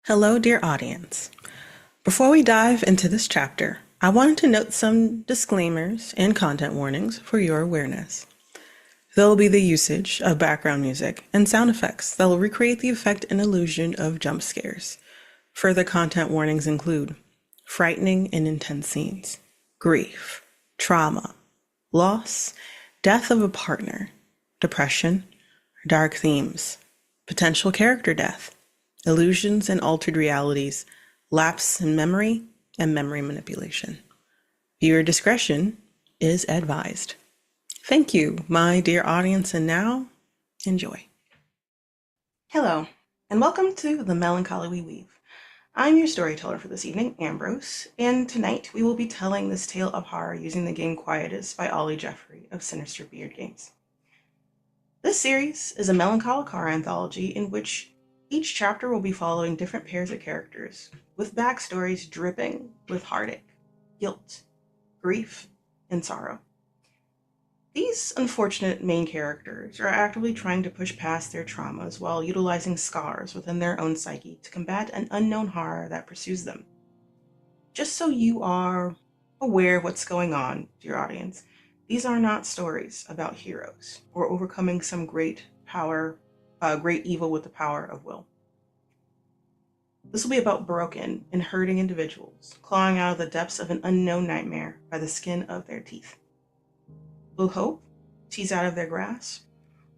Hello, dear audience. Before we dive into this chapter, I wanted to note some disclaimers and content warnings for your awareness. There will be the usage of background music and sound effects that will recreate the effect and illusion of jump scares. Further content warnings include frightening and intense scenes, grief, trauma, loss, death of a partner, depression, dark themes, potential character death, illusions and altered realities, lapse in memory, and memory manipulation. Viewer discretion is advised. Thank you, my dear audience, and now, enjoy. Hello, and welcome to the Melancholy We Weave. I'm your storyteller for this evening, Ambrose, and tonight we will be telling this tale of horror using the game Quietus by 𝒁𝒂𝒔𝒕 of Sinister Beard Games. This series is a melancholic horror anthology in which each chapter will be following different pairs of characters, with backstories dripping with heartache, guilt, grief, and sorrow. These unfortunate main characters are actively trying to push past their traumas while utilizing scars within their own psyche to combat an unknown horror that pursues them. Just so you are aware of what's going on, dear audience, these are not stories about heroes or overcoming some great evil with the power of will. This will be about broken and hurting individuals clawing out of the depths of an unknown nightmare by the skin of their teeth. Will hope tease out of their grasp,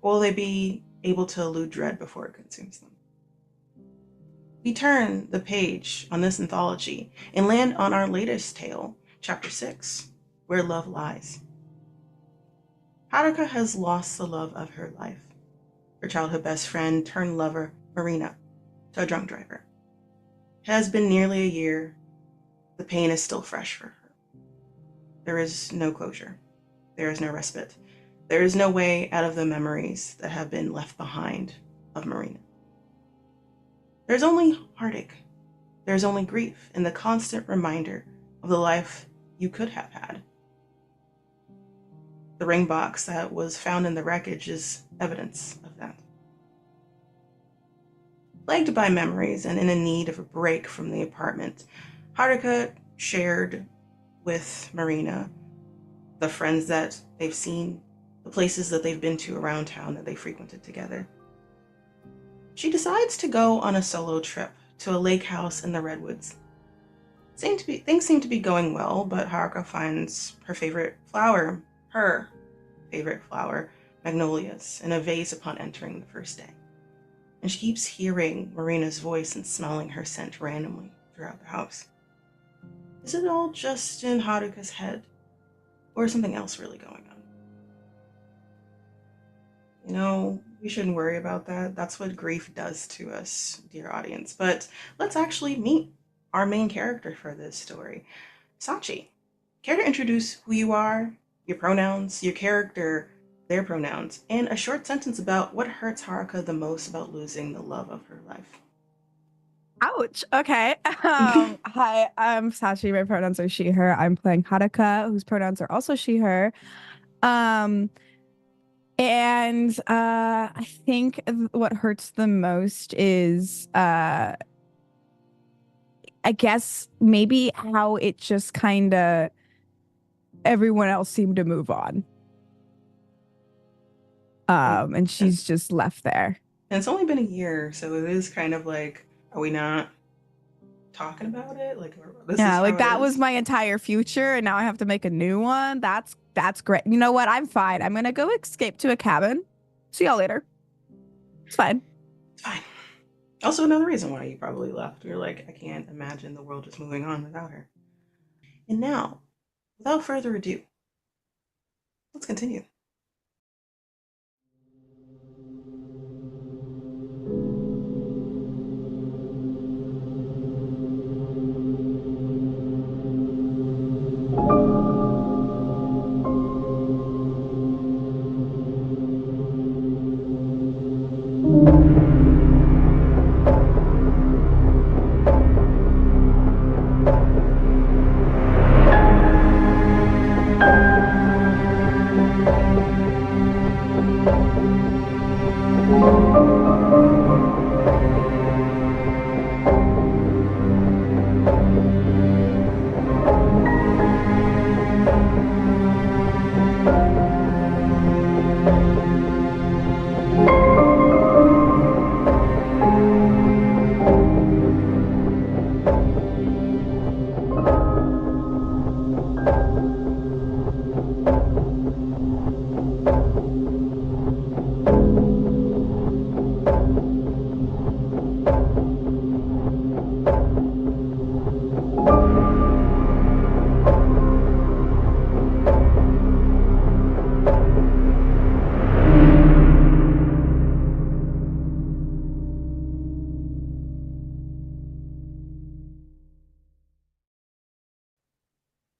or will they be able to elude dread before it consumes them? We turn the page on this anthology and land on our latest tale, Chapter 6, Where Love Lies. Haruka has lost the love of her life, her childhood best friend turned lover, Marina, to a drunk driver. It has been nearly a year. The pain is still fresh for her. There is no closure. There is no respite. There is no way out of the memories that have been left behind of Marina. There's only heartache. There's only grief and the constant reminder of the life you could have had. The ring box that was found in the wreckage is evidence of that. Plagued by memories and in a need of a break from the apartment, Haruka shared with Marina the friends that they've seen, the places that they've been to around town that they frequented together. She decides to go on a solo trip to a lake house in the redwoods. Things seem to be going well, but Haruka finds her favorite flower, magnolias, in a vase upon entering the first day. And she keeps hearing Marina's voice and smelling her scent randomly throughout the house. Is it all just in Haruka's head? Or is something else really going on? You know, we shouldn't worry about that. That's what grief does to us, dear audience. But let's actually meet our main character for this story, Sachi. Care to introduce who you are, your pronouns, your character, their pronouns, and a short sentence about what hurts Haruka the most about losing the love of her life? Ouch. Okay. Hi, I'm Sachi. My pronouns are she, her. I'm playing Haruka, whose pronouns are also she, her. I think what hurts the most is I guess maybe how it just kind of everyone else seemed to move on. And she's just left there. And it's only been a year, so it is kind of like, are we not talking about it? Like, that was my entire future, and now I have to make a new one. That's great. You know what? I'm fine. I'm gonna go escape to a cabin. See y'all later. It's fine. It's fine. Also, another reason why you probably left. You're like, I can't imagine the world just moving on without her. And now, without further ado, let's continue.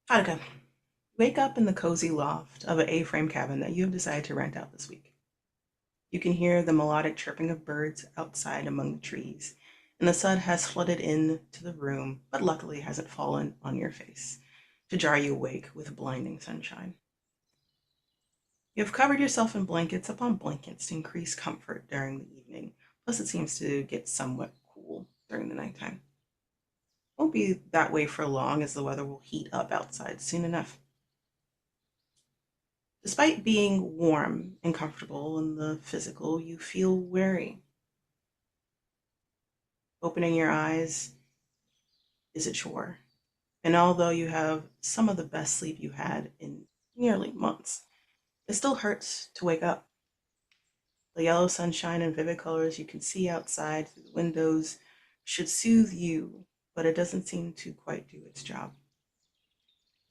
Haruka, wake up in the cozy loft of an A-frame cabin that you have decided to rent out this week. You can hear the melodic chirping of birds outside among the trees, and the sun has flooded into the room, but luckily hasn't fallen on your face to jar you awake with blinding sunshine. You have covered yourself in blankets upon blankets to increase comfort during the evening, plus it seems to get somewhat cool during the nighttime. Won't be that way for long as the weather will heat up outside soon enough. Despite being warm and comfortable in the physical, you feel weary. Opening your eyes is a chore. And although you have some of the best sleep you had in nearly months, it still hurts to wake up. The yellow sunshine and vivid colors you can see outside through the windows should soothe you, but it doesn't seem to quite do its job.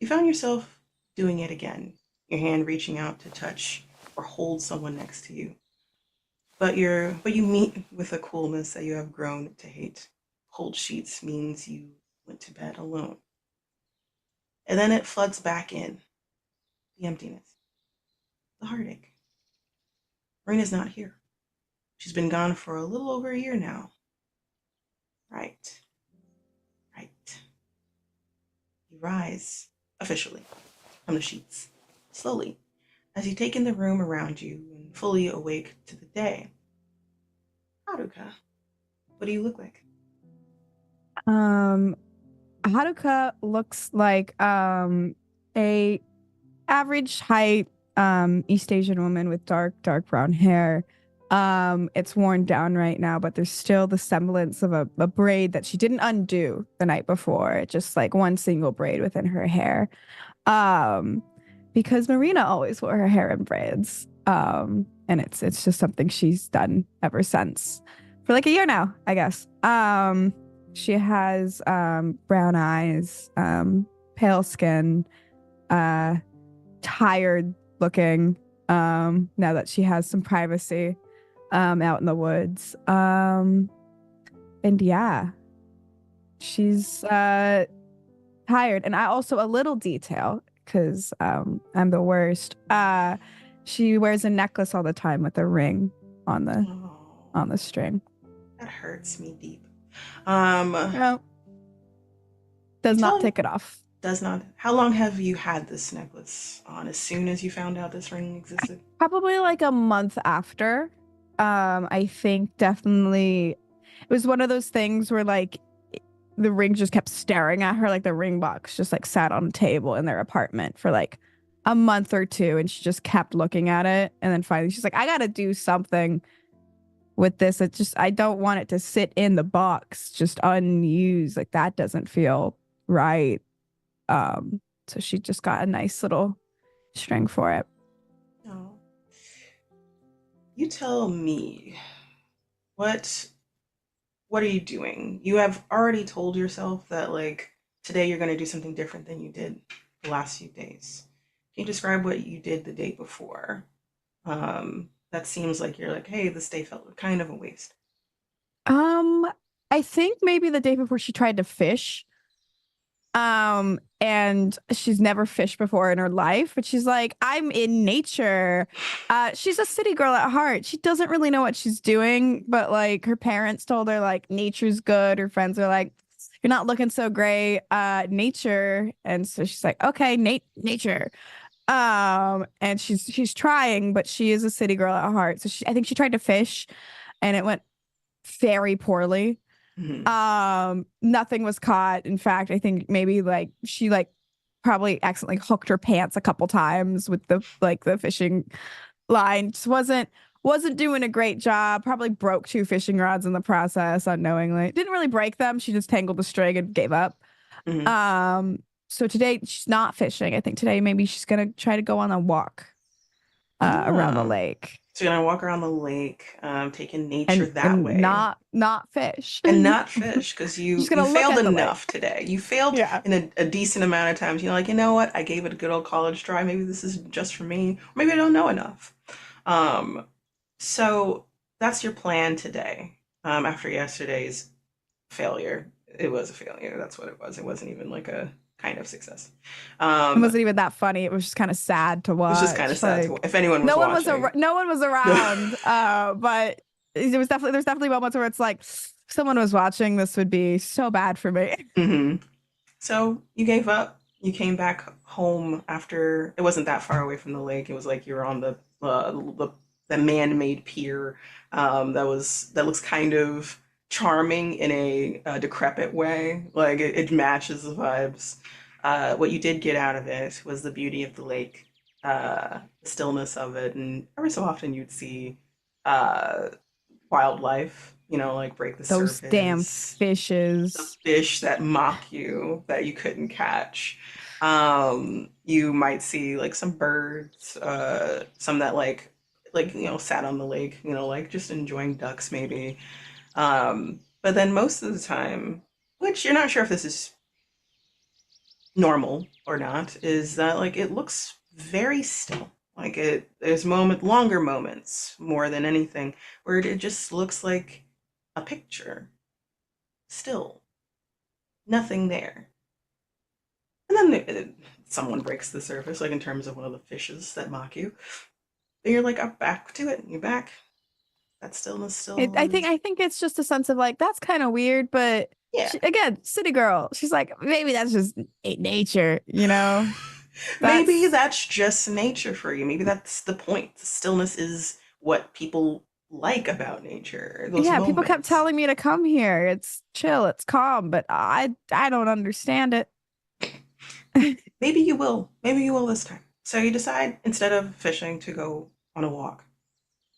You found yourself doing it again, your hand reaching out to touch or hold someone next to you. But you meet with a coolness that you have grown to hate. Cold sheets means you went to bed alone. And then it floods back in. The emptiness. The heartache. Marina's not here. She's been gone for a little over a year now. Right. Right. You rise, officially, from the sheets, slowly, as you take in the room around you and fully awake to the day. Haruka, what do you look like? Um, Haruka looks like a average height East Asian woman with dark brown hair. It's worn down right now, but there's still the semblance of a braid that she didn't undo the night before. Just like one single braid within her hair. Um, because Marina always wore her hair in braids. And it's just something she's done ever since. For like a year now, I guess. She has brown eyes, pale skin, uh tired looking now that she has some privacy out in the woods. And yeah, she's tired. And I also a little detail because I'm the worst. She wears a necklace all the time with a ring on the Oh, string. that hurts me deep. Um, No, you does not tell take it off. does not. How long have you had this necklace on? As soon as you found out this ring existed? Probably like a month after. I think definitely it was one of those things where like the ring just kept staring at her, like the ring box just like sat on a table in their apartment for like a month or two, and she just kept looking at it. And then finally she's like, I gotta do something with this. It just I don't want it to sit in the box just unused. Like that doesn't feel right. So she just got a nice little string for it. No. You tell me what what are you doing? You have already told yourself that like today you're going to do something different than you did the last few days. Can you describe what you did the day before? That seems like you're like, hey, this day felt kind of a waste. Um, I think maybe the day before she tried to fish. And she's never fished before in her life, but she's like, I'm in nature. She's a city girl at heart. She doesn't really know what she's doing, but like her parents told her like nature's good. Her friends are like, you're not looking so great. Nature. And so she's like, okay, nature. And she's trying, but she is a city girl at heart. So I think she tried to fish and it went very poorly. Mhm. Nothing was caught. In fact, I think maybe like she like probably accidentally hooked her pants a couple times with the fishing line. Just wasn't doing a great job. Probably broke two fishing rods in the process unknowingly. Didn't really break them. She just tangled the string and gave up. Mhm. Um, so today she's not fishing. I think today maybe she's gonna try to go on a walk around the Ah. lake So you're gonna walk around the lake, taking nature and that way, not fish. and not fish because She's you gonna look failed at the enough lake. today. You failed Yeah. in a decent amount of times. You're like, you know what? I gave it a good old college try. Maybe this is just for me. Or maybe I don't know enough. Um, so that's your plan today. After yesterday's failure, it was a failure. That's what it was. It wasn't even like a kind of success. It It wasn't even that funny. It was just kind of sad to was just kind of watch. sad to, Like if anyone was watching. no one was around. But there's definitely moments where it's like if someone was watching, this would be so bad for me. Hmm. So you gave up. You came back home after it wasn't that far away from the lake. It was like you were on the man-made pier that looks kind of charming in a decrepit way. Like it matches the vibes. What you did get out of it was the beauty of the lake, the stillness of it, and every so often you'd see uh, wildlife, like break the Those damn surface, the fishes. fish that mock you that you couldn't catch. You might see like some birds, some that sat on the lake, like just enjoying ducks maybe. But then most of the time, which you're not sure if this is normal or not, is that like it looks very still. Like there's longer moments more than anything where it just looks like a picture, still, nothing there. And then someone breaks the surface, like in terms of one of the fishes that mock you. And you're like, up back to it, and you're back. That stillness still is. I think it's just a sense of like that's kind of weird, but Yeah. again, city girl. She's like maybe that's just nature, you know. Maybe That's that's just nature for you. Maybe that's the point. The stillness is what people like about nature, those yeah. People kept moments. telling me to come here. It's chill, it's calm, but I don't understand it. Maybe you will. Maybe you will this time. So you decide instead of fishing to go on a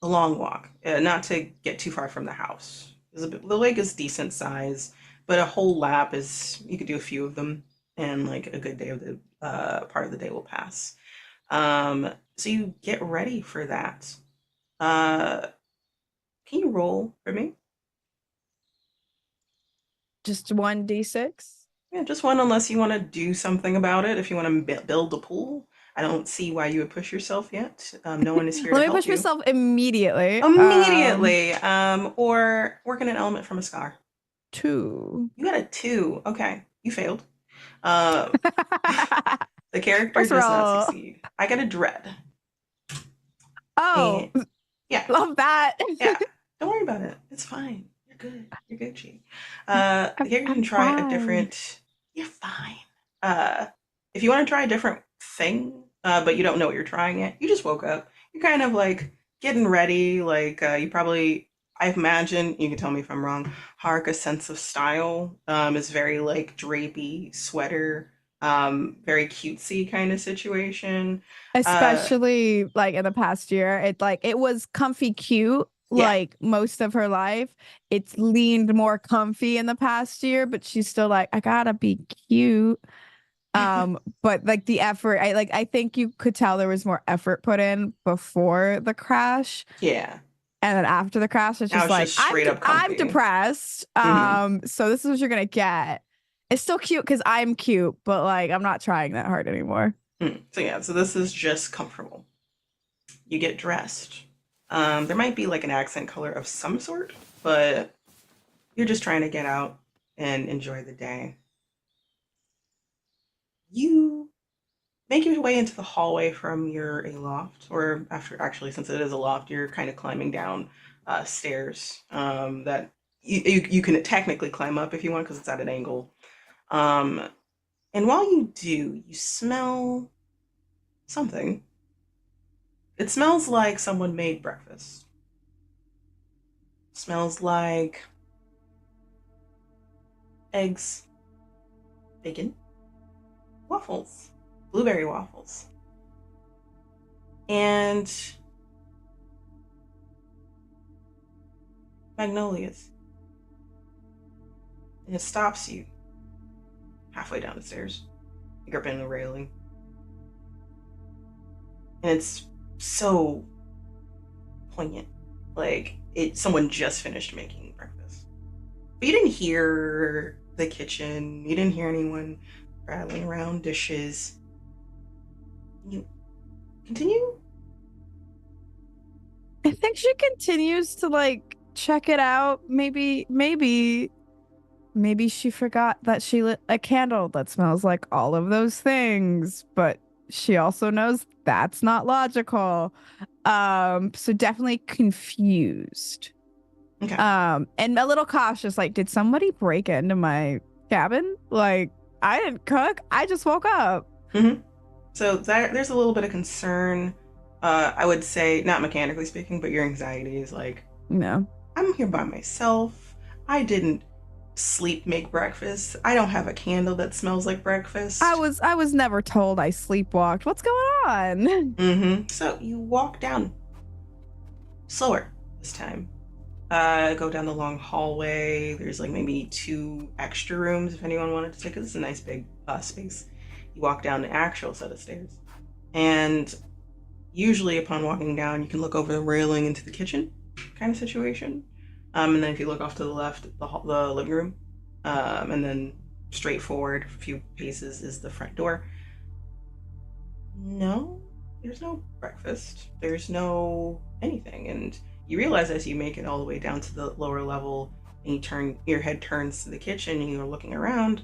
long walk, not to get too far from the house. The lake is decent size, but a whole lap is you could do a few of them, and like a good day of the part of the day will pass. So you get ready for that. Uh, can you roll for me? Just 1d6. Yeah, just one, unless you want to do something about it. If you want to build a pool, I don't see why you would push yourself yet. No one is here to Let me help push you. myself immediately. Immediately, or working an element from a scar. 2. You got a two. Okay, you failed. Um, the character First does not roll. succeed. I got a dread. Oh, And yeah, love that. yeah. Don't worry about it. It's fine. You're good. You're Gucci. The character can I'm try a fine. different. You're fine. Uh, if you want to try a different thing, but you don't know what you're trying yet, you just woke up. You're kind of like getting ready. Like you probably, I imagine, you can tell me if I'm wrong. Haruka's sense of style is very like drapey sweater, very cutesy kind of situation. Uh, Especially like in the past year, it was comfy cute yeah. like most of her life. It's leaned more comfy in the past year, but she's still like, I gotta be cute. But like the effort, I think you could tell there was more effort put in before the crash. Yeah. And then after the crash, it's Now just it's like just straight up I'm comfy. depressed. Hmm. So this is what you're gonna get. It's still cute because I'm cute, but like I'm not trying that hard anymore. So yeah, so this is just comfortable. You get dressed. There might be like an accent color of some sort, but you're just trying to get out and enjoy the day. You make your way into the hallway from your a loft, or after actually, since it is a loft, you're kind of climbing down stairs that you can technically climb up if you want because it's at an angle. Um, and while you do, you smell something. It smells like someone made breakfast. Smells like eggs, bacon, waffles, blueberry waffles, and magnolias. And it stops you halfway down the stairs. You grip in the railing. And it's so poignant. Like someone just finished making breakfast. But you didn't hear the kitchen. You didn't hear anyone rattling around dishes. You continue. I think she continues to like check it out. Maybe maybe she forgot that she lit a candle that smells like all of those things, but she also knows that's not logical. So definitely confused. Okay. And a little cautious, like, did somebody break into my cabin? Like, I didn't cook. I just woke up. Mm-hmm. So there's a little bit of concern. I would say, not mechanically speaking, but your anxiety is like, No. I'm here by myself. I didn't sleep make breakfast. I don't have a candle that smells like breakfast. I was never told I sleepwalked. What's going on? Mm-hmm. So you walk down slower this time. Go down the long hallway. There's like maybe two extra rooms if anyone wanted to take it. This is a nice big space. You walk down the actual set of stairs. And usually upon walking down, you can look over the railing into the kitchen kind of situation. And then if you look off to the left, the living room. And then straight forward a few paces is the front door. No, there's no breakfast. There's no anything. And you realize as you make it all the way down to the lower level and your head turns to the kitchen and you're looking around,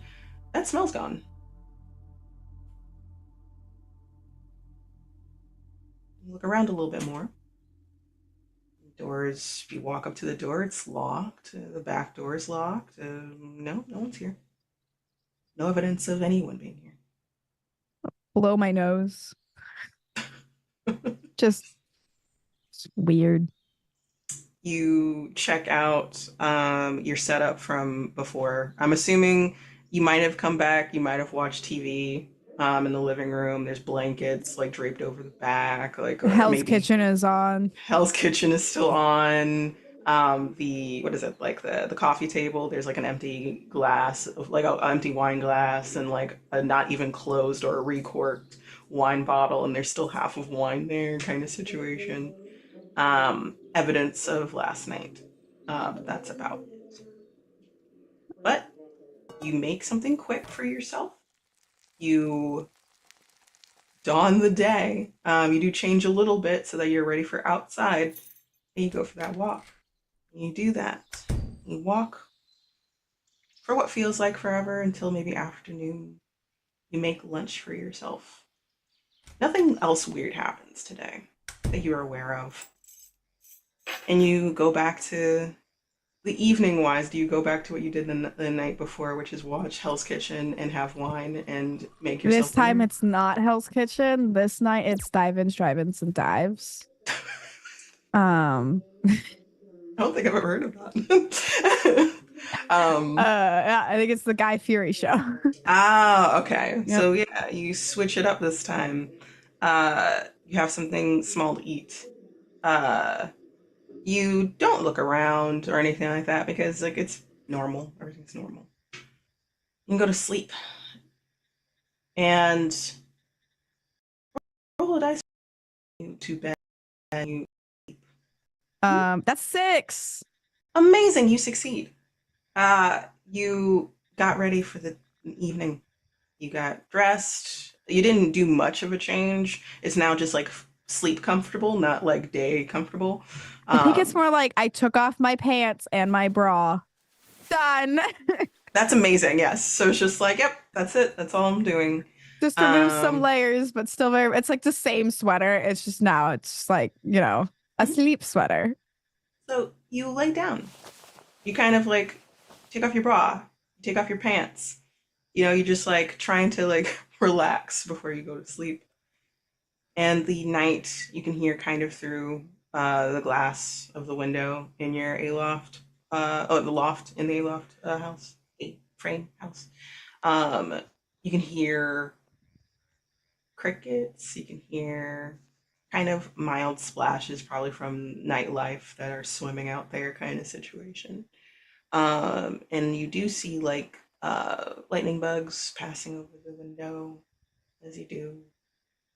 that smell's gone. You look around a little bit more. Doors, you walk up to the door, it's locked. The back door is locked. No, no one's here. No evidence of anyone being here. Blow my nose. Just weird. You check out your setup from before. I'm assuming you might have come back, you might have watched TV in the living room. There's blankets like draped over the back, like or Hell's maybe Kitchen is on. Hell's Kitchen is still on. The what is it like the coffee table? There's like an empty glass of like an empty wine glass and like a not even closed or a recorked wine bottle, and there's still half of wine there, kind of situation. Evidence of last night, but that's about it. But you make something quick for yourself. You dawn the day. You do change a little bit so that you're ready for outside, and you go for that walk. You do that. You walk for what feels like forever until maybe afternoon. You make lunch for yourself. Nothing else weird happens today that you're aware of. And you go back to the evening wise, do you go back to what you did the night before, which is watch Hell's Kitchen and have wine and make This yourself time dinner? it's not Hell's Kitchen. This night it's dive-ins, drive-ins, and dives. Um, I don't think I've ever heard of that. yeah, I think it's the Guy Fieri show. Okay. Yep. So yeah, you switch it up this time. You have something small to eat. Uh, you don't look around or anything like that because like it's normal. Everything's normal. You can go to sleep and roll a dice to bed. You That's 6. amazing. You succeed. You got ready for the evening. You got dressed. You didn't do much of a change. It's now just like sleep comfortable, not like day comfortable. I think it's Um, more like I took off my pants and my bra. Done. that's amazing. Yes. So it's just like, yep, that's it. That's all I'm doing. Just remove some Um, layers, but still very. It's like the same sweater. It's just now it's just like a mhm. sleep sweater. So you lay down. You kind of like take off your bra, take off your pants. You're just like trying to like relax before you go to sleep. And the night you can hear kind of through the glass of the window in your A loft, the loft in the A loft house, A frame house. Um, you can hear crickets. You can hear kind of mild splashes, probably from nightlife that are swimming out there, kind of situation. And you do see like lightning bugs passing over the window as you do,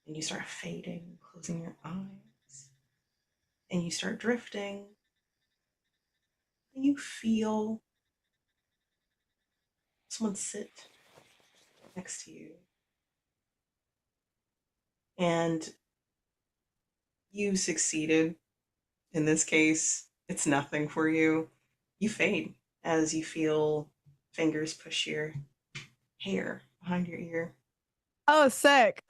and you start fading, closing your eyes, and you start drifting, and you feel someone sit next to you, and you succeeded. In this case, it's nothing for you. You fade as you feel fingers push your hair behind your ear. Oh, sick.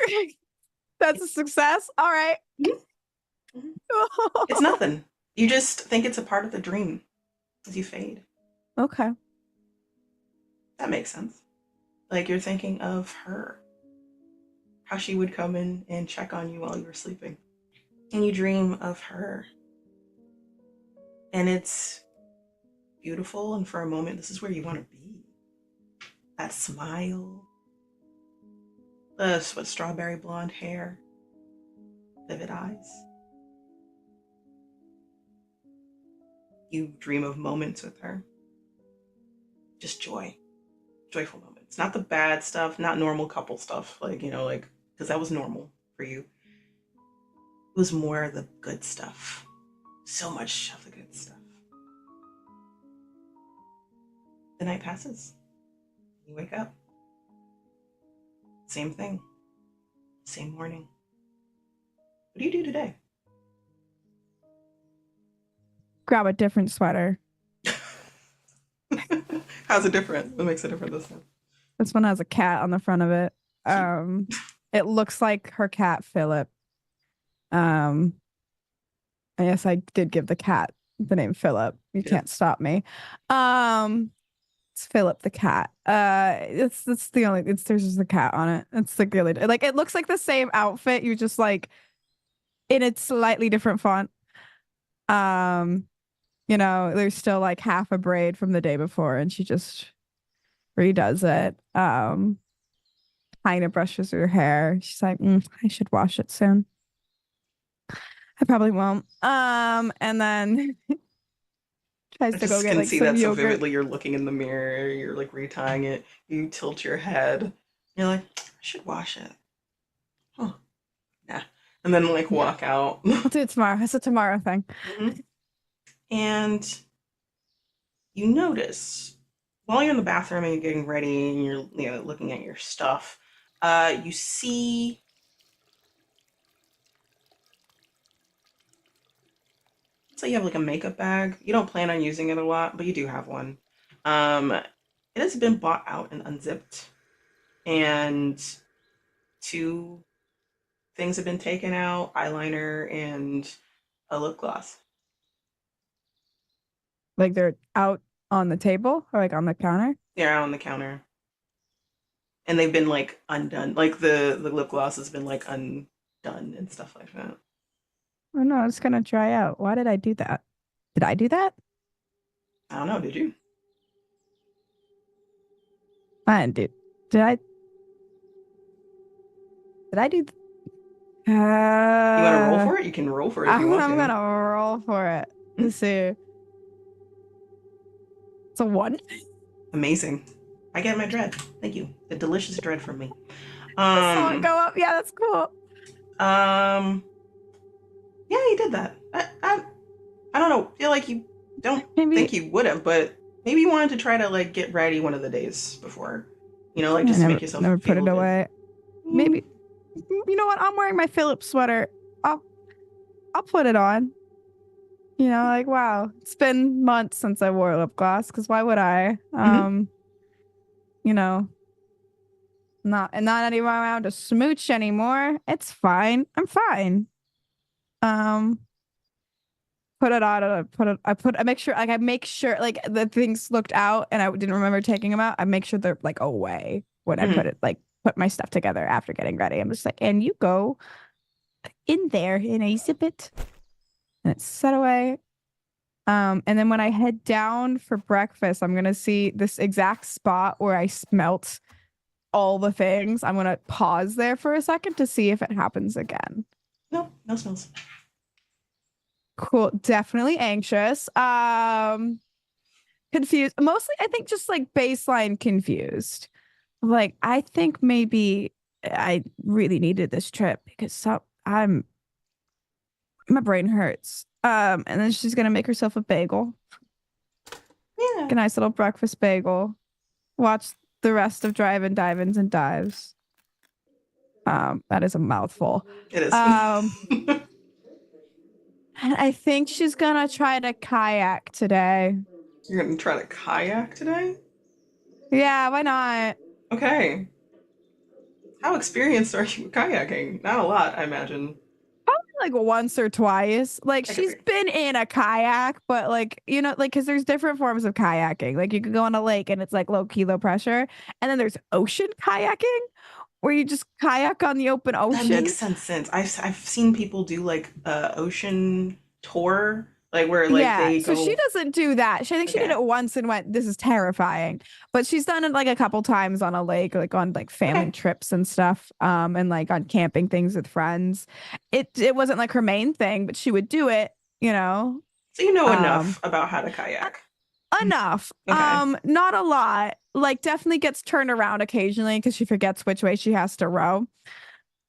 That's a success. All right. Mhm. It's nothing. You just think it's a part of the dream as you fade. Okay. That makes sense. Like you're thinking of her, how she would come in and check on you while you were sleeping. And you dream of her. And it's beautiful. And for a moment, this is where you want to be. That smile, the strawberry blonde hair, vivid eyes. You dream of moments with her. Just joy, joyful moments. Not the bad stuff, not normal couple stuff. Like, because that was normal for you. It was more the good stuff. So much of the good stuff. The night passes. You wake up. Same thing. Same morning. What do you do today? Grab a different sweater. How's it different? What makes it different this time? This one has a cat on the front of it. It looks like her cat, Philip. I guess I did give the cat the name Philip. You can't stop me. It's Philip the cat. It's the only. There's just a cat on it. It's like the only. Like it looks like the same outfit. You just like in a slightly different font. There's still like half a braid from the day before, and she just redoes it. Kind of brushes her hair. She's like, I should wash it soon. I probably won't. And then tries to go get like see some that so yogurt. vividly. You're looking in the mirror. You're like retying it. You tilt your head. You're like, I should wash it. Huh. Yeah. And then like walk out. I'll do it tomorrow. It's a tomorrow thing. Mm-hmm. And you notice while you're in the bathroom and you're getting ready and you're looking at your stuff, you see so you have like a makeup bag. You don't plan on using it a lot, but you do have one. It has been bought out and unzipped, and two things have been taken out: eyeliner and a lip gloss. Like they're out on the table or like on the counter. They're out on the counter, and they've been like undone. Like the lip gloss has been like undone and stuff like that. Oh no, it's gonna dry out. Why did I do that? Did I do that? I don't know. Did you? I didn't do. Did I? Did I do? You want to roll for it? You can roll for it if you want to. I'm gonna roll for it. Let's see. It's a 1. Amazing. I get my dread. Thank you. The delicious dread from me. I saw it go up. Yeah, that's cool. Yeah, you did that. I don't know. Feel like you don't Maybe think you would have, but maybe you wanted to try to like get ready one of the days before. Like just to make yourself never feel put it good. away. Maybe. You know what? I'm wearing my Philip sweater. I'll put it on. Like wow, it's been months since I wore lip gloss. Because why would I? Not anyone around to smooch anymore. It's fine. I'm fine. Put it on. I make sure like the things looked out and I didn't remember taking them out. I make sure they're like away when I put my stuff together after getting ready. I'm just like, and you go in there and I zip it and it's set away. And then when I head down for breakfast, I'm gonna see this exact spot where I smelt all the things. I'm gonna pause there for a second to see if it happens again. No smells. Cool. Definitely anxious. Confused. Mostly, I think just like baseline confused. Like, I think maybe I really needed this trip because my brain hurts. And then she's gonna make herself a bagel. Yeah. A nice little breakfast bagel. Watch the rest of Drive-In, Dive-Ins, and Dives. That is a mouthful. It is. And I think she's gonna try to kayak today. You're gonna try to kayak today? Yeah, why not? Okay. How experienced are you with kayaking? Not a lot, I imagine. Like once or twice. Like I could she's be. been in a kayak, but like, you know, like, because there's different forms of kayaking. Like you could go on a lake and it's like low key, low pressure. And then there's ocean kayaking where you just kayak on the open That makes ocean. sense. I've seen people do like ocean tour, like where like Yeah, they so she go. doesn't do that. I think she did Okay. it once and went, "This is terrifying." But she's done it like a couple times on a lake, like on like family Okay. trips and stuff, and like on camping things with friends. It wasn't like her main thing, but she would do it, you know. So you know Um, enough about how to kayak. enough. Okay. Not a lot. Like definitely gets turned around occasionally because she forgets which way she has to row.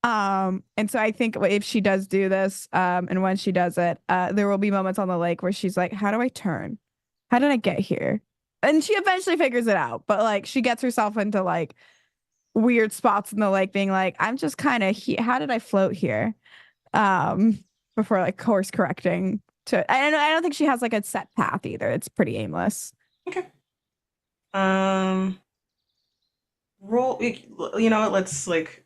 And so I think if she does do this, and when she does it, there will be moments on the lake where she's like, "How do I turn? How did I get here?" And she eventually figures it out, but like she gets herself into like weird spots in the lake, being like, "I'm just kind of how did I float here?" Um, before like course correcting to. I don't think she has like a set path either. It's pretty aimless. Okay. Um, roll. You know what? Let's like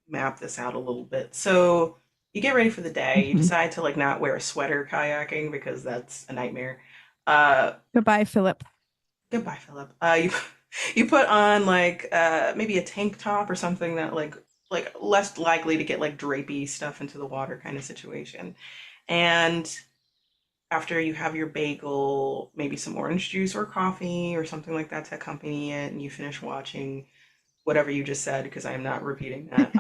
map this out a little bit. So you get ready for the day. You Mhm. decide to like not wear a sweater kayaking because that's a nightmare. Uh, Goodbye, Philip. Goodbye, Philip. You you put on like maybe a tank top or something that like less likely to get like drapey stuff into the water kind of situation. And after you have your bagel, maybe some orange juice or coffee or something like that to accompany it, and you finish watching whatever you just said because I am not repeating that.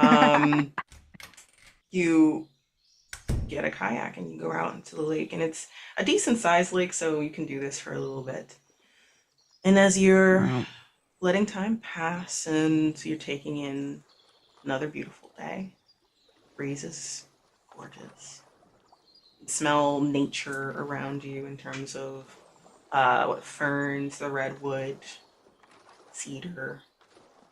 You get a kayak and you go out into the lake, and it's a decent sized lake, so you can do this for a little bit. And as you're Wow. letting time pass and you're taking in another beautiful day, breeze is gorgeous. You smell nature around you in terms of what ferns, the redwood, cedar,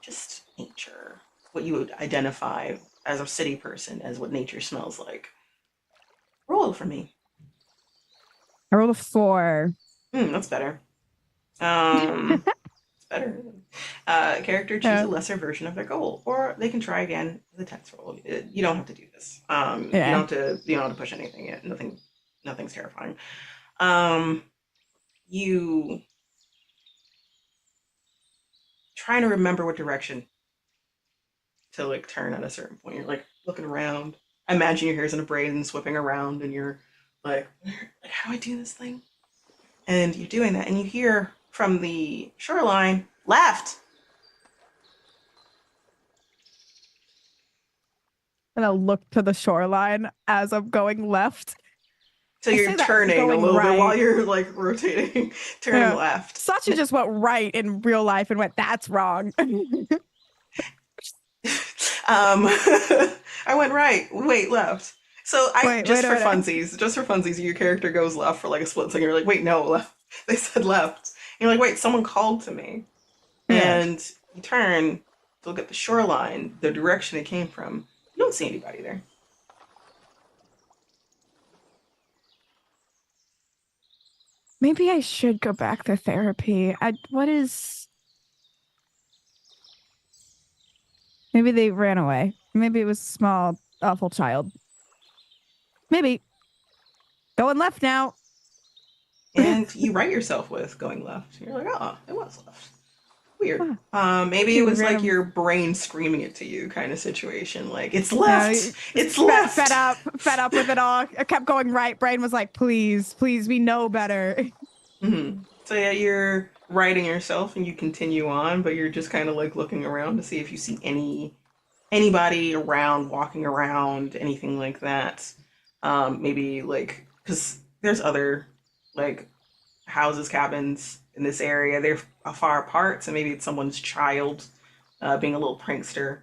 just nature. What you would identify as a city person as what nature smells like. Roll for me. I rolled a 4. That's better. It's better. Character choose Yeah. a lesser version of their goal, or they can try again with a text roll. You don't have to do this. You Yeah. don't have to. You don't have to push anything yet. Nothing's terrifying. Um, you trying to remember what direction to like turn at a certain point. You're like looking around. I imagine your hair's in a braid and whipping around, and you're like, how do I do this thing? And you're doing that, and you hear from the shoreline, left. And I'll look to the shoreline as I'm going left. So I you're say that turning a going little bit while right. you're like rotating, turning Yeah. left. Sachi just went right in real life and went, "That's wrong." I went right. Wait, left. So I Wait a minute. just for funsies, your character goes left for like a split second. You're like, wait, no, left. They said left. And you're like, wait, someone called to me. Yeah. And you turn to look at the shoreline, the direction it came from. You don't see anybody there. Maybe I should go back to therapy. What is, maybe they ran away. Maybe it was a small, awful child. Maybe going left now. And you write yourself with going left. You're like, oh, it was left. Weird. Huh. Maybe it Cute was like random. your brain screaming it to you kind of situation. Like, it's Yeah, left! It's fed left! fed up with it all. I kept going right. Brain was like, "Please, please, we know better." So yeah, you're writing yourself and you continue on, but you're just kind of like looking around to see if you see anybody around, walking around, anything like that. Maybe like because there's other like houses, cabins in this area. They're far apart, so maybe it's someone's child being a little prankster.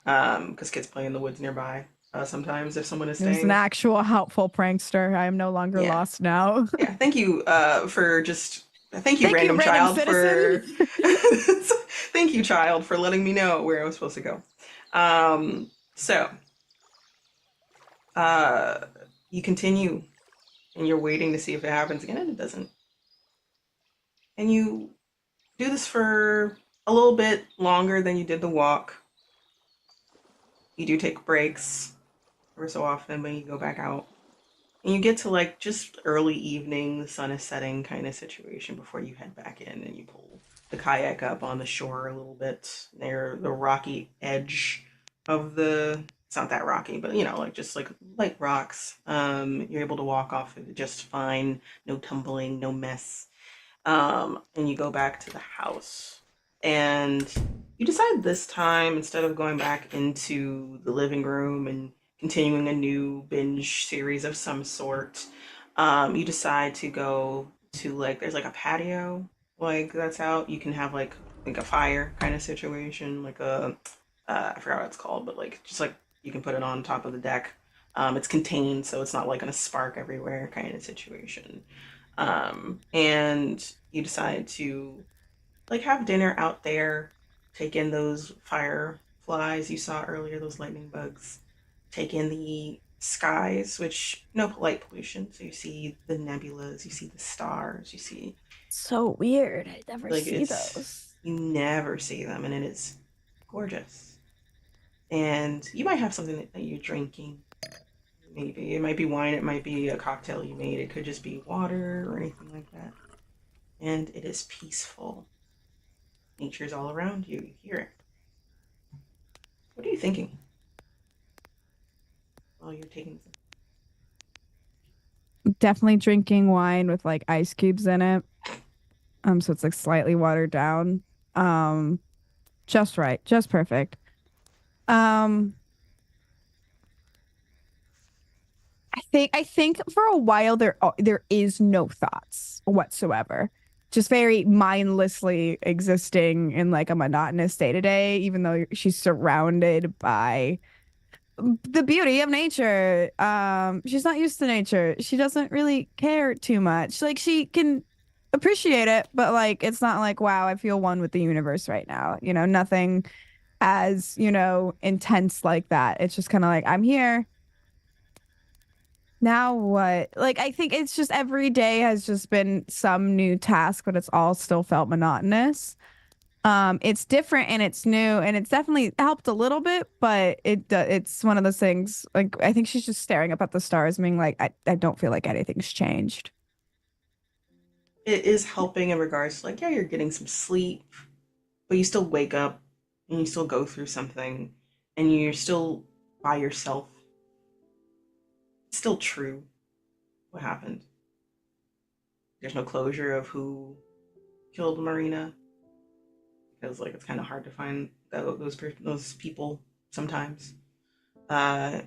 Because kids play in the woods nearby. Sometimes if someone is It was an staying. actual helpful prankster. I am no longer Yeah, lost now. yeah. Thank you for just. Thank you, Thank you, random random child, citizen. for. Thank you, child, for letting me know where I was supposed to go. So, uh, you continue, and you're waiting to see if it happens again, and it doesn't. And you do this for a little bit longer than you did the walk. You do take breaks every so often when you go back out. And you get to like just early evening, the sun is setting kind of situation before you head back in and you pull the kayak up on the shore a little bit near the rocky edge of the, it's not that rocky, but you know, like just like light rocks. You're able to walk off of it just fine, no tumbling, no mess. And you go back to the house. And you decide this time, instead of going back into the living room and continuing a new binge series of some sort, you decide to go to like, there's like a patio, like that's out. You can have like a fire kind of situation, like a, I forgot what it's called, but like just like you can put it on top of the deck. It's contained, so it's not like gonna spark everywhere kind of situation. And you decide to like have dinner out there, take in those fireflies you saw earlier, those lightning bugs, take in the skies, which no light pollution. So you see the nebulas, you see the stars, you see So weird. I never like see it's those. you never see them, and it is gorgeous. And you might have something that you're drinking. Maybe it might be wine, it might be a cocktail you made, it could just be water or anything like that. And it is peaceful. Nature's all around you. You hear it. What are you thinking while you're taking some? Definitely drinking wine with like ice cubes in it. So it's like slightly watered down. Um, just right, just perfect. Um, I think for a while there is no thoughts whatsoever. Just very mindlessly existing in like a monotonous day to day, even though she's surrounded by the beauty of nature. She's not used to nature. She doesn't really care too much. Like she can appreciate it, but like it's not like, wow, I feel one with the universe right now. Nothing as, intense like that. It's just kind of like, I'm here. Now what? Like I think it's just every day has just been some new task, but it's all still felt monotonous. It's different and it's new and it's definitely helped a little bit, but it's one of those things like I think she's just staring up at the stars being like I don't feel like anything's changed. It is helping in regards to like, yeah, you're getting some sleep, but you still wake up and you still go through something and you're still by yourself. It's still true what happened. There's no closure of who killed Marina because like it's kind of hard to find those people sometimes. Uh,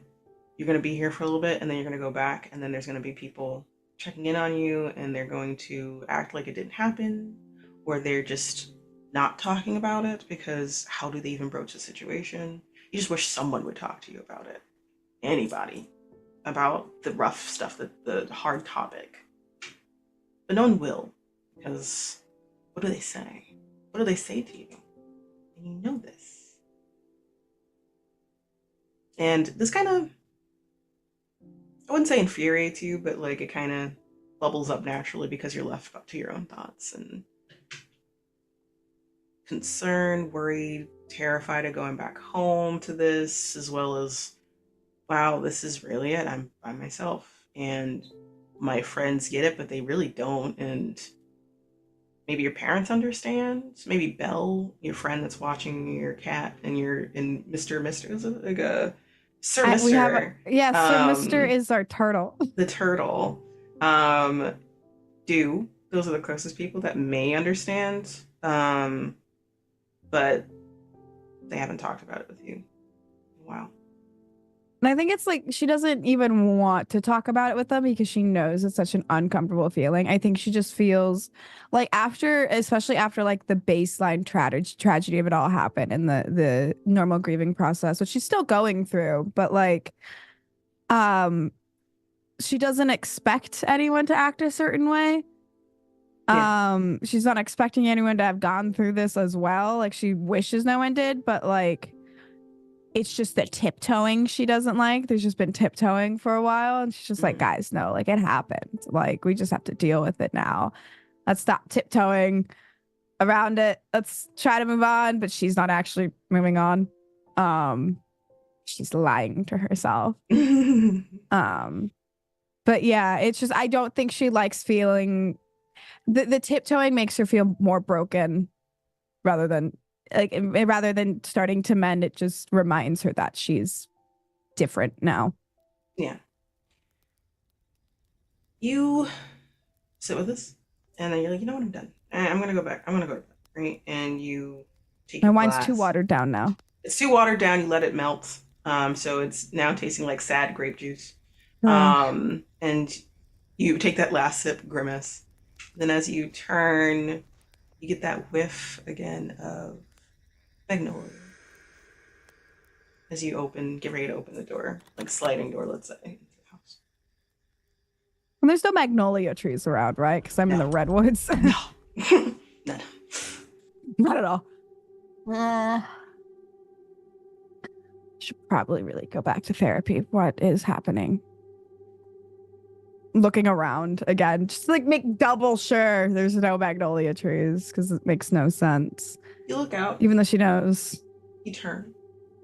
you're going to be here for a little bit and then you're going to go back and then there's going to be people checking in on you and they're going to act like it didn't happen or they're just not talking about it because how do they even broach the situation? You just wish someone would talk to you about it. Anybody about the rough stuff, the hard topic. But no one will because what do they say? What do they say to you? And you know this. And this kind of, I wouldn't say infuriates you, but like it kind of bubbles up naturally because you're left up to your own thoughts and concerned, worried, terrified of going back home to this, as well as, wow, this is really it. I'm by myself. And my friends get it, but they really don't. And maybe your parents understand. Maybe Belle, your friend that's watching your cat, and you're in Mr. is it like a Sir We have Mister, yeah, Sir Mister is our turtle. the turtle. Um, do those are the closest people that may understand, but they haven't talked about it with you. Wow. And I think it's like she doesn't even want to talk about it with them because she knows it's such an uncomfortable feeling. I think she just feels like after, especially after like the baseline tragedy of it all happened and the normal grieving process, which she's still going through, but like, um, she doesn't expect anyone to act a certain way. Yeah. She's not expecting anyone to have gone through this as well. Like she wishes no one did, but like it's just the tiptoeing she doesn't like. There's just been tiptoeing for a while. And she's just like, Mm-hmm. guys, no, like it happened. Like we just have to deal with it now. Let's stop tiptoeing around it. Let's try to move on, but she's not actually moving on. She's lying to herself. But yeah, it's just I don't think she likes feeling the tiptoeing makes her feel more broken rather than starting to mend. It just reminds her that she's different now. Yeah. You sit with us, and then you're like, you know what, I'm done. I'm gonna go back. I'm gonna go to bed, right? And you take My your wine's glass. too watered down now. It's too watered down. You let it melt. So it's now tasting like sad grape juice. And you take that last sip, grimace. Then as you turn, you get that whiff again of magnolia. As you get ready to open the door, like sliding door, let's say, into the house. And there's no magnolia trees around, right? Because I'm in the redwoods. No. None. Not at all. Should probably really go back to therapy. What is happening? Looking around again, just like make double sure there's no magnolia trees because it makes no sense. You look out. Even though she knows. You turn.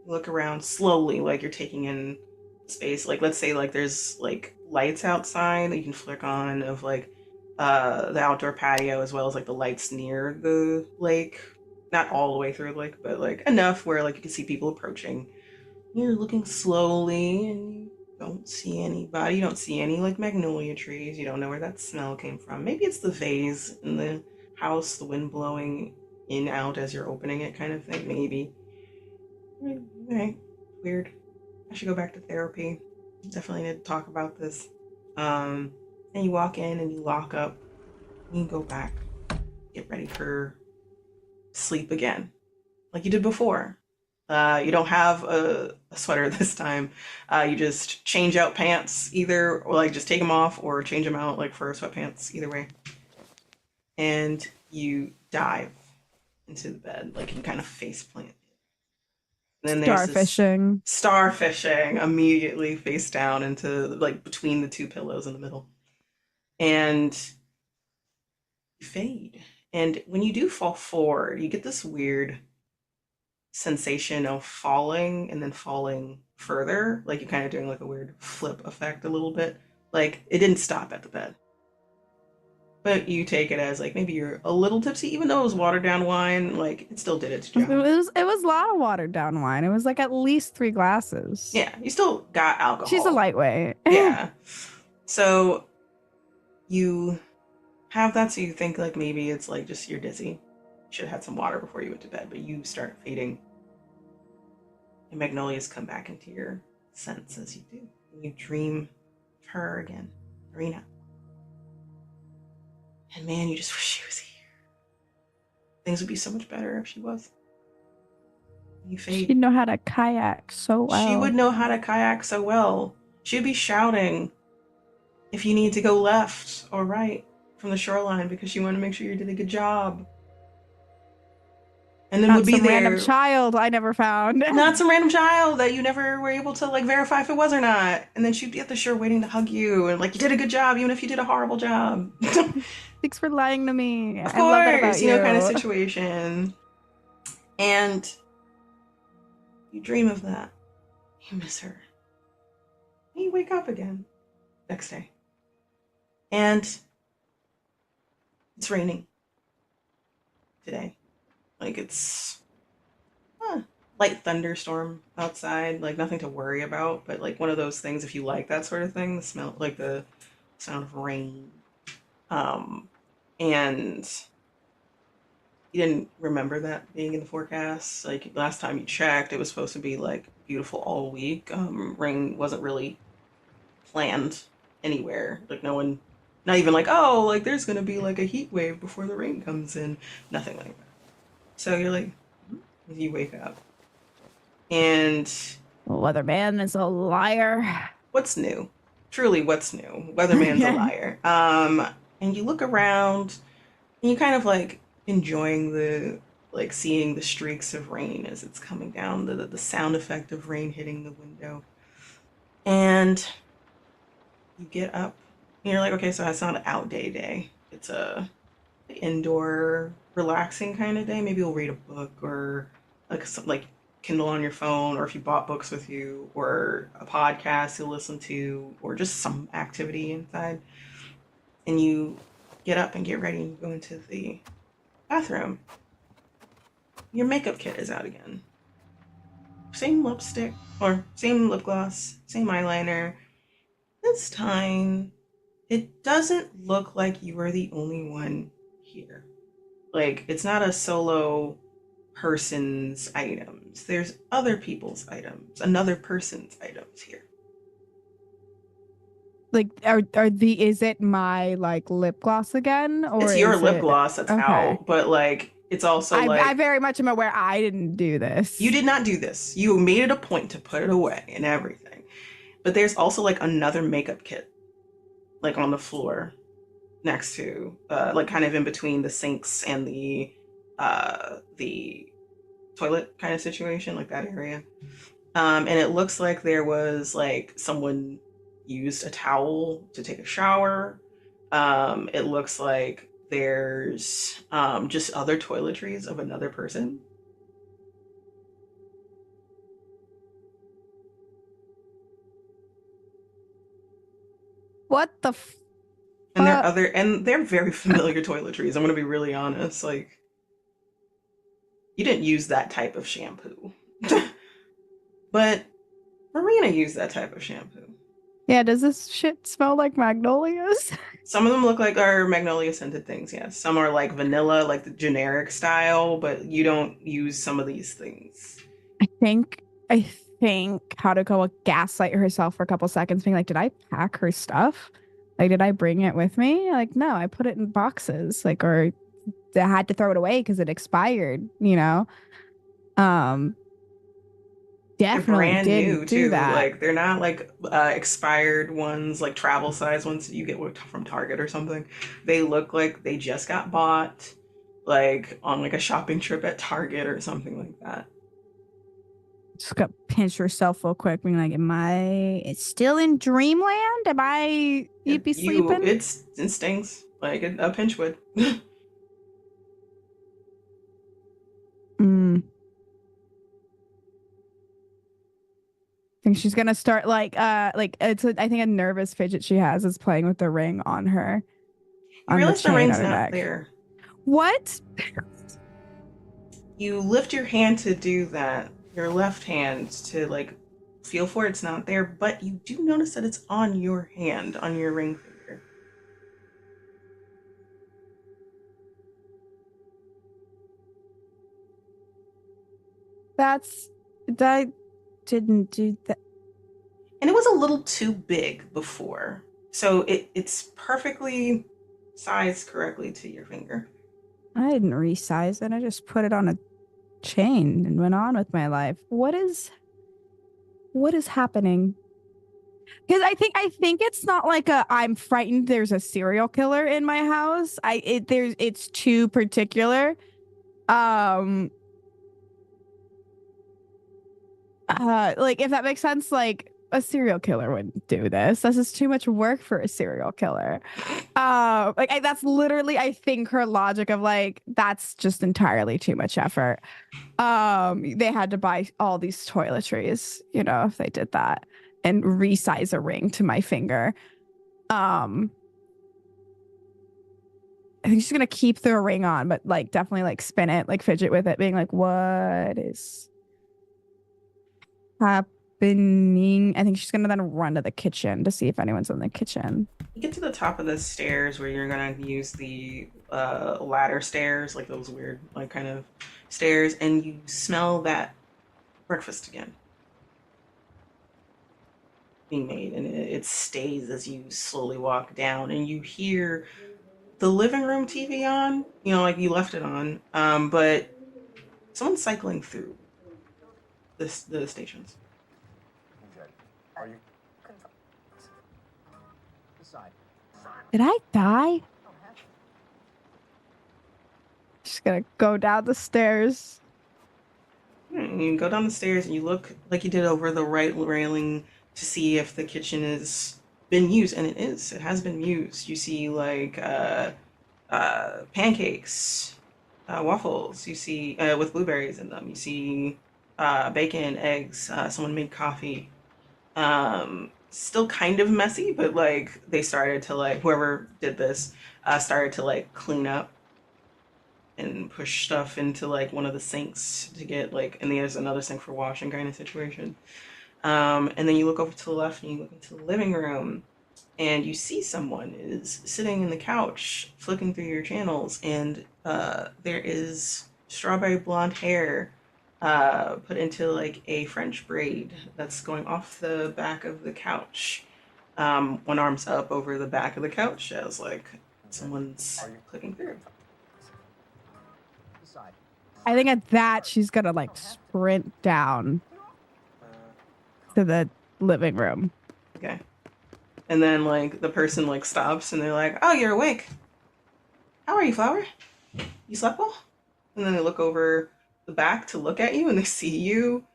You look around slowly, like you're taking in space. Like let's say like there's like lights outside that you can flick on of like the outdoor patio as well as like the lights near the lake. Not all the way through the lake, but like enough where like you can see people approaching. You're looking slowly and you don't see anybody. You don't see any like magnolia trees. You don't know where that smell came from. Maybe it's the vase in the house, the wind blowing in out as you're opening it kind of thing. Maybe. Okay. Weird. I should go back to therapy. Definitely need to talk about this. And you walk in and you lock up. And you go back. Get ready for sleep again. Like you did before. You don't have a sweater this time. You just change out pants either, or like just take them off or change them out like for sweatpants, either way. And you dive into the bed, like you kind of face plant. And then Starfishing. Starfishing immediately face down into like between the two pillows in the middle. And you fade. And when you do fall forward, you get this weird sensation of falling and then falling further, like you're kind of doing like a weird flip effect a little bit. Like it didn't stop at the bed, but you take it as like maybe you're a little tipsy, even though it was watered down wine. Like it still did its job. It was a lot of watered down wine. It was like at least 3 glasses. Yeah, you still got alcohol. She's a lightweight. Yeah. So you have that, so you think like maybe it's like just you're dizzy. You should have had some water before you went to bed, but you start fading. And magnolias come back into your sense as you do. And you dream of her again, Marina. And man, you just wish she was here. Things would be so much better if she was. You fade. She'd know how to kayak so well. She would know how to kayak so well. She'd be shouting if you need to go left or right from the shoreline because she wanted to make sure you did a good job. And then Not would be some there. random child I never found. Not some random child that you never were able to like verify if it was or not. And then she'd be at the shore waiting to hug you and like you did a good job even if you did a horrible job. Thanks for lying to me. Of course, I love that about you. kind of situation. And you dream of that. You miss her. And you wake up again next day. And it's raining today. Like it's light thunderstorm outside, like nothing to worry about, but like one of those things if you like that sort of thing, the smell, like the sound of rain. And you didn't remember that being in the forecast. Like last time you checked, it was supposed to be like beautiful all week. Rain wasn't really planned anywhere. Like no one, not even like, oh, like there's gonna be like a heat wave before the rain comes in. Nothing like that. So you're like, you wake up. And Weatherman is a liar. What's new? Truly, what's new? Weatherman's a liar. And you look around and you kind of like enjoying the like seeing the streaks of rain as it's coming down, the sound effect of rain hitting the window. And you get up and you're like, okay, so it's not an out day. It's a indoor relaxing kind of day, maybe you'll read a book or like Kindle on your phone, or if you bought books with you, or a podcast you'll listen to, or just some activity inside, and you get up and get ready and you go into the bathroom. Your makeup kit is out again. Same lipstick or same lip gloss, same eyeliner. This time, it doesn't look like you are the only one here. Like, it's not a solo person's items. There's other people's items, another person's items here. Like, is it my like lip gloss again, or It's your is lip it gloss that's okay? out, but like, it's also I like, very much am aware I didn't do you this. did not do this. You made it a point to put it away and everything. But there's also like another makeup kit, like on the floor next to, like kind of in between the sinks and the toilet kind of situation, like that area. And it looks like there was like someone used a towel to take a shower. It looks like there's just other toiletries of another person. What the And fuck? they're very familiar toiletries. I'm gonna be really honest. Like, you didn't use that type of shampoo. But Marina used that type of shampoo. Yeah, does this shit smell like magnolias? Some of them look like our magnolia scented things, yes. Some are like vanilla, like the generic style, but you don't use some of these things. I think Haruka will gaslight herself for a couple seconds, being like, "Did I pack her stuff? Like, did I bring it with me? Like, no, I put it in boxes. Like, or I had to throw it away because it expired. You know, um, They're definitely brand didn't new do too. that. Like, they're not like expired ones, like travel size ones that you get from Target or something. They look like they just got bought, like on like a shopping trip at Target or something like that. Just got pinch yourself real quick, being like, "Am I? It's still in dreamland? Am I? You be sleeping?" It stings like a pinch would. Mm. I think she's gonna start like it's I think a nervous fidget she has is playing with the ring on her You on the realize the chain on ring's her not neck. there. What? You lift your hand to do that, your left hand to like feel for it, it's not there, but you do notice that it's on your hand, on your ring finger. That's that didn't do that. And it was a little too big before. So it's perfectly sized correctly to your finger. I didn't resize it. I just put it on a chain and went on with my life. What is happening? Because I think it's not like a I'm frightened there's a serial killer in my house. It's too particular. Um like if that makes sense, like a serial killer wouldn't do this. This is too much work for a serial killer. That's literally I think her logic of like that's just entirely too much effort. They had to buy all these toiletries, you know, if they did that and resize a ring to my finger. Um, I think she's gonna keep the ring on, but like definitely like spin it, like fidget with it, being like, what is happening? I think she's gonna then run to the kitchen to see if anyone's in the kitchen. You get to the top of the stairs where you're gonna use the ladder stairs, like those weird, like kind of stairs, and you smell that breakfast again being made, and it stays as you slowly walk down, and you hear the living room TV on. You know, like you left it on, but someone's cycling through the stations. Did I die? She's gonna go down the stairs. And you go down the stairs and you look like you did over the right railing to see if the kitchen is been used, and it is. It has been used. You see like pancakes, waffles. You see with blueberries in them. You see bacon, eggs. Someone made coffee. Still kind of messy, but like they started to like whoever did this started to like clean up and push stuff into like one of the sinks to get like, and there's another sink for washing kind of situation. And then you look over to the left and you look into the living room and you see someone is sitting in the couch flicking through your channels and there is strawberry blonde hair put into like a French braid that's going off the back of the couch. One arm's up over the back of the couch as like someone's clicking through. I think at that she's gonna like sprint down to the living room. Okay. And then like the person like stops and they're like, "Oh, you're awake. How are you, Flower? You slept well?" And then they look over the back to look at you and they see you.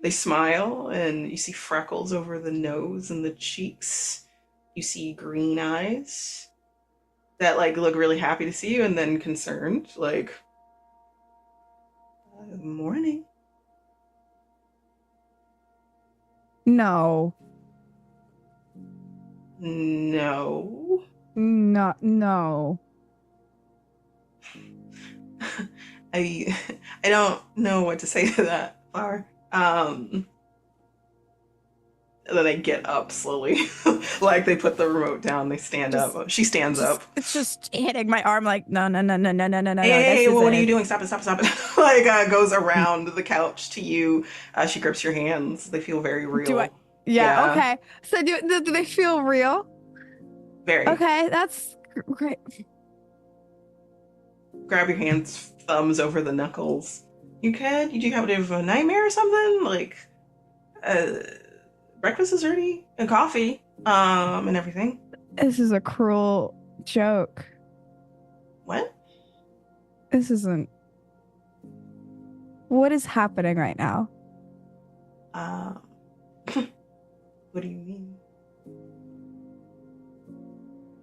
They smile and you see freckles over the nose and the cheeks. You see green eyes that like look really happy to see you and then concerned, like, morning. No. No. No. I I don't know what to say to that, Flower. Then they get up slowly. Like they put the remote down, they stand up. She stands up. It's just hitting my arm like, no. Hey, what are you doing? Stop it. Like goes around the couch to you. She grips your hands. They feel very real. Do I? Yeah. Okay. So do they feel real? Very. Okay, that's great. Grab your hands, thumbs over the knuckles. You good? Did you have a nightmare or something? Like, breakfast is ready and coffee, and everything. This is a cruel joke. What? This isn't. What is happening right now? What do you mean?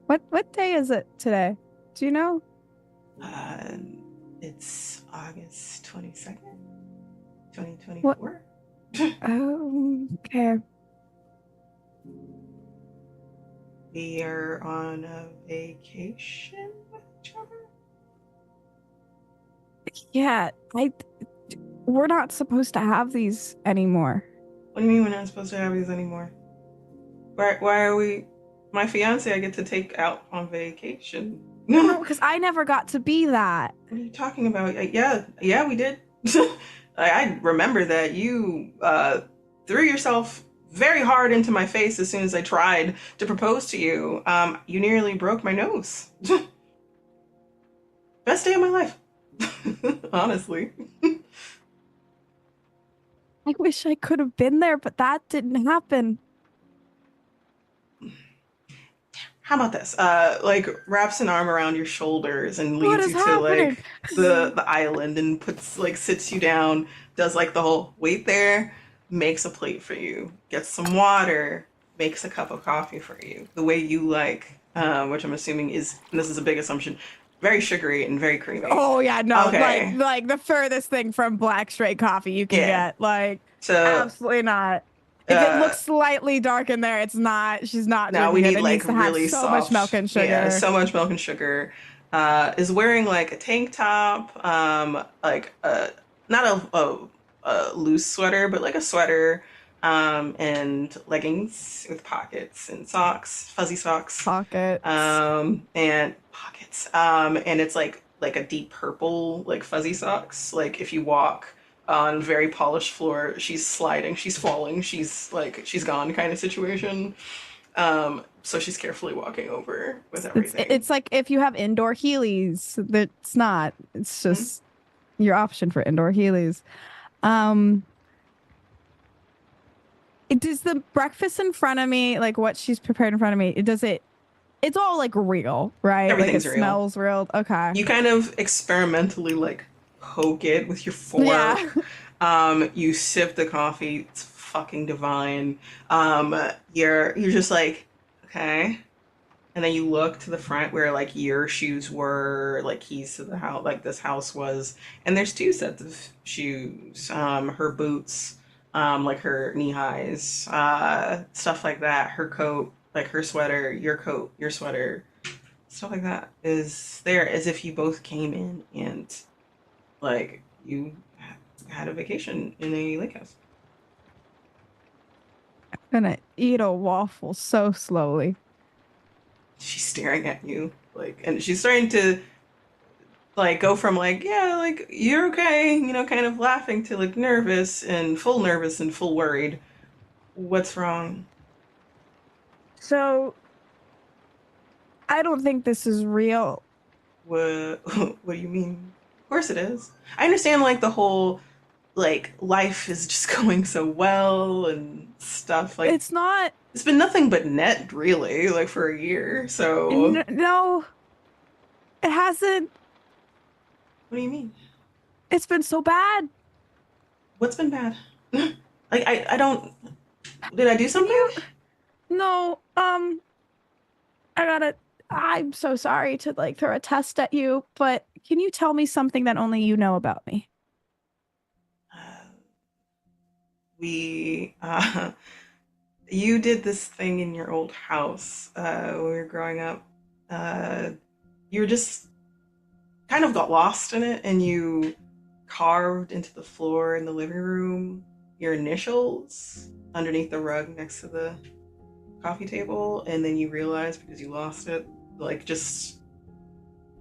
What day is it today? Do you know? It's August 22nd, 2024. What? Oh, okay. We are on a vacation with each other? Yeah, we're not supposed to have these anymore. What do you mean we're not supposed to have these anymore? Why are we... My fiance I get to take out on vacation. No, because I never got to be that. What are you talking about? Yeah, we did. I remember that you threw yourself very hard into my face as soon as I tried to propose to you. You nearly broke my nose. Best day of my life. Honestly. I wish I could have been there, but that didn't happen. How about this? Like wraps an arm around your shoulders and leads you to like the island and sits you down, does like the whole wait there, makes a plate for you, gets some water, makes a cup of coffee for you, the way you like, which I'm assuming is, and this is a big assumption, very sugary and very creamy. Oh yeah, no, okay. like the furthest thing from black straight coffee you can get. Like, so absolutely not. If it looks slightly dark in there, it's not. She's not. No, we need it like needs to really have so soft, much milk and sugar. Yeah, so much milk and sugar. Is wearing like a tank top, like not a loose sweater, but like a sweater, and leggings with pockets and socks, fuzzy socks. Pockets. And pockets. And it's like a deep purple, like fuzzy socks. Like if you walk on very polished floor, she's sliding, she's falling, she's gone kind of situation. So she's carefully walking over with everything. It's like if you have indoor Heelys, that's not. It's just your option for indoor Heelys. Does the breakfast in front of me, like what she's prepared in front of me, it's all like real, right? Everything's like real. Smells real. Okay. You kind of experimentally like poke it with your fork. Yeah. You sip the coffee. It's fucking divine. You're just like, okay, and then you look to the front where like your shoes were, like keys to the house, like this house was, and there's two sets of shoes. Her boots, like her knee highs, stuff like that. Her coat, like her sweater, your coat, your sweater, stuff like that is there as if you both came in and like you had a vacation in a lake house. I'm gonna eat a waffle so slowly. She's staring at you, like, and she's starting to like go from like, yeah, like you're okay, kind of laughing to like nervous and full worried. What's wrong? So I don't think this is real. What what do you mean? Of course it is. I understand like the whole like life is just going so well and stuff. Like It's not. it's been nothing but net really, like for a year. So No, it hasn't. what do you mean? It's been so bad. What's been bad? Like I don't, did I do Can something? you? No. I gotta. I'm so sorry to like throw a test at you, but can you tell me something that only you know about me? Uh, we you did this thing in your old house when we were growing up. Uh, you were just kind of got lost in it, and you carved into the floor in the living room your initials underneath the rug next to the coffee table, and then you realized because you lost it, like just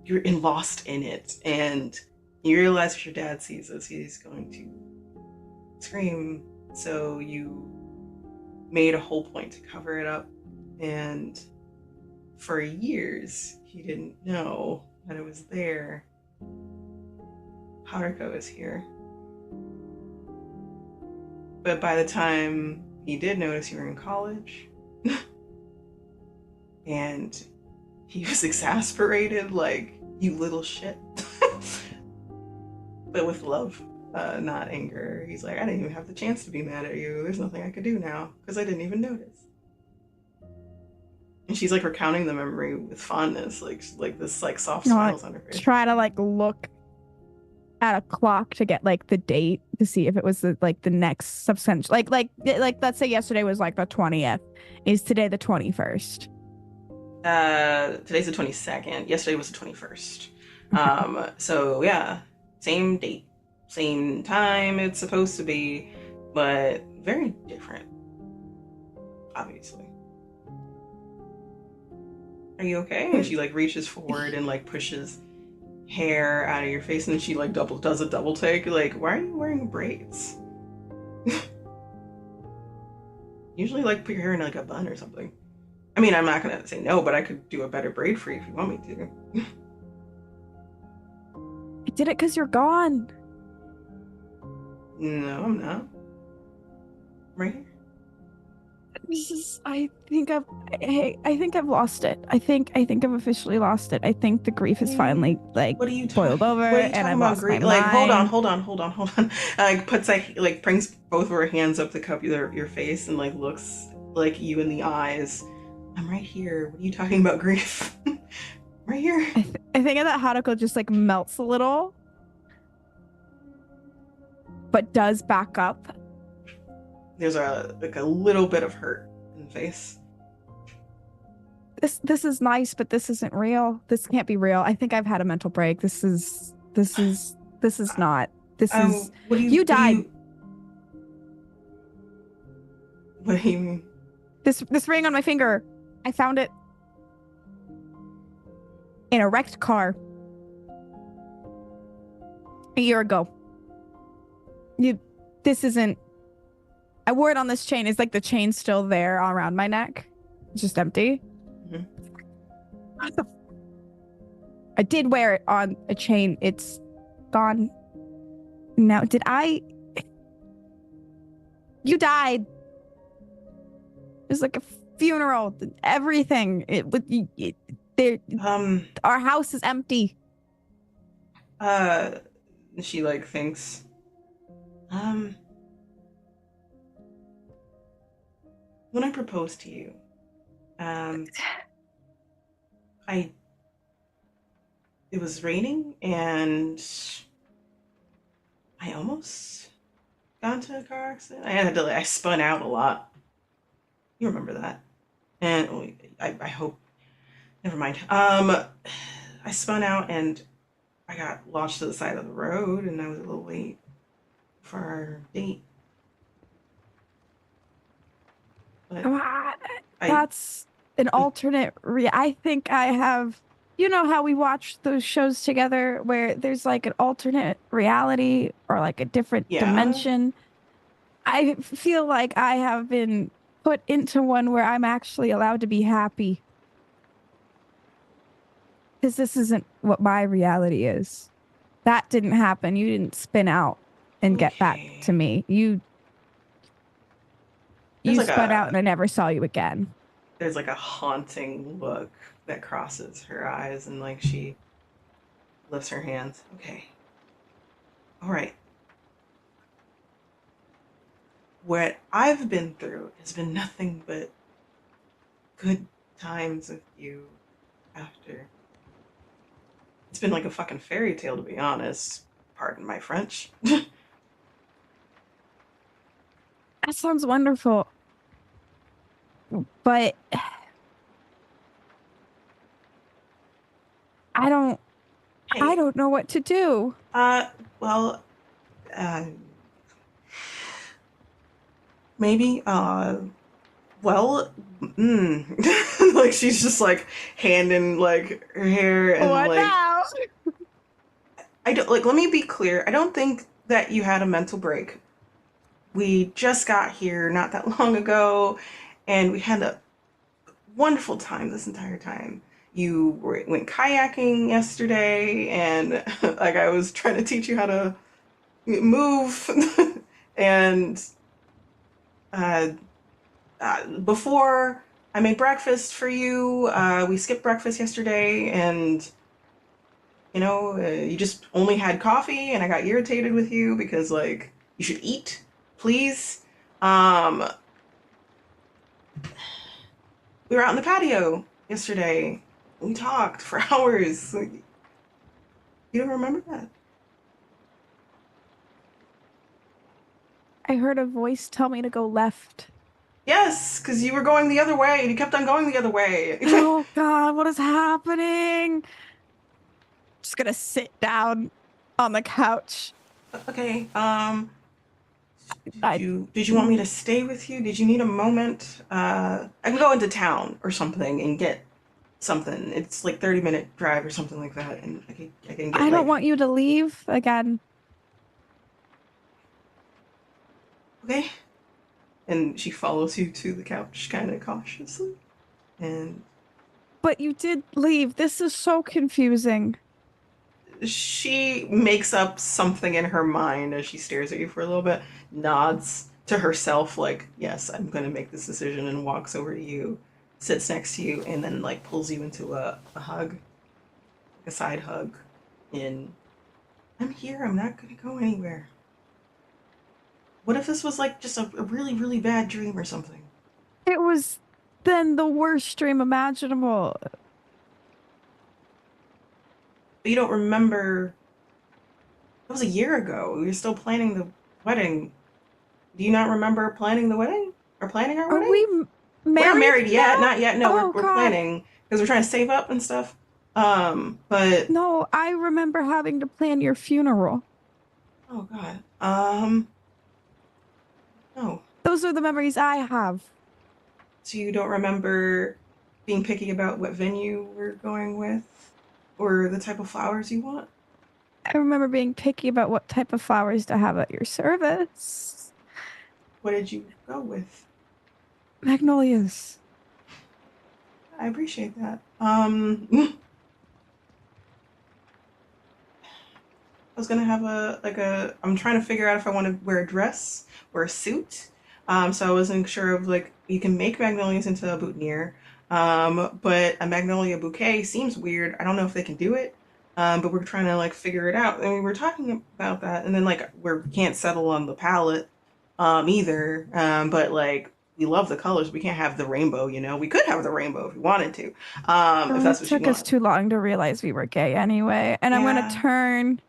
lost in it, and you realize if your dad sees this, he's going to scream. So you made a whole point to cover it up, and for years he didn't know that it was there. Haruka was here, but by the time he did notice, you were in college, and he was exasperated, like, you little shit. But with love, not anger. He's like, I didn't even have the chance to be mad at you. There's nothing I could do now because I didn't even notice. And she's like recounting the memory with fondness, like this like soft You know, like smiles on her face. try to like look at a clock to get like the date to see if it was the next substantial like let's say yesterday was like the 20th. Is today the 21st? Today's the 22nd. Yesterday was the 21st. So yeah, same date, same time it's supposed to be, but very different, obviously. Are you okay? And she like reaches forward and like pushes hair out of your face, and then she like does a double take. Like, why are you wearing braids? Usually like put your hair in like a bun or something. I mean, I'm not gonna say no, but I could do a better braid for you if you want me to. I did it because you're gone. No, I'm not. Right here. This is. I think I've lost it. I think I've officially lost it. I think the grief is finally like boiled over, What are you and talking I've about? lost my Great. Like, mind. hold on. Like, puts like brings both of her hands up to cup your face and like looks like you in the eyes. I'm right here. What are you talking about, grief? Right here. I think that Haruko just like melts a little, but does back up. There's a little bit of hurt in the face. This is nice, but this isn't real. This can't be real. I think I've had a mental break. This is not. This is What do you you died. what do you mean? This ring on my finger. I found it in a wrecked car a year ago. This isn't. I wore it on this chain. Is like the chain still there around my neck? It's just empty. Mhm. I did wear it on a chain. It's gone now. Did I? You died. It was like a funeral. Everything. There. Our house is empty. She like thinks, um, when I proposed to you, um, I it was raining and I almost got into a car accident. I spun out a lot. You remember that? And oh, I hope. Never mind. I spun out and I got launched to the side of the road, and I was a little late for our date. But Ah, I That's an alternate. I think I have. You know how we watch those shows together where there's like an alternate reality or like a different yeah. dimension? I feel like I have been put into one where I'm actually allowed to be happy because this isn't what my reality is. That didn't happen. You didn't spin out and get back Okay. to me. You There's you like spun out a and I never saw you again. there's like a haunting look that crosses her eyes, and like she lifts her hands. Okay. All right. What I've been through has been nothing but good times with you after. It's been like a fucking fairy tale, to be honest. Pardon my French. That sounds wonderful, but I don't I Hey, don't know what to do. uh, well, uh, maybe, well, like she's just like handing like her hair and What like now? I don't like. Let me be clear. I don't think that you had a mental break. We just got here not that long ago, and we had a wonderful time this entire time. Went kayaking yesterday, and like I was trying to teach you how to move, and uh, before I made breakfast for you, we skipped breakfast yesterday, and you just only had coffee, and I got irritated with you because like you should eat, please. Um, we were out in the patio yesterday. We talked for hours. Like, you don't remember that? I heard a voice tell me to go left. Yes, because you were going the other way, and you kept on going the other way. Oh God, what is happening? Just gonna sit down on the couch. Okay. I Did you want me to stay with you? Did you need a moment? I can go into town or something and get something. It's like 30-minute drive or something like that, and I can get I don't like want you to leave again. okay. And she follows you to the couch, kind of cautiously, and But you did leave. This is so confusing. she makes up something in her mind as she stares at you for a little bit, nods to herself like, "Yes, I'm going to make this decision," and walks over to you, sits next to you, and then like pulls you into a hug, a side hug, in I'm here. I'm not going to go anywhere. What if this was like just a really, really bad dream or something? It was then the worst dream imaginable. But you don't remember. That was a year ago. We were still planning the wedding. Do you not remember planning the wedding? Or planning our Are wedding? we We're not married married yet. now? Not yet. No, Oh we're God. planning because we're trying to save up and stuff. But No, I remember having to plan your funeral. oh god. No. Those are the memories I have. So you don't remember being picky about what venue we're going with, or the type of flowers you want? I remember being picky about what type of flowers to have at your service. What did you go with? Magnolias. I appreciate that. I was gonna have I'm trying to figure out if I want to wear a dress or a suit. So I wasn't sure of like you can make magnolias into a boutonniere. But a magnolia bouquet seems weird. I don't know if they can do it. But we're trying to like figure it out. And we were talking about that, and then like we can't settle on the palette either. But like we love the colors. We can't have the rainbow, you know. We could have the rainbow if we wanted to, if Oh, it that's what you took us want. too long to realize we were gay anyway. And I'm gonna Yeah, turn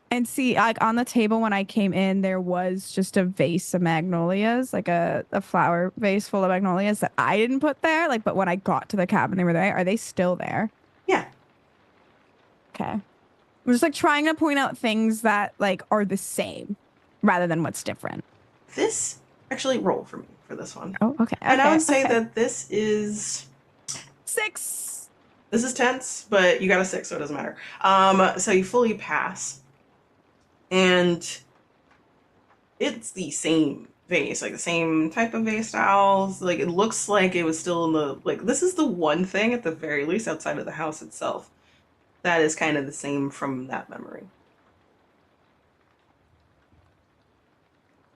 and see, like on the table when I came in, there was just a vase of magnolias, like a flower vase full of magnolias that I didn't put there. Like, but when I got to the cabin, they were there. Are they still there? yeah. Okay. I'm just like trying to point out things that like are the same rather than what's different. This actually roll for me for this one, Oh, okay, and I okay, would say okay. that Six. this is tense, but you got a six, so it doesn't matter. So you fully pass, and it's the same vase, like the same type of vase styles. Like it looks like it was still in the like. This is the one thing at the very least outside of the house itself that is kind of the same from that memory.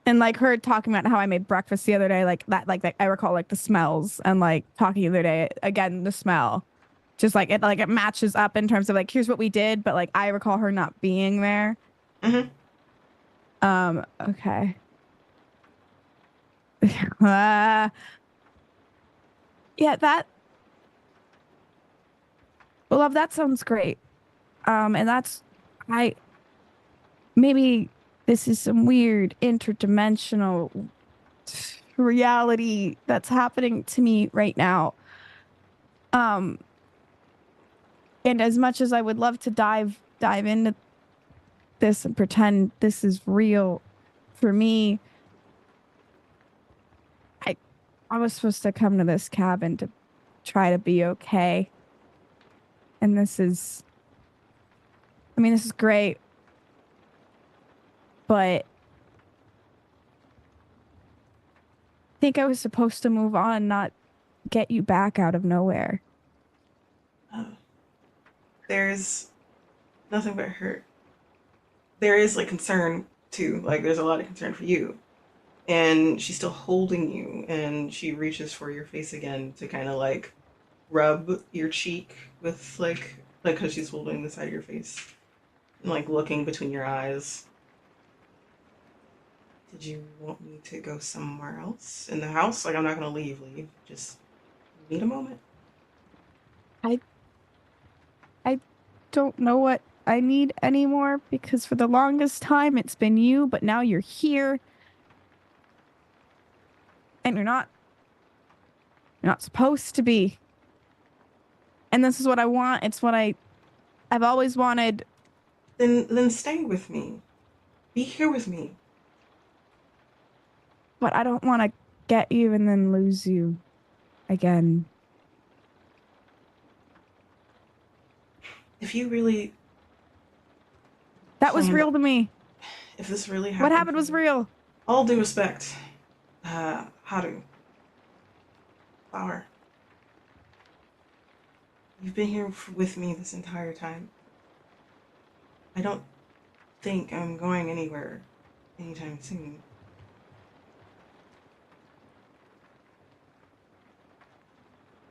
And like her talking about how I made breakfast the other day, like that I recall like the smells and like talking the other day again, the smell. Just like it matches up in terms of like here's what we did, but like I recall her not being there. Hmm. Okay. uh, yeah, that love that sounds great. And that's I maybe this is some weird interdimensional reality that's happening to me right now. Um, and as much as I would love to dive into this and pretend this is real for me, I I was supposed to come to this cabin to try to be okay. And this is I mean, this is great, but I think I was supposed to move on, not get you back out of nowhere. There's nothing but hurt. There is like concern too. Like there's a lot of concern for you, and she's still holding you, and she reaches for your face again to kind of like rub your cheek with like because she's holding the side of your face and like looking between your eyes. Did you want me to go somewhere else in the house? Like I'm not gonna leave. Just need a moment. I I don't know what I need anymore because for the longest time it's been you, but now you're here and you're not supposed to be. And this is what I want. It's what I've always wanted, Then stay with me. Be here with me. but I don't want to get you and then lose you again. If you really That was planned, real to me. if this really What happened happened for was you, real. all due respect, Haru, Flower, you've been here with me this entire time. I don't think I'm going anywhere anytime soon.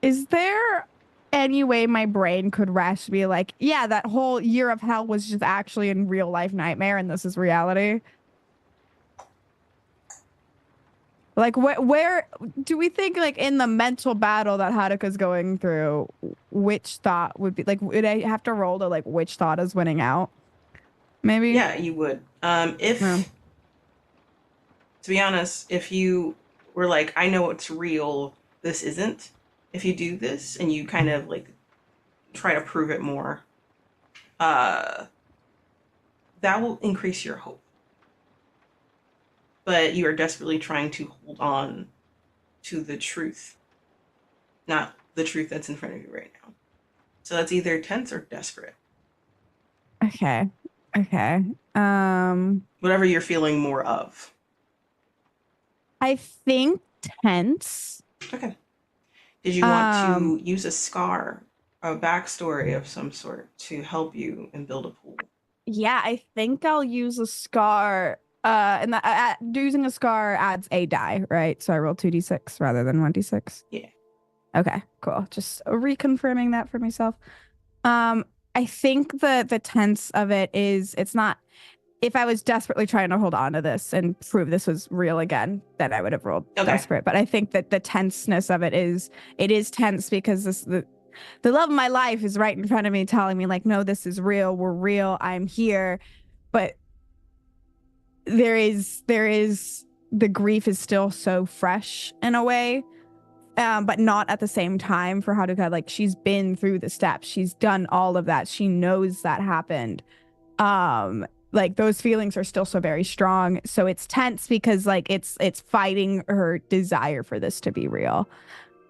Is there any way my brain could rest be like, yeah, that whole year of hell was just actually in real life nightmare and this is reality? Like where do we think like in the mental battle that Haruka's going through, which thought would be like would I have to roll to like which thought is winning out? Maybe? Yeah, you would. No. If to be honest, if you were like, I know it's real, this isn't. If you do this and you kind of like try to prove it more, uh, that will increase your hope. But you are desperately trying to hold on to the truth, not the truth that's in front of you right now. So that's either tense or desperate. Okay. Okay. Um Whatever you're feeling more of. I think tense. Okay. Did you want Um to use a scar, a backstory of some sort to help you and build a pool? yeah, I think I'll use a scar. And using a scar adds a die, right? So I roll 2d6 rather than 1d6. Yeah. Okay, cool. Just reconfirming that for myself. I think the tense of it is it's not. if I was desperately trying to hold on to this and prove this was real again, then I would have rolled desperate. But I think that the tenseness of it is tense because the love of my life is right in front of me telling me like, no, this is real. We're real. I'm here. But there is the grief is still so fresh in a way. But not at the same time for Haruka. Like, she's been through the steps. She's done all of that. She knows that happened. Like, those feelings are still so very strong. So it's tense because like it's fighting her desire for this to be real.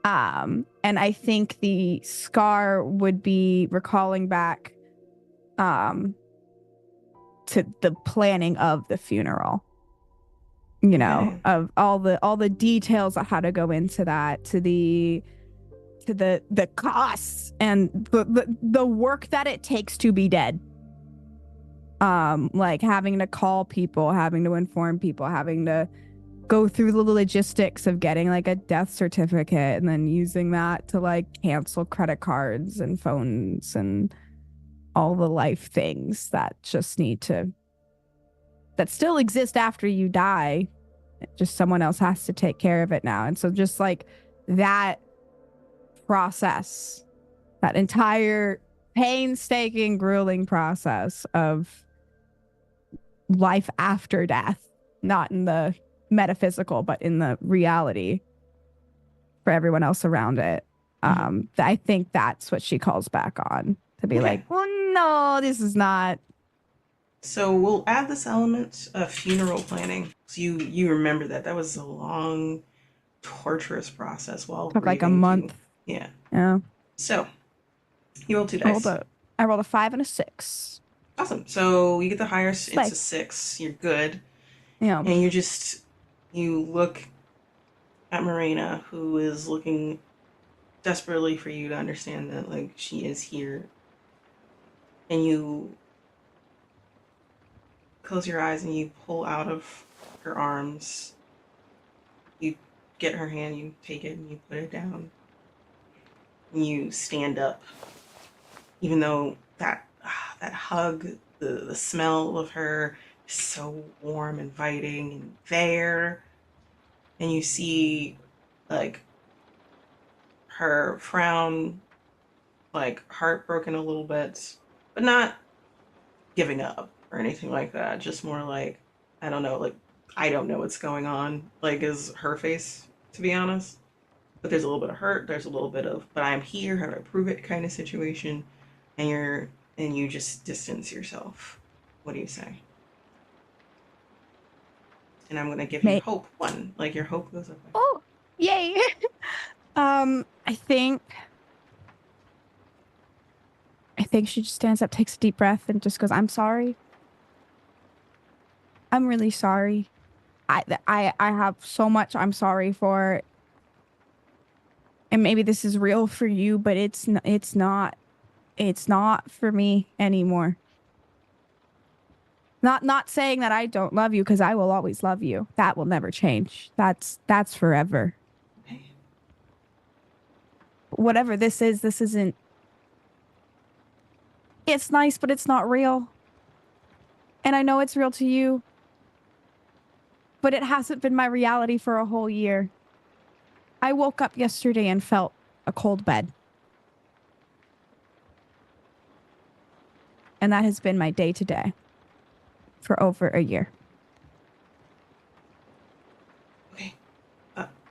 And I think the scar would be recalling back to the planning of the funeral. You know, of all the details of how to go into that, to the costs and the work that it takes to be dead. Like having to call people, having to inform people, having to go through the logistics of getting like a death certificate and then using that to like cancel credit cards and phones and all the life things that just that still exist after you die. Just someone else has to take care of it now. And so just like that process, that entire painstaking, grueling process of life after death, not in the metaphysical, but in the reality for everyone else around it. I think that's what she calls back on to be like, well, no, this is not. So we'll add this element of funeral planning. So you remember that was a long, torturous process while took like a grieving. month. Yeah. So you roll 2 dice. I rolled a 5 and a 6. Awesome. So you get the higher. It's a 6. You're good. Yeah. And you look at Marina, who is looking desperately for you to understand that like she is here, and you close your eyes and you pull out of her arms. You get her hand, you take it and you put it down. And you stand up. Even though that hug, the smell of her is so warm, inviting, and there. And you see like her frown, like heartbroken a little bit, but not giving up or anything like that. Just more like, I don't know, like, I don't know what's going on, like, is her face, to be honest. But there's a little bit of hurt, there's a little bit of, but I'm here, how do I prove it kind of situation. And you just distance yourself. What do you say? And I'm gonna give you hope 1. Like, your hope goes up. Oh, yay. I think she just stands up, takes a deep breath, and just goes, I'm sorry. I'm really sorry. I have so much I'm sorry for. And maybe this is real for you, but it's not for me anymore. Not saying that I don't love you, because I will always love you. That will never change. That's forever. Okay. Whatever this isn't. It's nice, but it's not real. And I know it's real to you. But it hasn't been my reality for a whole year. I woke up yesterday and felt a cold bed. And that has been my day to day for over a year. Okay.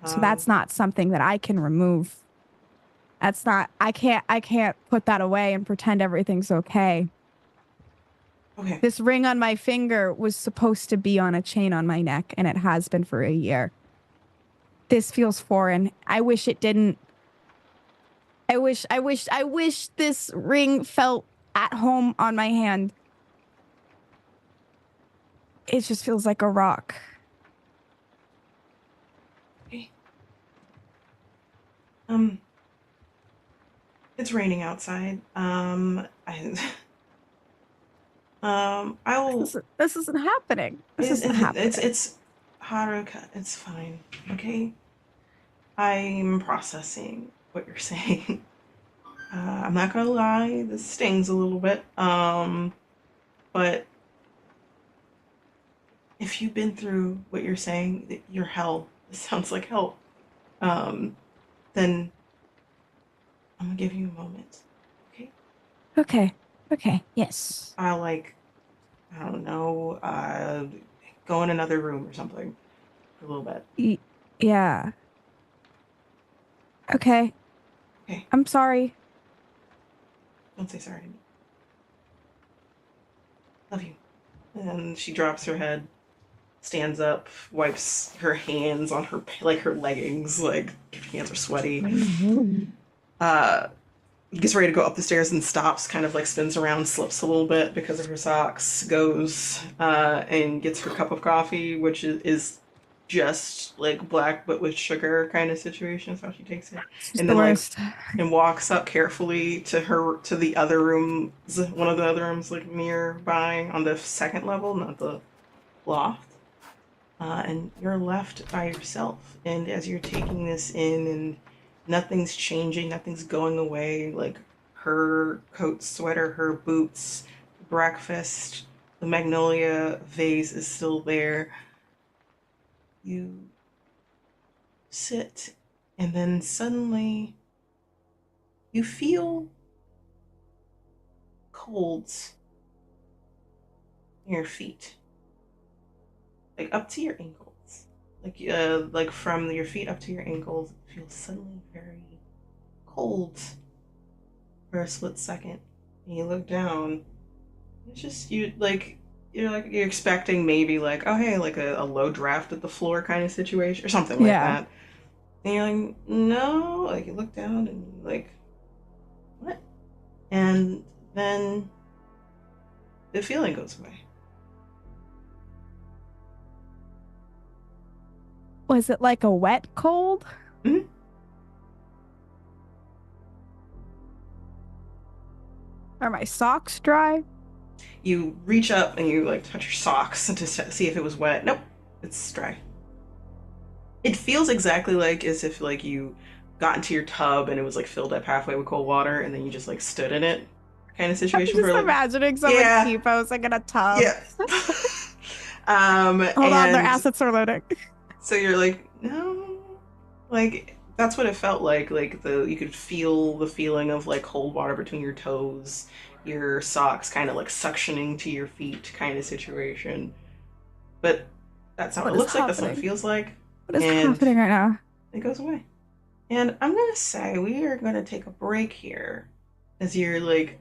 So that's not something that I can remove. That's not, I can't put that away and pretend everything's okay. Okay. This ring on my finger was supposed to be on a chain on my neck, and it has been for a year. This feels foreign. I wish it didn't. I wish this ring felt at home on my hand. It just feels like a rock. Okay. It's raining outside. I will. This isn't happening. This isn't happening. It's Haruka. It's fine. Okay. I'm processing what you're saying. I'm not gonna lie. This stings a little bit. But if you've been through what you're saying, that your hell, this sounds like hell, um, then I'm gonna give you a moment. Okay? Okay. Okay. Yes. I'll like, I don't know, go in another room or something for a little bit. Yeah. Okay. Okay, I'm sorry. don't say sorry to me. Love you. And she drops her head, stands up, wipes her hands on her like her leggings, like her hands are sweaty. Uh, gets ready to go up the stairs and stops, kind of like spins around, slips a little bit because of her socks, goes and gets her cup of coffee, which is just like black but with sugar kind of situation. That's how she takes it, She's and the then like worst. and walks up carefully to the other rooms, one of the other rooms like nearby on the second level, not the loft. And you're left by yourself. And as you're taking this in, and nothing's changing, nothing's going away, like her coat, sweater, her boots, breakfast, the magnolia vase is still there. You sit, and then suddenly you feel colds in your feet, like up to your ankles. Like from your feet up to your ankles, it feels suddenly very cold for a split second. And you look down, it's just you like you're expecting maybe like, oh hey, like a low draft at the floor kind of situation or something like Yeah. that. And you're like, no, like you look down and you're like, what? And then the feeling goes away. Was it like a wet cold? Mm-hmm. Are my socks dry? You reach up and you like touch your socks to see if it was wet. Nope, it's dry. It feels exactly like as if like you got into your tub and it was like filled up halfway with cold water and then you just like stood in it kind of I'm situation just for like imagining someone yeah T-posing in a tub. yeah Hold on, their and assets are loading. so you're like no, like that's what it felt like the you could feel the feeling of like cold water between your toes, your socks kind of like suctioning to your feet kind of situation, but that's not what What it is looks like, that's not what it happening? feels like, What is and happening right now? it goes away. And I'm gonna say we are gonna take a break here as you're like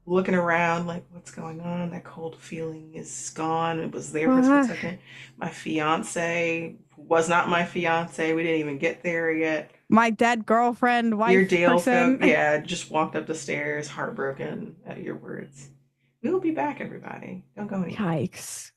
looking around, like what's going on. That cold feeling is gone. It was there for a split Uh, second. My fiance was not my fiance. We didn't even get there yet. my dead girlfriend, Your wife Dale folk, person. yeah, just walked up the stairs, heartbroken at your words. We will be back, everybody. Don't go anywhere. Yikes.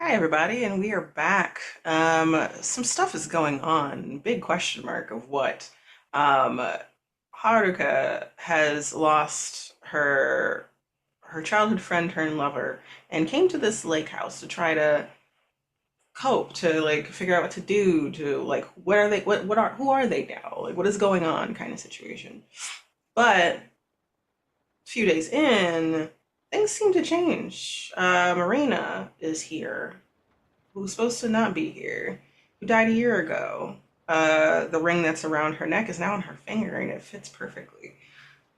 Hi, everybody, and we are back. Some stuff is going on. Big question mark of what. Um, Haruka has lost her childhood friend turned lover and came to this lake house to try to cope, to like figure out what to do, to like what are they, what are who are they now? Like what is going on kind of situation. But a few days in, things seem to change. Marina is here who's supposed to not be here, who died a year ago. The ring that's around her neck is now on her finger and it fits perfectly.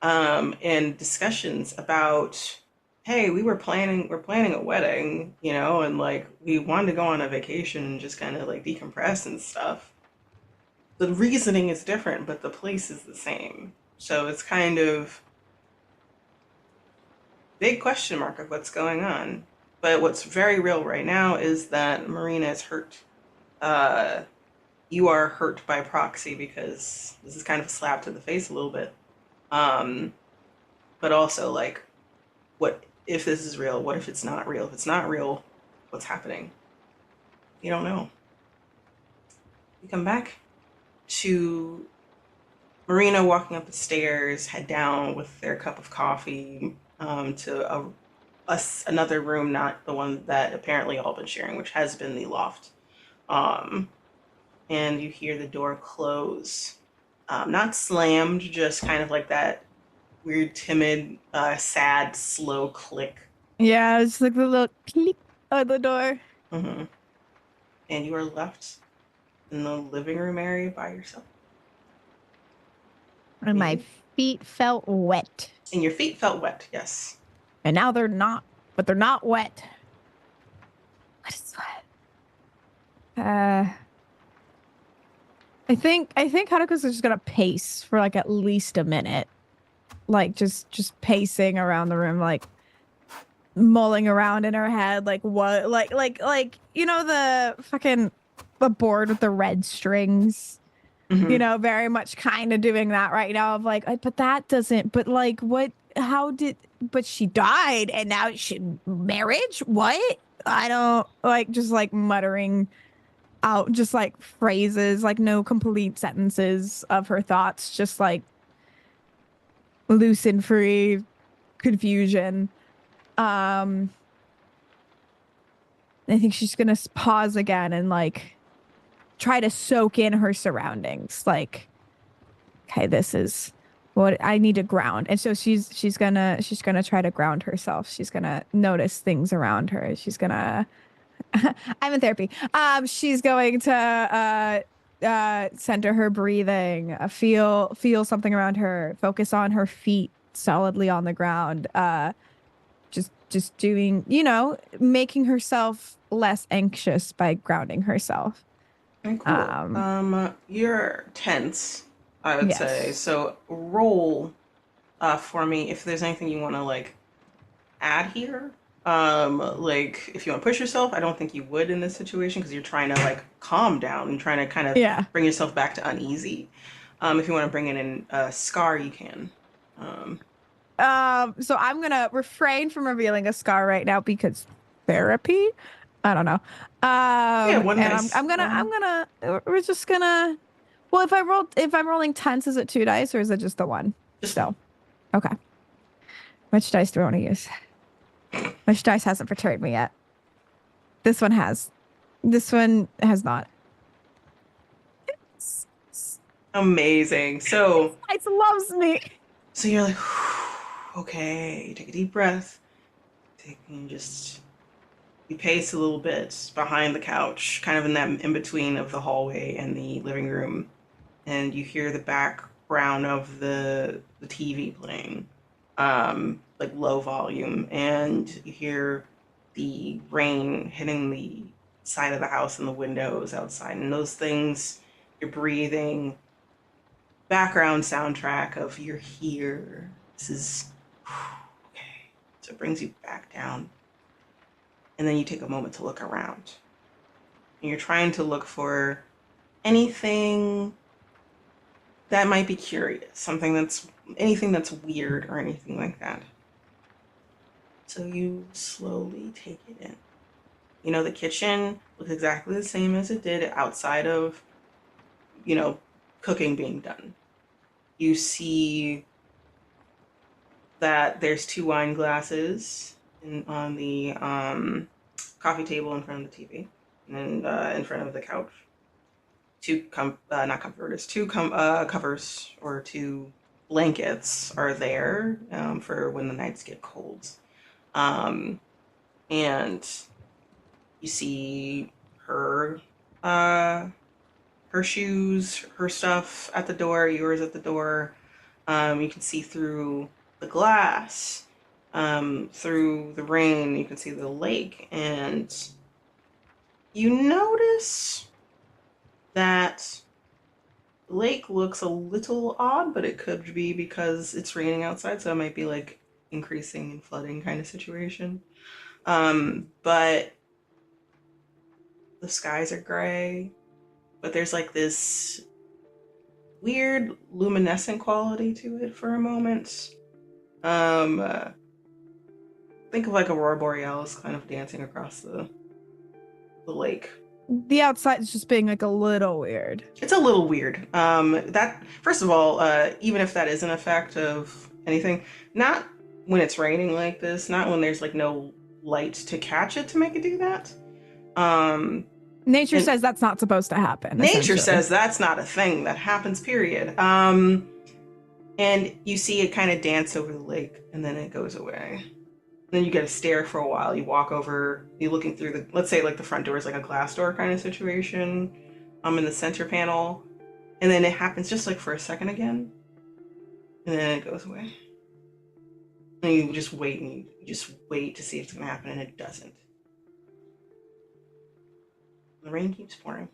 And discussions about, hey, we're planning a wedding, and like we wanted to go on a vacation and just kind of like decompress and stuff. The reasoning is different, but the place is the same. So it's kind of big question mark of what's going on. But what's very real right now is that Marina is hurt. Uh, you are hurt by proxy because this is kind of a slap to the face a little bit. Um, but also like, what if this is real? What if it's not real? If it's not real, what's happening? You don't know. We come back to Marina walking up the stairs, head down with their cup of coffee to another room, not the one that apparently all been sharing, which has been the loft. Um, and you hear the door close. Not slammed, just kind of like that weird, timid, sad, slow click. Yeah, it's like the little click of the door. Hmm. And you are left in the living room area by yourself. And my feet felt wet. And your feet felt wet, yes. And now they're not, but they're not wet. What is wet? I think Haruka's just gonna pace for like at least a minute. Like just pacing around the room, like mulling around in her head, like what you know the board with the red strings. Hmm. Very much kind of doing that right now of like, but that doesn't, but like, what, how did, but she died and now she, marriage? What? I don't like, just like muttering out, just like phrases, like no complete sentences of her thoughts, just like loose and free confusion. Um, I think she's gonna pause again and like try to soak in her surroundings. Like, okay, this is what I need to ground. And so she's gonna try to ground herself. She's gonna notice things around her. She's gonna I'm in therapy. She's going to center her breathing, feel something around her, focus on her feet solidly on the ground. Just doing, making herself less anxious by grounding herself. Okay, cool. Um, You're tense, I would say. yes. So roll for me if there's anything you want to like add here. Like if you want to push yourself, I don't think you would in this situation because you're trying to like calm down and trying to kind of Yeah. bring yourself back to uneasy. If you want to bring in a scar, you can. Um, So I'm gonna refrain from revealing a scar right now because therapy. I don't know. yeah, one And I'm dice. I'm gonna I'm gonna we're just gonna. Well, if I'm rolling tens, is it two dice or is it just the one? Just one. Still, okay. Which dice do I want to use? Which dice hasn't betrayed me yet? This one has. This one has not. Amazing. So Dice loves me. so you're like, okay, take a deep breath. Just you pace a little bit behind the couch, kind of in that in between of the hallway and the living room, and you hear the background of the TV playing, like low volume, and you hear the rain hitting the side of the house and the windows outside, and those things. You're breathing. Background soundtrack of you're here. This is okay. So it brings you back down, and then you take a moment to look around. And you're trying to look for anything that might be curious, something that's anything that's weird or anything like that. So you slowly take it in. The kitchen looks exactly the same as it did outside of, you know, cooking being done. You see that there's two wine glasses on the coffee table in front of the TV, and in front of the couch. Not comforters, covers or two blankets are there for when the nights get cold. Um, and you see her uh, her shoes, her stuff at the door, yours at the door. You can see through the glass, through the rain, you can see the lake, and you notice that the lake looks a little odd, but it could be because it's raining outside, so it might be like increasing and flooding kind of situation. But the skies are gray, but there's like this weird luminescent quality to it for a moment. Um, uh, think of like aurora borealis kind of dancing across the lake. The outside is just being like a little weird. It's a little weird. That first of all, even if that is an effect of anything, not when it's raining like this, not when there's like no light to catch it to make it do that. Um, Nature and says that's not supposed to happen, nature essentially. says that's not a thing that happens. Period. And you see it kind of dance over the lake, and then it goes away. Then you get a stare for a while. You walk over, you're looking through let's say like the front door is like a glass door kind of situation, in the center panel. And then it happens just like for a second again. And then it goes away. And you just wait and you just wait to see if it's going to happen, and it doesn't. The rain keeps pouring.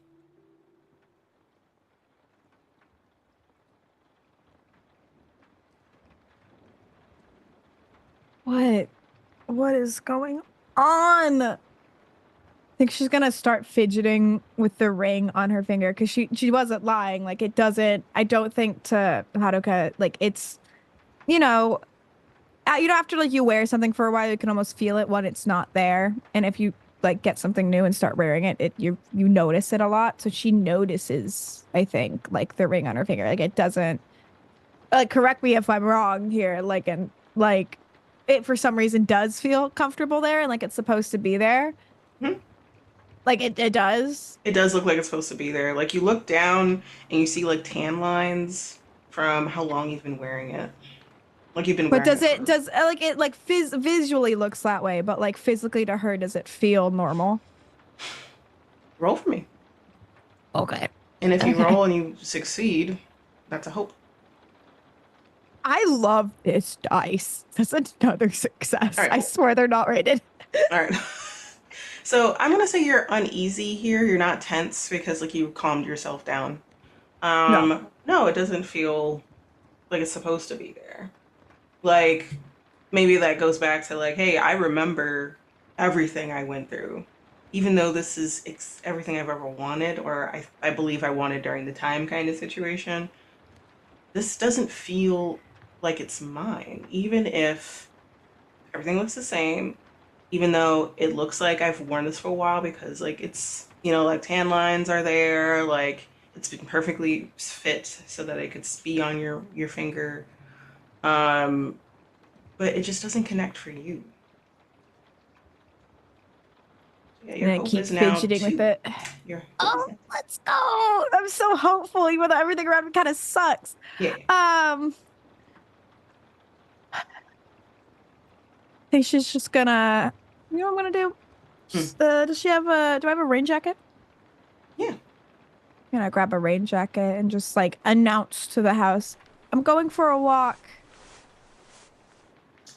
What is going on? I think she's gonna start fidgeting with the ring on her finger because she wasn't lying. Like it doesn't. I don't think to Haruka like it's you know after like you wear something for a while you can almost feel it when it's not there, and if you like get something new and start wearing it, you notice it a lot. So she notices, I think, like the ring on her finger. Like it doesn't like correct me if I'm wrong here. Like and like it for some reason does feel comfortable there and like it's supposed to be there. Hmm. Like it does. It does look like it's supposed to be there. Like you look down and you see like tan lines from how long you've been wearing it. Like you've been But wearing does it it for. does like it like visually looks that way, but like physically to her, does it feel normal? Roll for me. Okay. And if you Okay. roll and you succeed, that's a hope. I love this dice. That's another All success. right. I swear they're not rated. All right. So I'm gonna say you're uneasy here. You're not tense because like you calmed yourself down. No. No, it doesn't feel like it's supposed to be there. Like maybe that goes back to like, hey, I remember everything I went through, even though this is everything I've ever wanted, or I believe I wanted during the time kind of situation. This doesn't feel like it's mine, even if everything looks the same, even though it looks like I've worn this for a while because like it's like tan lines are there, like it's been perfectly fit so that it could be on your finger. Um, but it just doesn't connect for you. So yeah, your And I hope keep is now fidgeting with two. it. Your hope is Oh, now. let's go. I'm so hopeful, even though everything around me kind of sucks. Yeah. I think she's just gonna, you know what I'm gonna do? Hmm. Does she have do I have a rain jacket? Yeah. I'm gonna grab a rain jacket and just like announce to the house, I'm going for a walk.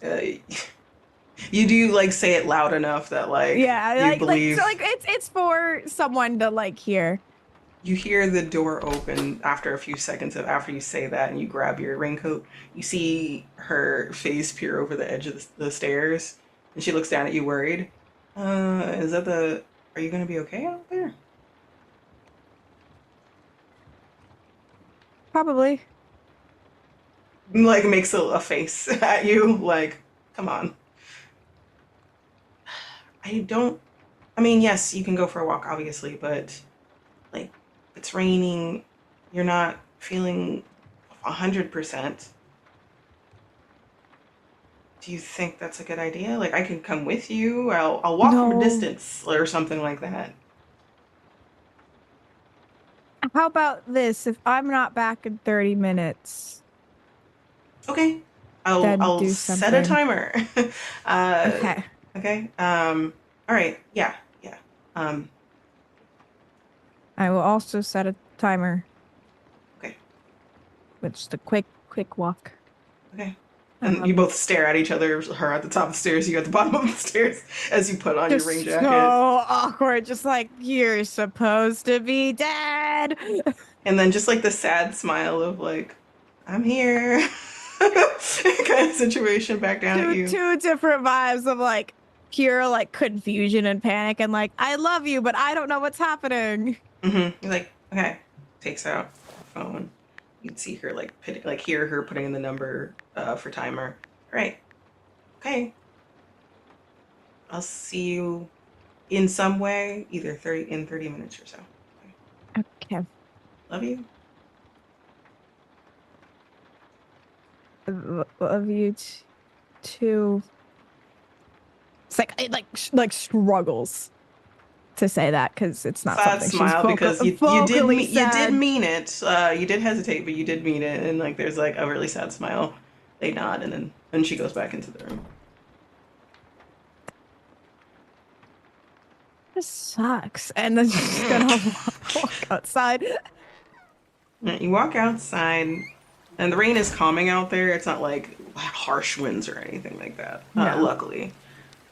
Uh, you do like say it loud enough that like Yeah, you so believe. like it's for someone to like hear. You hear the door open after a few seconds of after you say that, and you grab your raincoat. You see her face peer over the edge of the stairs, and she looks down at you worried. Is that the? Are you gonna be okay out there? Probably. Like makes a face at you, like, come on. I don't. I mean, yes, you can go for a walk, obviously, but like it's raining, you're not feeling 100%. Do you think that's a good idea? Like I can come with you. I'll walk from a No. distance or something like that. How about this? If I'm not back in 30 minutes, Okay. then I'll do set a something. timer. uh Okay. okay. All right. Yeah. Yeah. Um I will also set a timer, okay. which is the quick walk. Okay. And you Um, both stare at each other, her at the top of the stairs, you at the bottom of the stairs as you put on your rain just so jacket. awkward. Just like, you're supposed to be dead. And then just like the sad smile of like, I'm here kind of situation back down at you. Two different vibes of like pure like confusion and panic and like, I love you, but I don't know what's happening. You're like, okay. Takes out the phone. You'd see her like like hear her putting in the number for timer. All right. Okay. I'll see you in some way, either 30 minutes or so. Okay. Okay. Love you. Love you too. It's like like struggles to say that because it's not Sad something she's smile because vocally you did said. mean it. You did hesitate, but you did mean it, and like there's like a really sad smile. They nod, and then she goes back into the room. This sucks. And then she's gonna walk outside. Yeah, you walk outside, and the rain is calming out there. It's not like harsh winds or anything like that. No. Luckily.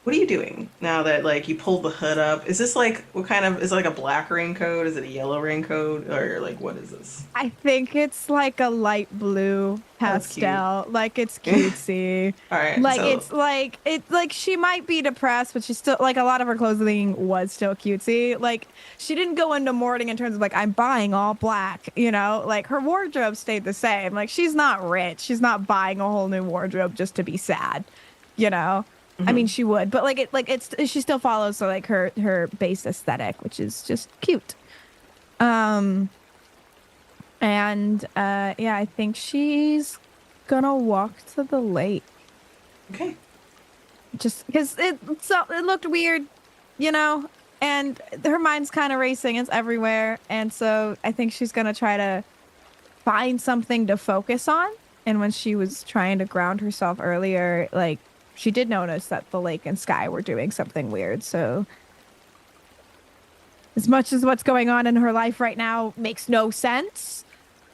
What are you doing now that like you pulled the hood up? Is this like what kind of is it like a black raincoat? Is it a yellow raincoat? Or like what is this? I think it's like a light blue That's cute. pastel. Like it's cutesy. All right, Like so it's like she might be depressed, but she's still like a lot of her clothing was still cutesy. Like she didn't go into mourning in terms of like I'm buying all black, you know? Like her wardrobe stayed the same. Like she's not rich. She's not buying a whole new wardrobe just to be sad, you know? I mean mhm. she would, but like it's she still follows so like her base aesthetic, which is just cute. Um and yeah, I think she's gonna walk to the lake. Okay. Just because it looked weird, you know, and her mind's kind of racing. It's everywhere, and so I think she's gonna try to find something to focus on. And when she was trying to ground herself earlier, like she did notice that the lake and sky were doing something weird. So as much as what's going on in her life right now makes no sense,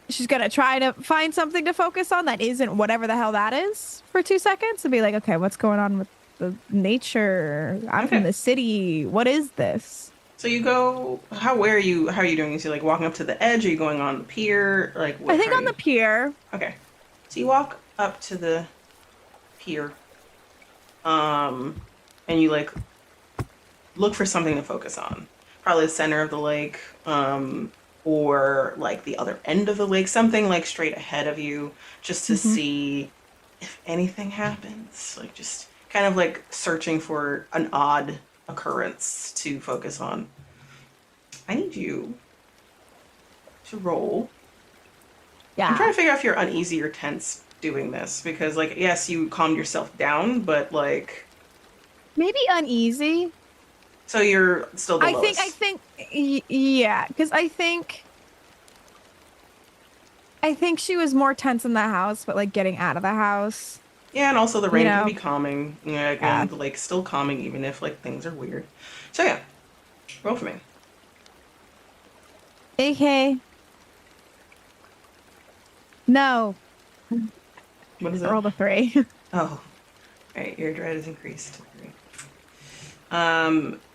she's gonna try to find something to focus on that isn't whatever the hell that is for 2 seconds and be like, okay, what's going on with the nature? I'm from Okay. the city. What is this? So you go how are you doing? Is you like walking up to the edge? Are you going on the pier? Like I what how think are on you the pier. Okay. So you walk up to the pier, um, and you like look for something to focus on. Probably the center of the lake, or like the other end of the lake, something like straight ahead of you, just to Hmm. see if anything happens. Like just kind of like searching for an odd occurrence to focus on. I need you to roll. I'm trying Yeah. to figure out if you're uneasy or tense doing this because, like, yes, you calmed yourself down, but like, Maybe uneasy. so you're still the I lowest. think, yeah, because I think she was more tense in the house, but like getting out of the house, Yeah, and also the you rain can be know, calming. You know, yeah. again, the lake's still calming even if like things are weird. So yeah, roll for me. Okay. No, What is it? roll the three. Oh, right. Your dread is increased. Great.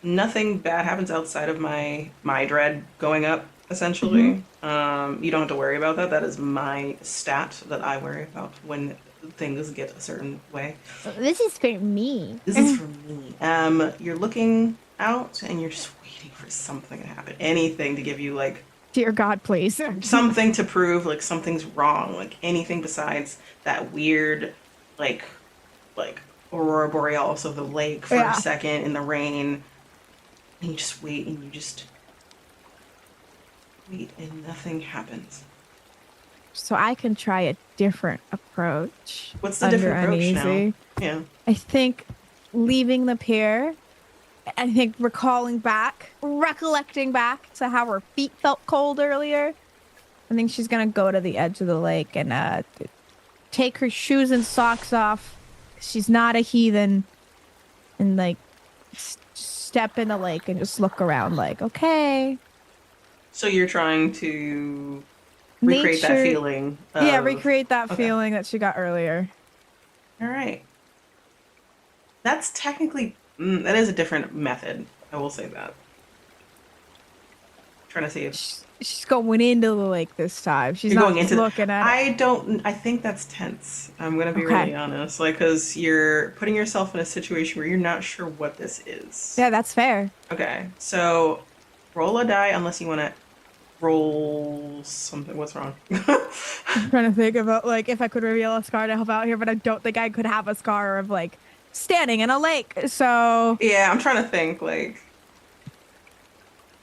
Nothing bad happens outside of my dread going up. Hmm. Essentially, you don't have to worry about that. That is my stat that I worry about when things get a certain way. This is for me. This is for me. You're looking out and you're just waiting for something to happen. Anything to give you like Dear God, please. something to prove like something's wrong. Like anything besides that weird, like like aurora borealis of the lake for a Yeah. second in the rain. And you just wait and you just wait and nothing happens. So I can try a different approach What's the under different approach now? uneasy. Yeah. I think leaving the pier, I think recalling back, recollecting back to how her feet felt cold earlier. I think she's gonna go to the edge of the lake and take her shoes and socks off. She's not a heathen, and like step in the lake and just look around like, okay, So you're trying to recreate that nature. feeling Yeah, of, recreate that okay. feeling that she got earlier. All right. That's technically, that is a different method. I will say that. Trying to see if She's going into the lake this time. She's you're not going just into. looking at it. I think that's tense. I'm gonna be Okay. really honest, like, because you're putting yourself in a situation where you're not sure what this is. Yeah, that's fair. Okay, so roll a die unless you want to roll something. What's wrong? I'm trying to think about like if I could reveal a scar to help out here, but I don't think I could have a scar of like standing in a lake. So Yeah, I'm trying to think. Like,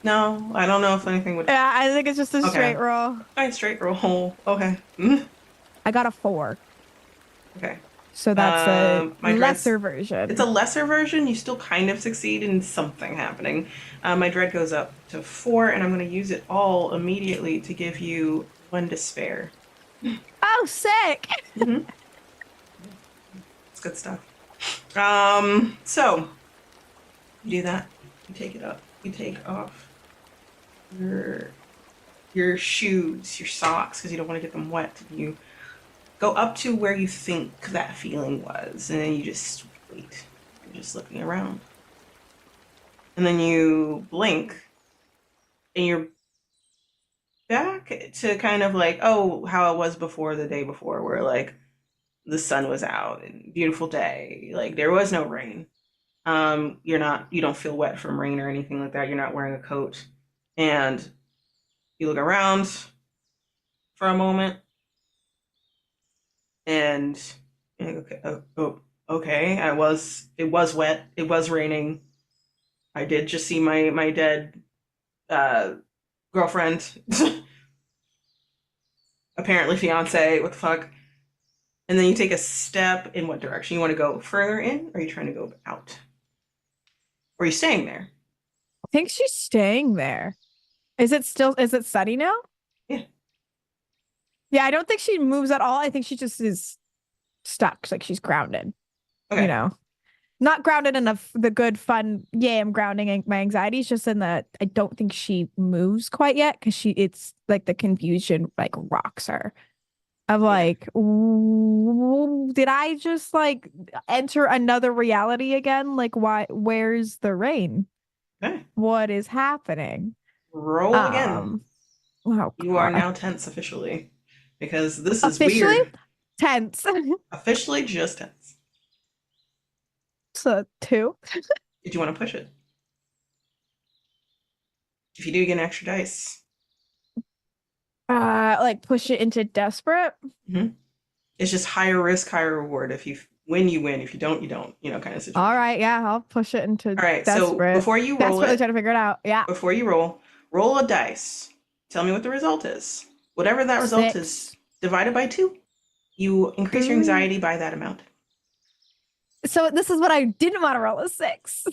no, I don't know if anything would. yeah, I think it's just a Okay, straight roll. all right, straight roll. Okay. Mm. I got a 4. Okay. So that's a My dread's lesser it's a version. lesser version. You still kind of succeed in something happening. My dread goes up to 4, and I'm going to use it all immediately to give you 1 despair. Oh, sick. Mm-hmm. It's good stuff. So you do that. You take it up. You take off your your shoes, your socks, because you don't want to get them wet. You go up to where you think that feeling was, and then you just wait. You're just looking around. And then you blink, and you're back to kind of like, oh, how it was before the day before, where like the sun was out and beautiful day. Like there was no rain. You don't feel wet from rain or anything like that. You're not wearing a coat. And you look around for a moment and you're like, okay, okay. It was wet. It was raining. I did just see my dead uh, girlfriend, apparently fiance. What the fuck? And then you take a step in what direction? You want to go further in, or are you trying to go out? Or are you staying there? I think she's staying there. Is it sunny now? Yeah. Yeah, I don't think she moves at all. I think she just is stuck, like she's grounded, you Okay. know. Not grounded in the good fun, yeah, I'm grounding my anxiety. It's just in that I don't think she moves quite yet because it's like the confusion like rocks her. Of Okay. like, did I just like enter another reality again? Like, where's the rain? Okay. What is happening? Roll again. Um, oh You are God. now tense officially. Because this is Officially weird. tense. Officially just tense. So 2. Did you want to push it? If you do, you get an extra dice. Like push it into desperate. Hmm. It's just higher risk, higher reward. If you win, you win. If you don't, you don't. Kind of All situation. right, yeah, I'll push it into All right. So desperate. Desperately trying to figure it out. Yeah. before you roll a dice. Tell me what the result is. Whatever that result is 6. divided by 2, you increase your Ooh. anxiety by that amount. So this is what I didn't want to roll a 6.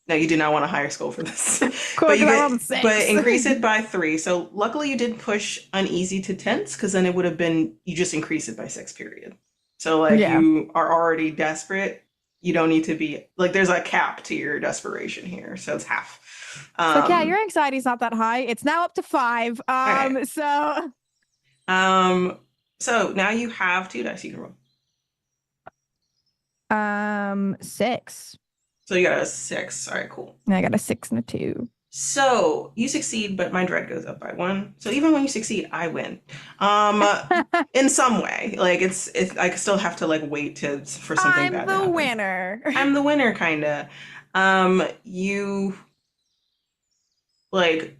No, you do not want a higher skull for this. Cool, but you because I rolled a but 6. increase it by 3. So luckily you did push uneasy to tense, because then it would have been you just increase it by 6, period. So like Yeah. you are already desperate. You don't need to be like there's a cap to your desperation here, so it's half. It's like, yeah, your anxiety's not that high. It's now up to 5. Okay. So So now you have 2 dice you can roll. 6. So you got a 6. All right, cool. And I got a 6 and a 2. So you succeed, but my dread goes up by 1. So even when you succeed, I win. In some way, like it's I still have to like wait for something I'm bad to the happen. winner. I'm the winner, kinda. You like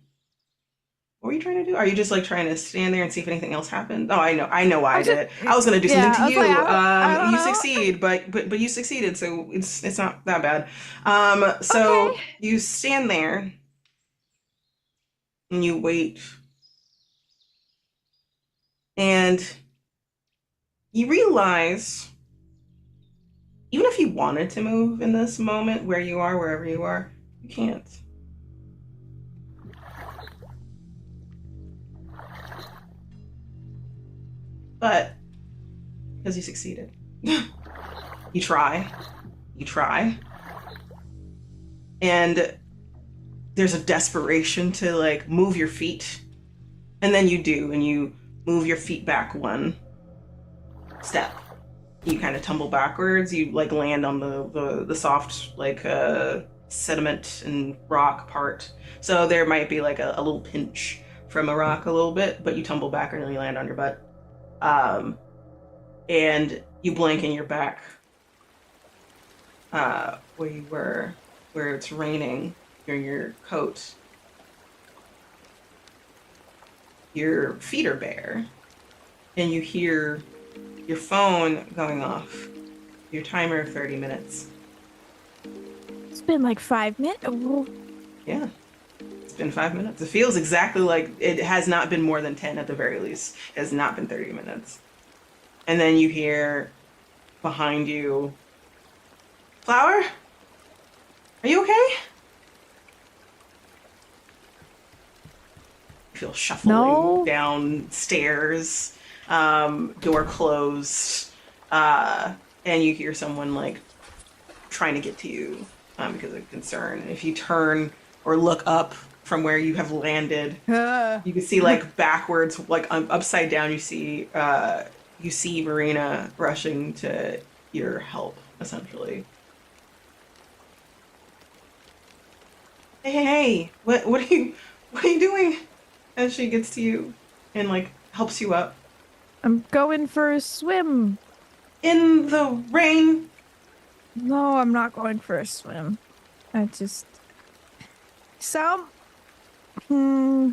What were you trying to do? Are you just like trying to stand there and see if anything else happened? Oh, I know why I I'm did just, it. I was gonna do something yeah. to I was like, you. I don't You know. succeed, but you succeeded, so it's not that bad. Okay. So you stand there and you wait, and you realize even if you wanted to move in this moment, where you are, wherever you are, you can't. But because you succeeded, you try, you try, and there's a desperation to like move your feet, and then you do, and you move your feet back one step. You kind of tumble backwards. You like land on the soft like sediment and rock part. So there might be like a little pinch from a rock a little bit, but you tumble backward and you land on your butt. Um, and you blink and you're back where you were, where it's raining. You're in your coat. Your feet are bare, and you hear your phone going off. Your timer of 30 minutes. It's been like 5 minutes. Yeah, it's been 5 minutes. It feels exactly like it has not been more than 10 at the very least. It has not been 30 minutes. And then you hear behind you, Flower? Are you okay? You feel shuffling No. downstairs, door closed, and you hear someone like trying to get to you because of concern. If you turn or look up from where you have landed, you can see like backwards, like upside down. You see Marina rushing to your help, essentially. Hey, what are you doing? As she gets to you and like helps you up I'm going for a swim. in the rain. No, I'm not going for a swim. I just so hmm.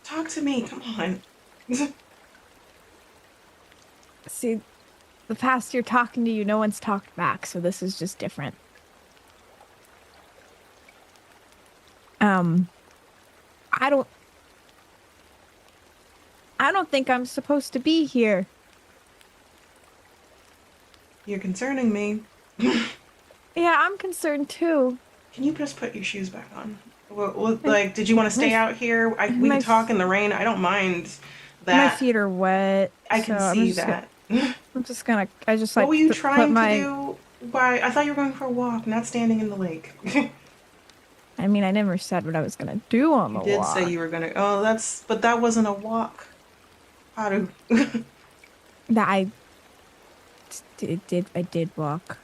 Talk to me, come on. See, the past year talking to you, no one's talked back, so this is just different. Um, I don't I don't think I'm supposed to be here. You're concerning me. Yeah, I'm concerned too. Can you just put your shoes back on? Like, did you want to My stay out here? We my could talk in the rain. I don't mind my that. feet are wet, I so can see that. I'm just gonna I just What like were you put trying to my do? Why? I thought you were going for a walk, not standing in the lake. I mean, I never said what I was gonna do on You the did say walk. you were gonna. Oh, but that wasn't a walk. Haru. That I did walk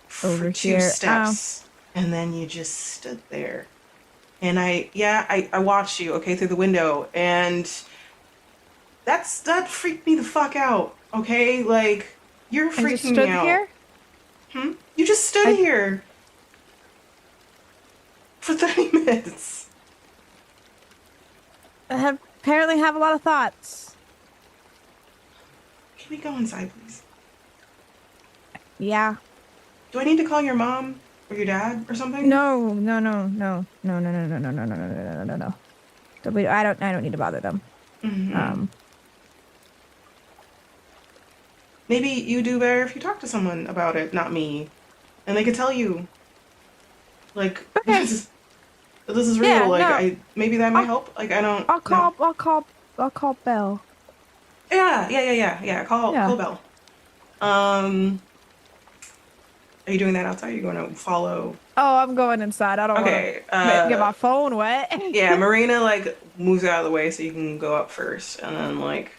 For over two here. Oh, steps, and then you just stood there. And I watched you, okay, through the window, and that freaked me the fuck out, okay? Like, you're I just freaking me stood out. here. Hmm? You just stood I here for 30 minutes. have apparently have a lot of thoughts. Can we go inside, please? Yeah. Do I need to call your mom or your dad or something? No, no, no, no, no, no, no, no, no, no, no, no, no, no, no, no. I don't need to bother them. Hmm. Um, Maybe you do better if you talk to someone about it, not me. And they could tell you, like, okay. this is real. Yeah, Like, no. maybe that might I'll help. Like, I don't know. I'll call Belle. Yeah. Call Yeah. Bell. Are you doing that outside? Are you going to follow? Oh, I'm going inside. I don't want Okay. to get my phone wet. Yeah. Marina like moves out of the way so you can go up first, and then like,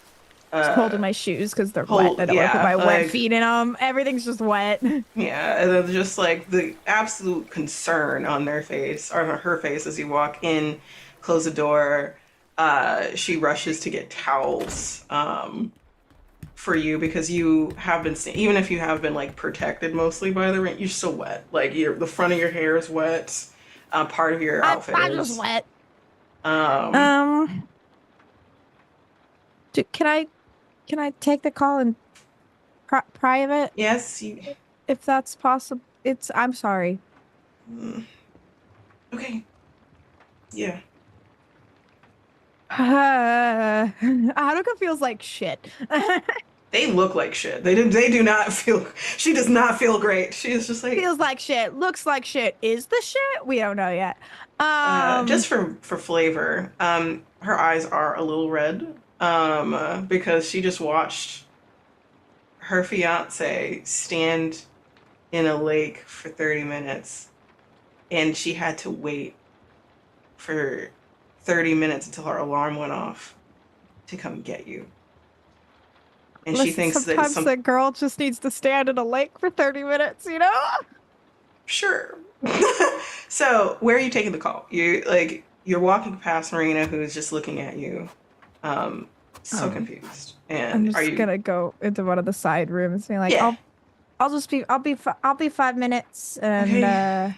Just uh, holding my shoes because they're wet. I hold. don't want to put Yeah. my wet Like, feet in them. Everything's just wet. yeah. And then just like the absolute concern on their face or on her face as you walk in, close the door. She rushes to get towels. For you because you have been even if you have been like protected mostly by the rain, you're still wet. Like the front of your hair is wet. part of your outfit I'm just is. wet. Um, Um, can I take the call in private yes, you. if that's possible? I'm sorry. mm, Okay, yeah. Haruka feels like shit. They look like shit. They do not feel. She does not feel great. She is just like. Feels like shit. Looks like shit. Is the shit? We don't know yet. Just for flavor, her eyes are a little red, because she just watched her fiance stand in a lake for 30 minutes, and she had to wait for 30 minutes until her alarm went off to come get you. And she Listen, thinks that it's sometimes some. a girl just needs to stand in a lake for 30 minutes, you know? Sure. So, where are you taking the call? You're walking past Marina, who's just looking at you, um, so Um, confused. I'm And are just you? gonna go into one of the side rooms, being like, Yeah. I'll be 5 minutes, and Okay.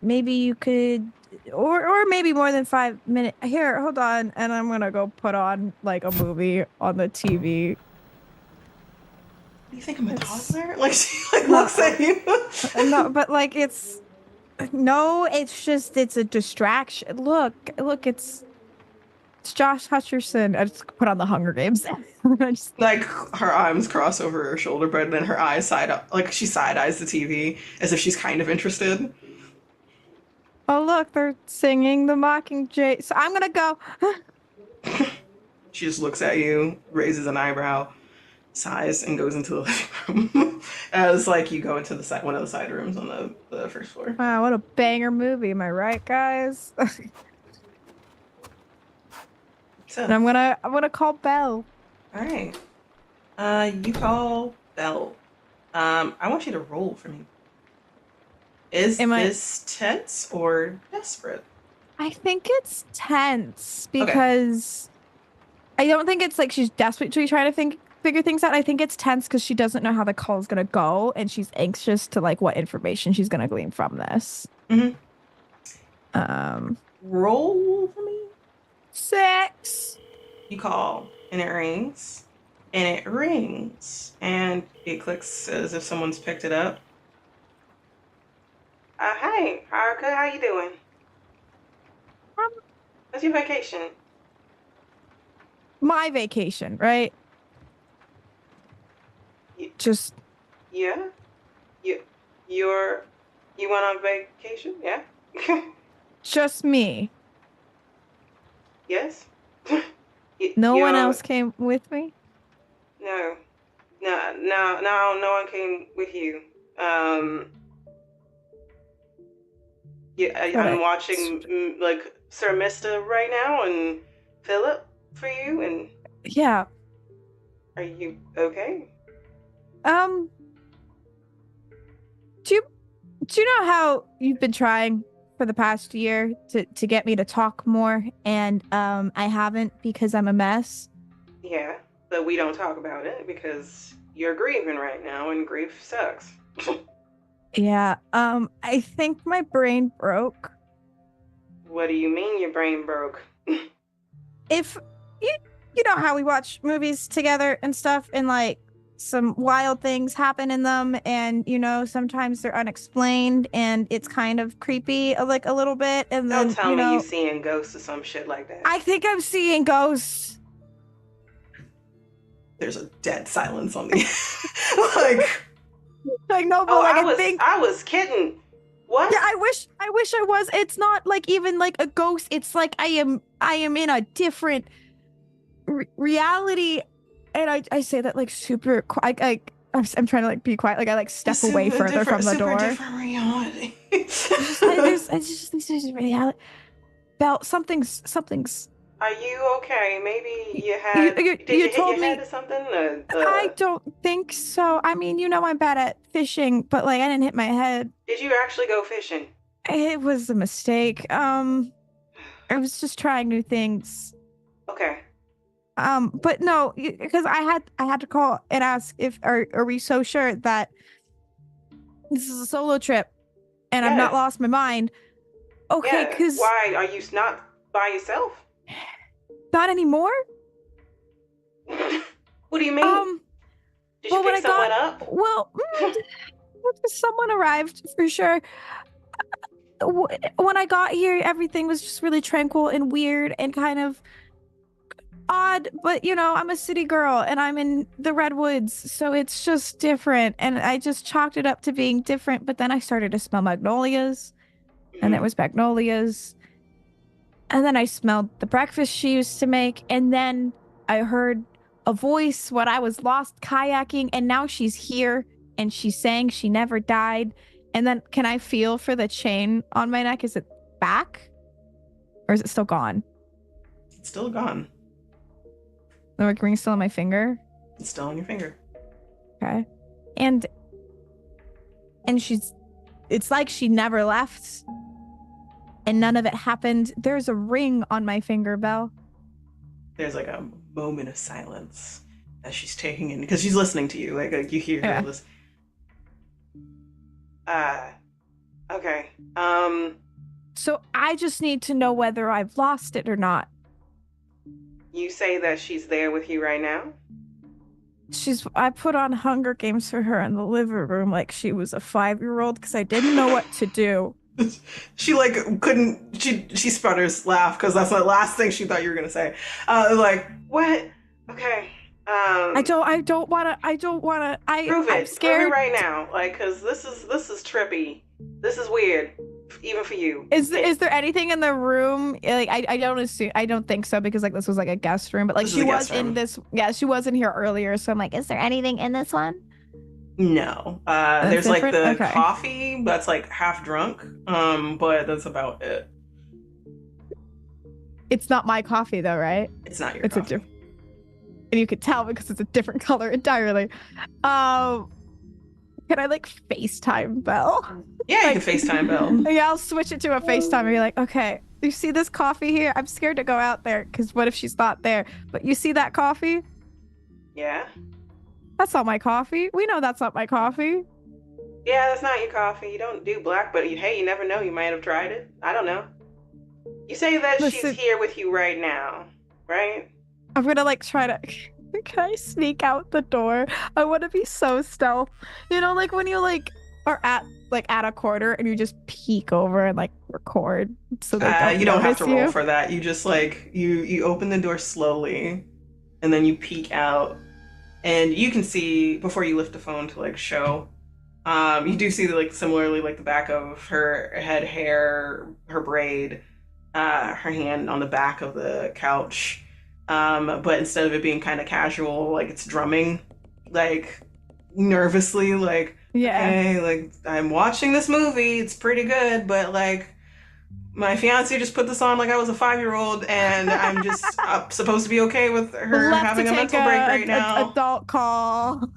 maybe you could, or maybe more than 5 minutes. Here, hold on, and I'm gonna go put on like a movie on the TV. Do you think I'm a It's toddler? Like she like looks not, at you. no, but like it's no, it's just it's a distraction. It's Josh Hutcherson. I just put on the Hunger Games. I just, Like her arms cross over her shoulder, but then her eyes side up, like she side eyes the TV as if she's kind of interested. oh look, they're singing the Mockingjay. So I'm gonna go. She just looks at you, raises an eyebrow, sighs, and goes into the living room. As like you go into the side one of the side rooms on the first floor. Wow, what a banger movie, am I right, guys? And So, I'm gonna call Belle. all right. You call Belle. I want you to roll for me. Is Am I this tense or desperate? I think it's tense Okay. because I don't think it's like she's desperately trying to figure things out. I think it's tense because she doesn't know how the call is gonna go and she's anxious to like what information she's gonna glean from this. Mm-hmm. Um, Roll for me. 6. You call, and it rings, and it rings, and it clicks as if someone's picked it up. Hey, Haruka, how you doing? Um, How's your vacation? my vacation, right? Y- Just yeah, you, you're, you went on vacation? Yeah. just me. Yes. No one You're else came with me. no, no one came with you. Um, yeah, But I'm watching like 𝒅𝒆𝒆 right now and Philip for you, and yeah. are you okay? Um, do you do you know how you've been trying for the past year to get me to talk more and I haven't because I'm a mess? Yeah, but we don't talk about it because you're grieving right now, and grief sucks. Yeah. I think my brain broke. What do you mean your brain broke? If you you know how we watch movies together and stuff and like some wild things happen in them and sometimes they're unexplained and it's kind of creepy like a little bit and Don't then tell me you seeing ghosts or some shit like that. I think I'm seeing ghosts. There's a dead silence on the like. Like no, but Oh, like I I was think I was kidding. yeah, What? I wish I was. It's not like even like a ghost. It's like I am in a different reality, and I say that like super. I'm trying to like be quiet. Like I like step away further from the Super door. different reality. This is reality. Belt something's. Are you okay? Maybe you had. Did You you hit told your head me. or something? I don't think so. I mean, I'm bad at fishing, but like I didn't hit my head. Did you actually go fishing? It was a mistake. I was just trying new things. Okay. But no, because I had to call and ask if are we so sure that this is a solo trip? and I've not Yes. lost my mind. Okay, Yeah. because Why are you not by yourself? not anymore. What do you mean? Did you Well, when pick I someone got, up? well, someone arrived for sure. When I got here, everything was just really tranquil and weird and kind of odd, but I'm a city girl and I'm in the redwoods, so it's just different. And I just chalked it up to being different, but then I started to smell magnolias, and there was magnolias, and then I smelled the breakfast she used to make, and then I heard a voice when I was lost kayaking, and now she's here and she's saying she never died. And then can I feel for the chain on my neck? Is it back or is it still gone? It's still gone. The ring's still on my finger. It's still on your finger. Okay. And it's like she never left and none of it happened. There's a ring on my finger, Belle. There's like a moment of silence as she's taking in, because she's listening to you. Like you hear her listen. Okay. So I just need to know whether I've lost it or not. You say that she's there with you right now? I put on Hunger Games for her in the living room like she was a 5-year-old because I didn't know what to do. She she sputters laugh because that's the last thing she thought you were gonna say. Like, what? Okay. I don't wanna Prove it. I'm scared. Prove it right now. Like, cause this is trippy. This is weird. Even for you. Is there anything in the room? Like I don't think so, because like this was like a guest room, but like she was in this. Yeah, she was in here earlier, so I'm like, is there anything in this one? No. There's different? like the Okay. coffee that's like half drunk. But that's about it. It's not my coffee though, right? It's not your It's coffee. and you could tell because it's a different color entirely. Can I like FaceTime Belle? Yeah, you can FaceTime Belle. Yeah, I'll switch it to a FaceTime and be like, okay, you see this coffee here? I'm scared to go out there because what if she's not there? But you see that coffee? Yeah. That's not my coffee. We know that's not my coffee. Yeah, that's not your coffee. You don't do black, but hey, you never know. You might have tried it. I don't know. You say that Listen, she's here with you right now, right? I'm gonna like try to. Can I sneak out the door? I want to be so stealth. Like when you like are at a corner and you just peek over and like record, so they don't. You don't have to roll you. for that. You just like you open the door slowly, and then you peek out, and you can see before you lift the phone to like show. You do see like similarly like the back of her head hair, her braid, her hand on the back of the couch. But instead of it being kind of casual, like it's drumming, like nervously, like, Yeah. hey, like I'm watching this movie, it's pretty good, but like my fiance just put this on like I was a 5-year-old, and I'm just supposed to be okay with her having a mental break right now. Adult call.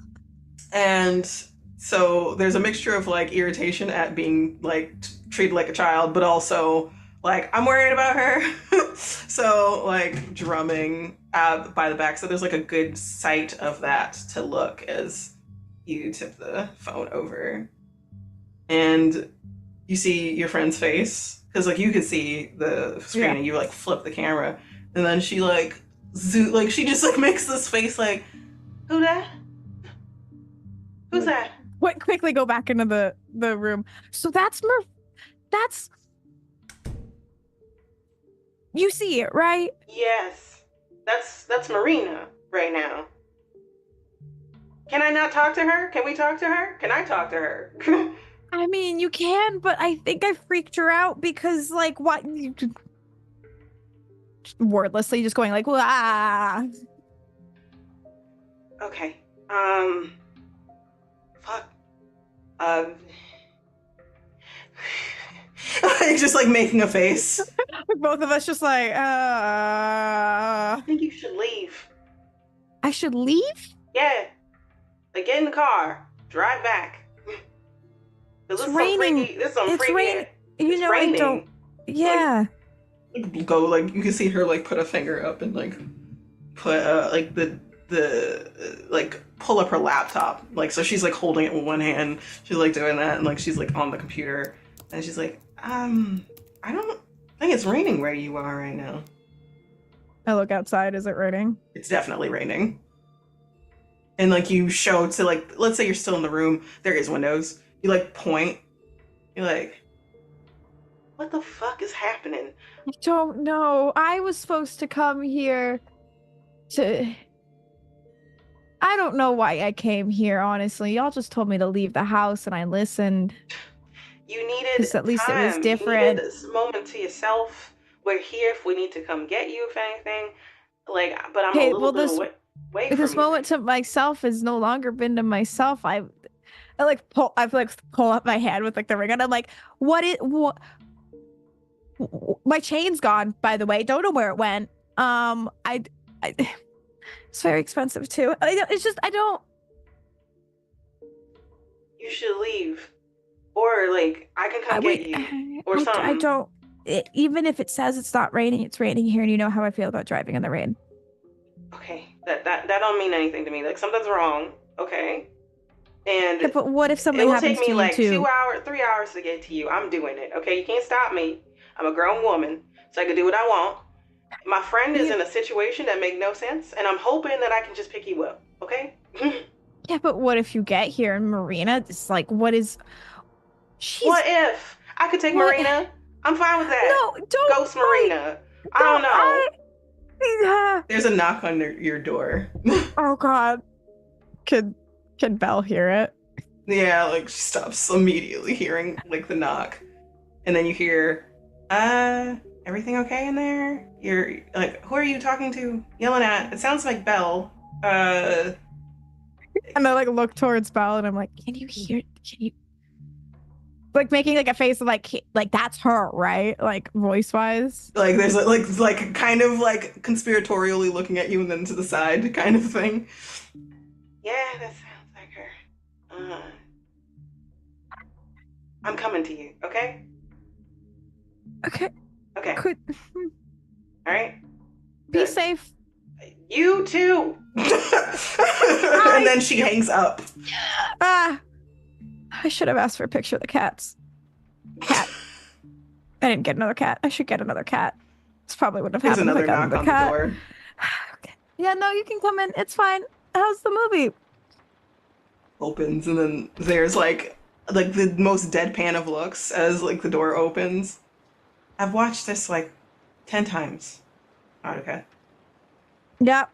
And so there's a mixture of like irritation at being like treated like a child, but also like I'm worried about her. So like drumming by the back. So there's like a good sight of that to look as you tip the phone over, and you see your friend's face, because like you could see the screen. Yeah. And you like flip the camera, and then she like she just like makes this face like, Who that? Who's that? Quickly go back into the room. So that's you see it, right? Yes. That's Marina right now. Can I not talk to her? Can we talk to her? Can I talk to her? I mean, you can, but I think I freaked her out because, like, what? Wordlessly, just going like, ah. Okay. Fuck. just like making a face. Both of us just like, I think you should leave. I should leave? Yeah. Like, get in the car. Drive back. It's raining. This is some freaky. Raining. It's raining. I don't. Yeah. Go like you can see her like put a finger up and like put like the like pull up her laptop, like so she's like holding it with one hand. She's like doing that, and like she's like on the computer, And she's like, I don't think it's raining where you are right now. I look outside. Is it raining? It's definitely raining. And like you show to like, let's say you're still in the room, there is windows. You like point, you're like, what the fuck is happening? I don't know. I was supposed to come here to... I don't know why I came here, honestly. Y'all just told me to leave the house and I listened. You needed 'Cause at least it was time. different. You needed this moment to yourself. We're here if we need to come get you, if anything. Like, but I'm Okay, a little bit away from this you. moment to myself has no longer been to myself. I pull up my hand with like the ring, and I'm like, what? My chain's gone, by the way. Don't know where it went. It's very expensive too. It's just I don't. You should leave, or like I can come get you, or something. I don't. Even if it says it's not raining, it's raining here, and you know how I feel about driving in the rain. Okay, that don't mean anything to me. Like something's wrong. Okay, and Yeah, but what if something it will happens take me to like you too? 2 hours, 3 hours to get to you. I'm doing it. Okay, you can't stop me. I'm a grown woman, so I can do what I want. My friend is in a situation that makes no sense, and I'm hoping that I can just pick you up. Okay. Yeah, but what if you get here and Marina? It's like, what is? What if I could take Marina? I'm fine with that. No, don't. Ghost Marina. I don't know. Yeah. There's a knock on your door. Oh God. Can Belle hear it? Yeah, like she stops immediately hearing like the knock, and then you hear, everything okay in there? You're like, who are you talking to? Yelling at? It sounds like Belle. And I like look towards Belle, and I'm like, can you hear? Can you? Like making like a face of like that's her, right? Like voice wise. Like there's like kind of like conspiratorially looking at you and then to the side kind of thing. Yeah, that sounds like her. I'm coming to you, okay? Okay. Okay. Could. All right. Be Good. safe. You too. And then she hangs up. I should have asked for a picture of the cats. Cat. I didn't get another cat. I should get another cat. This probably wouldn't have There's happened another if I got knock another on cat. the door. Okay. Yeah, no, you can come in. It's fine. How's the movie? Opens and then there's like the most deadpan of looks as like the door opens. I've watched this like 10 times. Haruka. Yeah.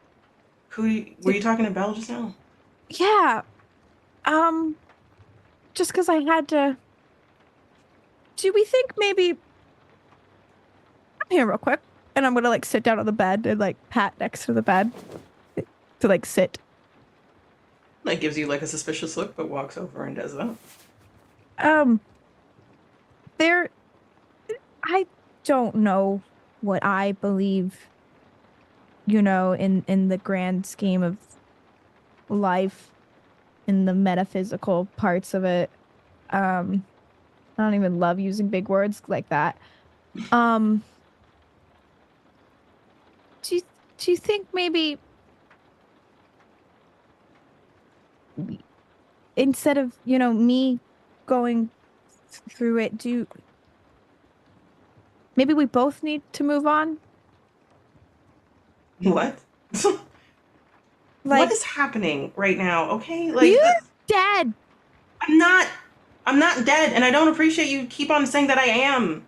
Were you talking to Belle just now? Yeah. Just because I had to. Do we think maybe? I'm here real quick, and I'm gonna like sit down on the bed and like pat next to the bed to like sit. Like gives you like a suspicious look, but walks over and does that. I don't know what I believe, you know, in the grand scheme of life, in the metaphysical parts of it. I don't even love using big words like that. Do you think maybe instead of, you know, me going through it, maybe we both need to move on? What? Like, what is happening right now? Okay, like you're dead. I'm not dead, and I don't appreciate you keep on saying that I am.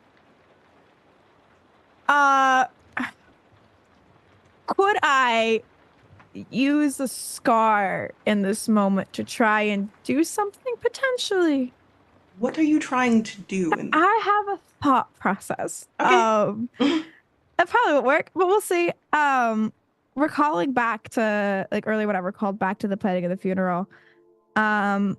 Could I use a scar in this moment to try and do something potentially? What are you trying to do? I have a thought process. Okay. That probably won't work, but we'll see. Recalling back to like earlier when I recalled back to the planning of the funeral. You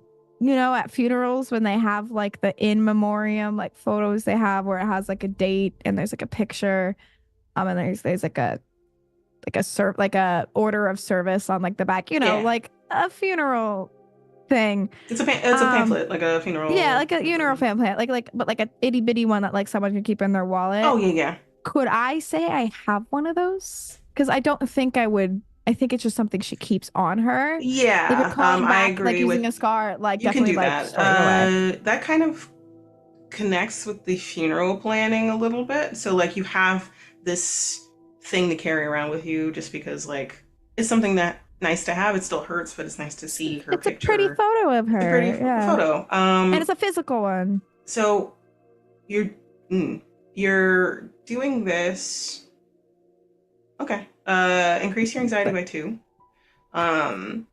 know, at funerals when they have like the in memoriam like photos they have where it has like a date and there's like a picture, and there's like a order of service on like the back, you know, Yeah. like a funeral thing. It's a pamphlet, like a funeral. Yeah, like a funeral pamphlet, but like a itty bitty one that like someone can keep in their wallet. Oh yeah. Could I say I have one of those? Because I don't think I would. I think it's just something she keeps on her. Yeah, Like calling back, I agree like using with a scar, like you can definitely do like that. storing away. That kind of connects with the funeral planning a little bit. So like you have this thing to carry around with you just because like it's something that nice to have. It still hurts, but it's nice to see her It's a pretty picture. photo of It's a pretty her. Yeah. photo. And it's a physical one. So you're you're doing this. Okay. Increase your anxiety by 2. I'm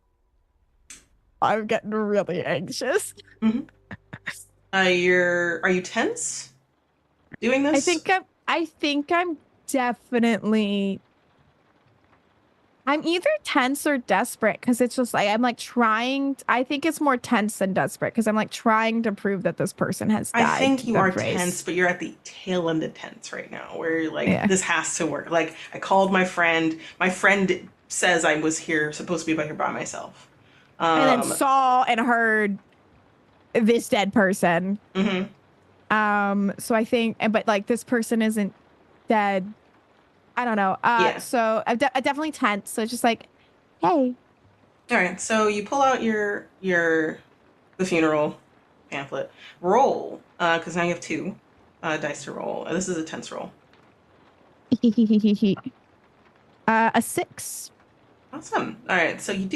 getting really anxious. Are you tense doing this? I think I'm definitely. I'm either tense or desperate because it's just like I'm like trying. I think it's more tense than desperate because I'm like trying to prove that this person has died. I think you are tense, but you're at the tail end of tense right now, where you're like, this has to work. Like I called my friend. My friend says I was supposed to be here by myself, and then saw and heard this dead person. So I think, but like this person isn't dead. I don't know. So I'm definitely tense. So it's just like, hey. All right. So you pull out the funeral pamphlet. Roll, because now you have 2 dice to roll. This is a tense roll. A 6. Awesome. All right. So you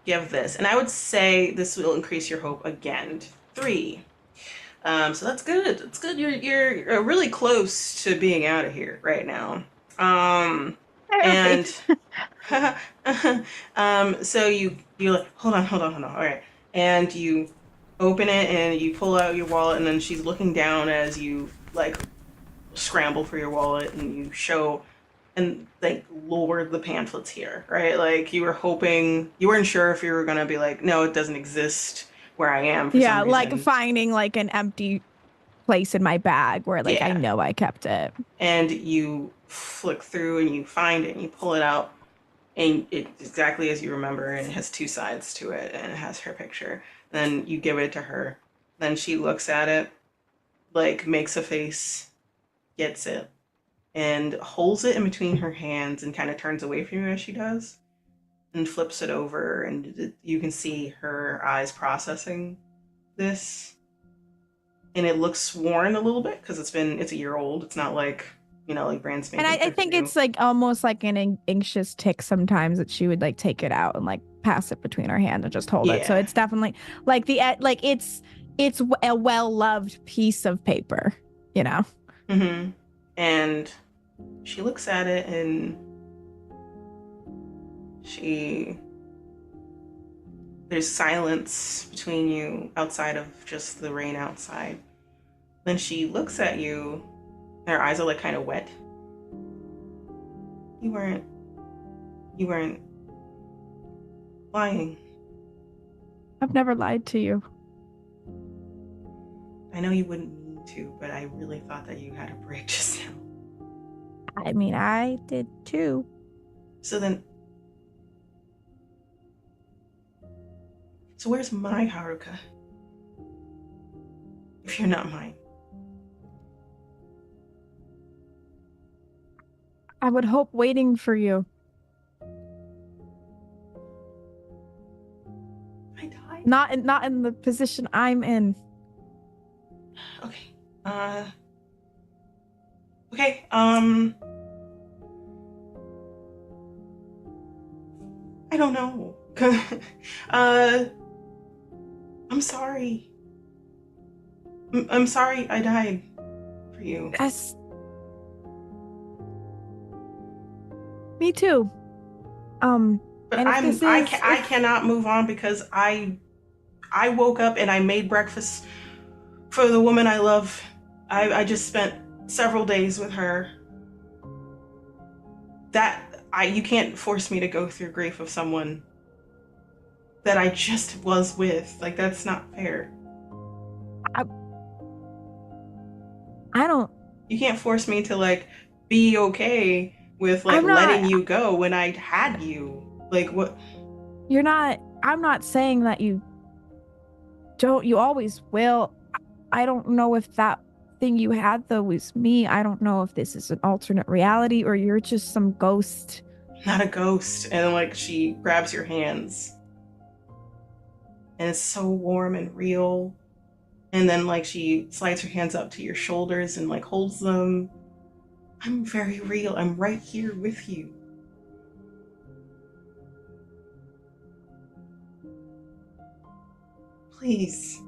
give this, and I would say this will increase your hope again. 3. So that's good. That's good. You're really close to being out of here right now. And so you're like, hold on. All right. And you open it and you pull out your wallet, and then she's looking down as you like scramble for your wallet and you show and like lower the pamphlets here, right? Like you weren't sure if you were gonna be like, no, it doesn't exist where I am for some reason. Like finding like an empty place in my bag where like I know I kept it. And you flick through and you find it and you pull it out and it's exactly as you remember, and it has 2 sides to it and it has her picture. Then you give it to her. Then she looks at it, like makes a face, gets it, and holds it in between her hands and kind of turns away from you as she does. And flips it over, and you can see her eyes processing this, and it looks worn a little bit because it's a year old. It's not like like brand spanking. And I think it's like almost like an anxious tick sometimes that she would like take it out and like pass it between her hands and just hold it. So it's definitely like it's a well-loved piece of paper, And she looks at it and there's silence between you outside of just the rain outside. Then she looks at you and her eyes are like kind of wet. You weren't lying. I've never lied to you. I know you wouldn't mean to, but I really thought that you had a break just now. I mean, I did too. So where's my Haruka? If you're not mine. I would hope waiting for you. I died. Not in the position I'm in. Okay. Okay. I don't know. I'm sorry. I'm sorry I died for you. Yes. Me too. But I cannot move on because I woke up and I made breakfast for the woman I love. I just spent several days with her. You can't force me to go through grief of someone that I just was with. Like, that's not fair. I don't. You can't force me to like be okay with like letting you go when I had you. Like, what? You're not. I'm not saying that you don't. You always will. I don't know if that thing you had though was me. I don't know if this is an alternate reality or you're just some ghost. Not a ghost. And like she grabs your hands. And it's so warm and real. And then like she slides her hands up to your shoulders and like holds them. I'm very real. I'm right here with you. Please.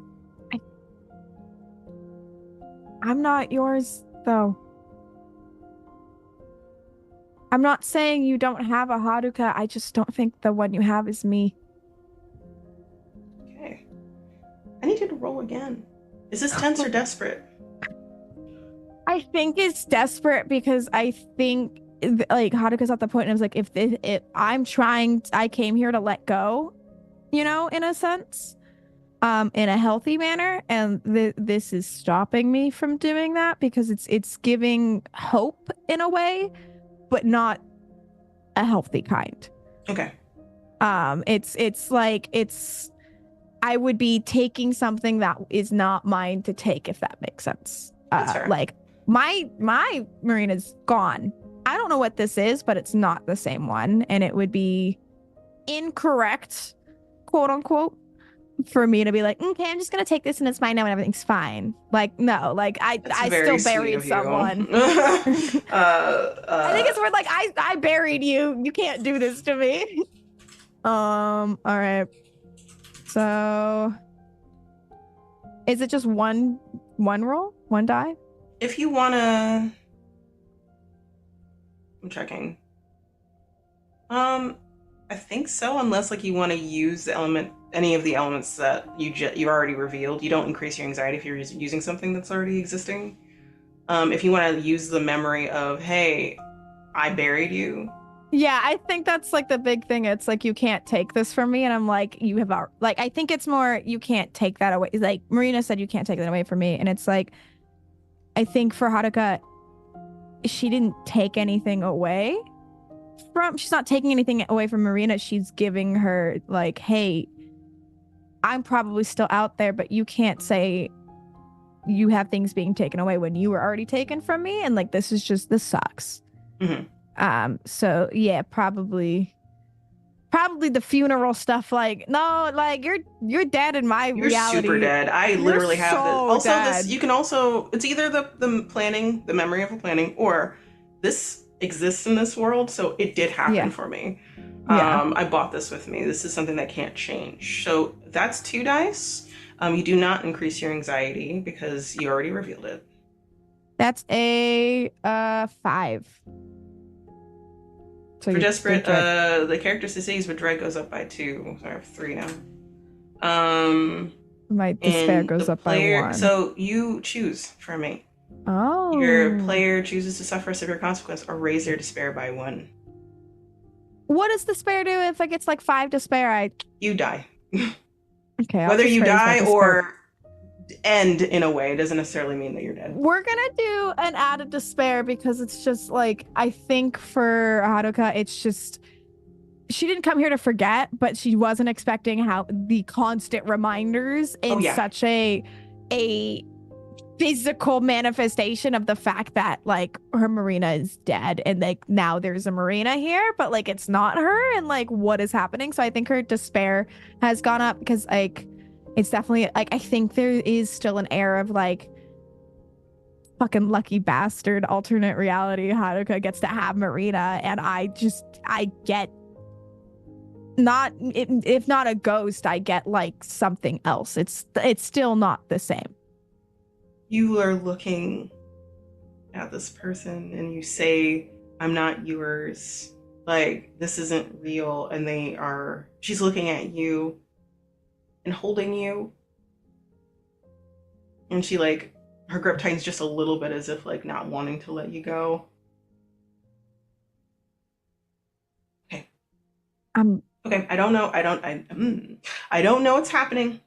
I'm not yours, though. I'm not saying you don't have a Haruka. I just don't think the one you have is me. Okay. I need you to roll again. Is this tense or desperate? I think it's desperate because I think like Haruka's at the point and I was like, if I'm trying, I came here to let go, you know, in a sense, in a healthy manner, and this is stopping me from doing that because it's giving hope in a way, but not a healthy kind. Okay. It's like I would be taking something that is not mine to take, if that makes sense. That's fair. Like my Marina's gone. I don't know what this is, but it's not the same one, and it would be incorrect, quote unquote, for me to be like, okay, I'm just gonna take this and it's mine now and everything's fine. Like, no, like I still buried someone. I think it's where like I buried you. You can't do this to me. All right. So is it just one roll? One die? If you wanna, I'm checking. I think so, unless like you want to use any of the elements that you already revealed. You don't increase your anxiety if you're using something that's already existing. If you want to use the memory of, hey, I buried you. Yeah, I think that's like the big thing. It's like, you can't take this from me, and I'm like, you have like, I think it's more, you can't take that away. Like Marina said, you can't take that away from me, and it's like, I think for Haruka, she didn't take anything away from, she's not taking anything away from Marina. She's giving her like, hey, I'm probably still out there, but you can't say you have things being taken away when you were already taken from me, and like, this sucks. Mm-hmm. So yeah, probably the funeral stuff. Like, no, like you're dead in my reality. You're super dead. I literally have this. Also, dead. this, you can also, it's either the planning, the memory of a planning, or this exists in this world, so it did happen for me. I bought this with me. This is something that can't change. So that's 2 dice. You do not increase your anxiety because you already revealed it. That's a 5. So for desperate, the character succeeds, but dread goes up by 2. So I have 3 now. My despair goes up by 1. So you choose for me. Oh. Your player chooses to suffer a severe consequence or raise their despair by 1. What does despair do if it gets like 5 despair? You die. Okay. Whether you die or end in a way doesn't necessarily mean that you're dead. We're gonna do an added despair because it's just like, I think for Haruka, it's just, she didn't come here to forget, but she wasn't expecting how the constant reminders in such a physical manifestation of the fact that like her Marina is dead, and like now there's a Marina here, but like it's not her, and like what is happening. So I think her despair has gone up because like it's definitely like, I think there is still an air of like, fucking lucky bastard, alternate reality, Haruka gets to have Marina, and I get not, if not a ghost, I get like something else. It's still not the same. You are looking at this person and you say, I'm not yours. Like, this isn't real. And she's looking at you and holding you. And she like, her grip tightens just a little bit as if like not wanting to let you go. Okay. Okay, I don't know. I don't know what's happening.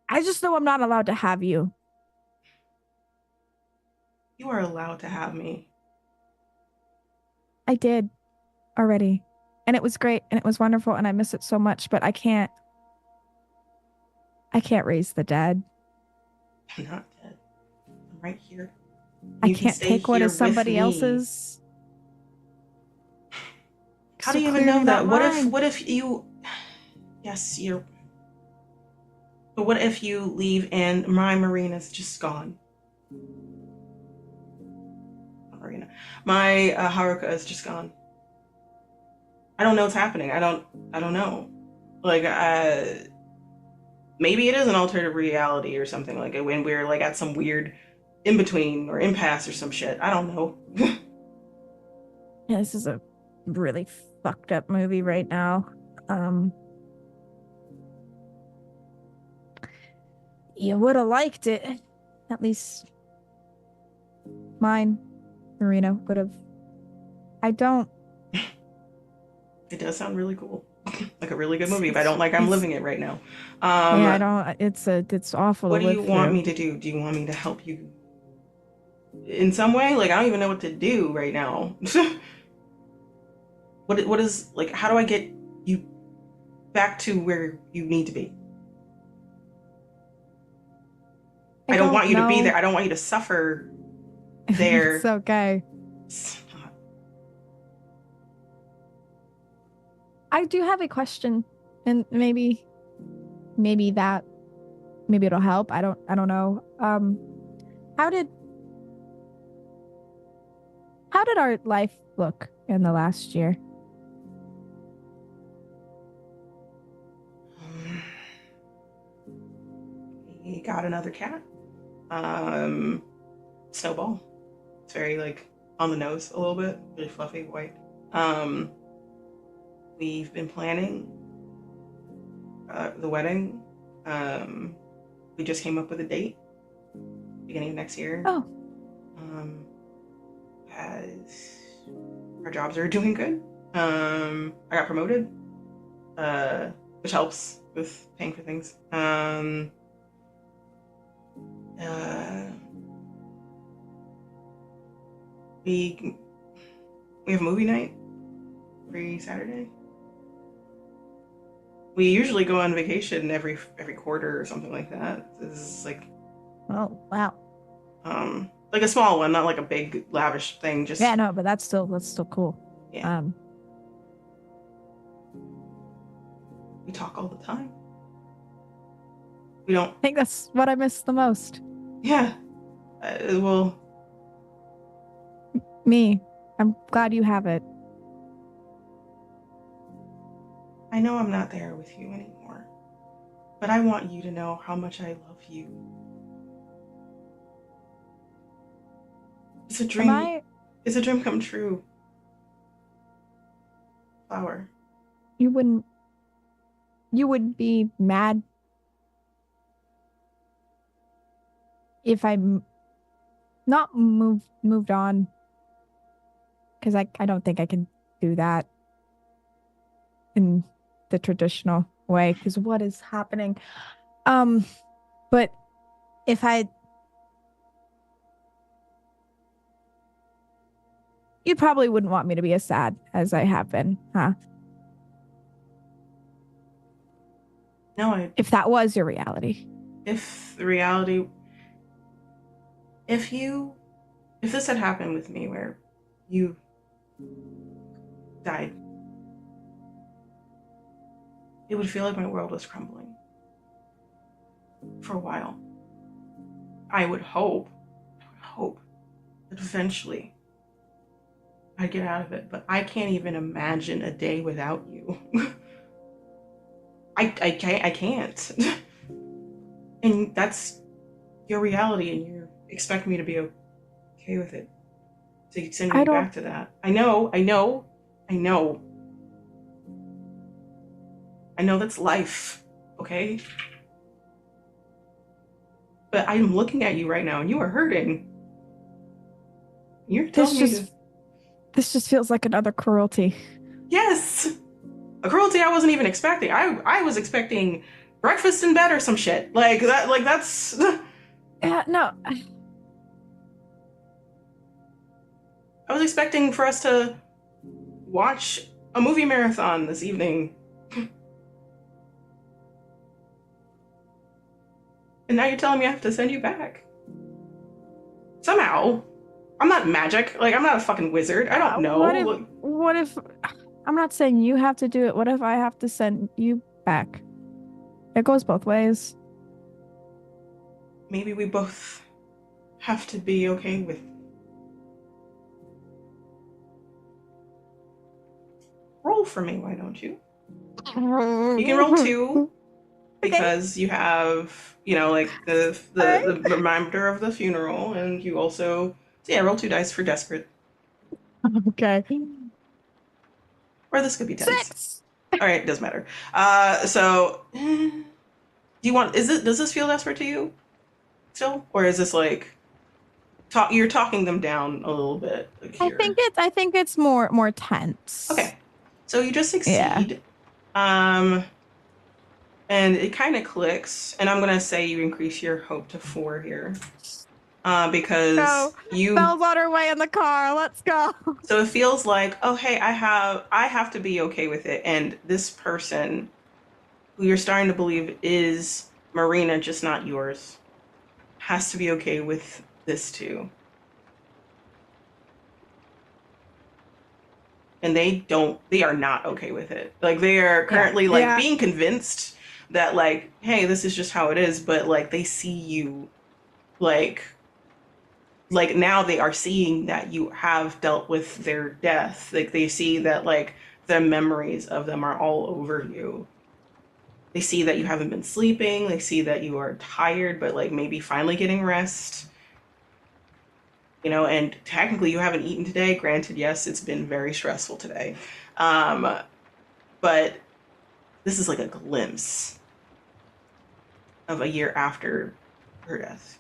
I just know I'm not allowed to have you. You are allowed to have me. I did already. And it was great and it was wonderful and I miss it so much, but I can't raise the dead. I'm not dead. I'm right here. I can't take what is somebody else's. How do you even know that? What if you... Yes, But what if you leave and my Marina's just gone? Not Marina. My Haruka is just gone. I don't know what's happening. I don't know. Like, maybe it is an alternative reality or something, like when we're like at some weird in between or impasse or some shit. I don't know. Yeah, this is a really fucked up movie right now. You would have liked it. At least mine, Marina, would have. I don't. It does sound really cool. Like a really good movie, but I don't like I'm living it right now. Yeah, I don't. It's awful. What to do you live want through. me to do? Do you want me to help you in some way? Like, I don't even know what to do right now. What is, like, how do I get you back to where you need to be? I don't want you to be there. I don't want you to suffer there. It's okay. I do have a question, and maybe it'll help. I don't know. How did our life look in the last year? We got another cat. Snowball. It's very, like, on the nose a little bit, really fluffy, white. We've been planning the wedding. We just came up with a date, beginning of next year. Oh. As our jobs are doing good. I got promoted, which helps with paying for things. We have movie night every Saturday. We usually go on vacation every quarter or something like that. This is like, Oh wow. like a small one, not like a big lavish thing. Just Yeah, no, but that's still cool. Yeah. We talk all the time. We don't. I think that's what I miss the most. Yeah. Well, Me. I'm glad you have it. I know I'm not there with you anymore, but I want you to know how much I love you. It's a dream. It's a dream come true. Flower. You would be mad if I not moved on, because I don't think I can do that in the traditional way, because what is happening. But if you probably wouldn't want me to be as sad as I have been, huh? No, if that was your reality. If the reality, if this had happened with me where you died, it would feel like my world was crumbling for a while. I would hope that eventually I'd get out of it, but I can't even imagine a day without you. I can't. And that's your reality, and you expect me to be okay with it. To send me back to that. I know that's life, okay? But I'm looking at you right now, and you are hurting. You're telling me this just feels like another cruelty. Yes! A cruelty I wasn't even expecting. I was expecting breakfast in bed or some shit. That's... Yeah, no. I was expecting for us to watch a movie marathon this evening. And now you're telling me I have to send you back. Somehow. I'm not magic. Like, I'm not a fucking wizard. I don't know. What if... I'm not saying you have to do it. What if I have to send you back? It goes both ways. maybe we both have to be okay with. Roll for me, why don't you? You can roll 2 because you have, like the reminder of the funeral, and you also, so yeah, roll 2 dice for desperate, Okay. or this could be 10s. 6. All right, doesn't matter. So do you want? Does this feel desperate to you still, or is this like you're talking them down a little bit like I here? think it's more tense. Okay, so you just Yeah. succeed. And it kind of clicks, and I'm gonna say you increase your hope to 4 here, because Belle's on her way in the car. Let's go. So it feels like, oh hey, I have to be okay with it, and this person who you're starting to believe is Marina, just not yours, has to be okay with this too. And they are not okay with it. Like, they are currently being convinced that, like, hey, this is just how it is, but like they see you like now they are seeing that you have dealt with their death. Like, they see that, like, the memories of them are all over you. They see that you haven't been sleeping. They see that you are tired, but like maybe finally getting rest. And technically you haven't eaten today. Granted, yes, it's been very stressful today. But this is like a glimpse of a year after her death.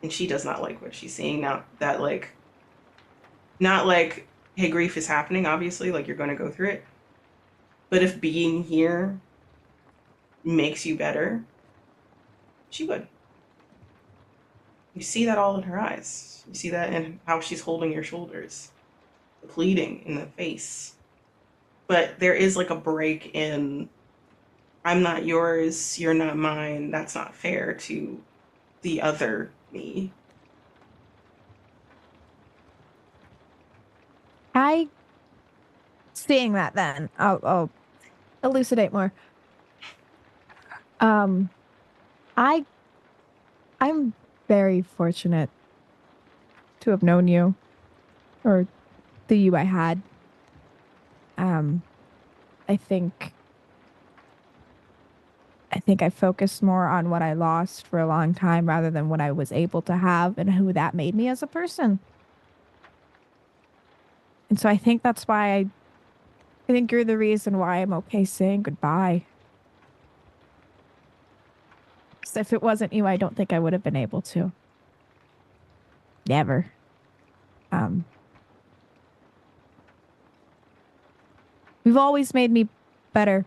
And she does not like what she's seeing now. That, like, not like, hey, grief is happening, obviously, like you're going to go through it. But if being here makes you better, she would. You see that all in her eyes. You see that in how she's holding your shoulders, the pleading in the face. But there is like a break in, I'm not yours, you're not mine, that's not fair to the other me. Seeing that, then I'll elucidate more. I'm very fortunate to have known you, or the you I had. I think I focused more on what I lost for a long time rather than what I was able to have and who that made me as a person. And so I think that's why I think you're the reason why I'm okay saying goodbye. Because if it wasn't you, I don't think I would have been able to. Never. You've always made me better.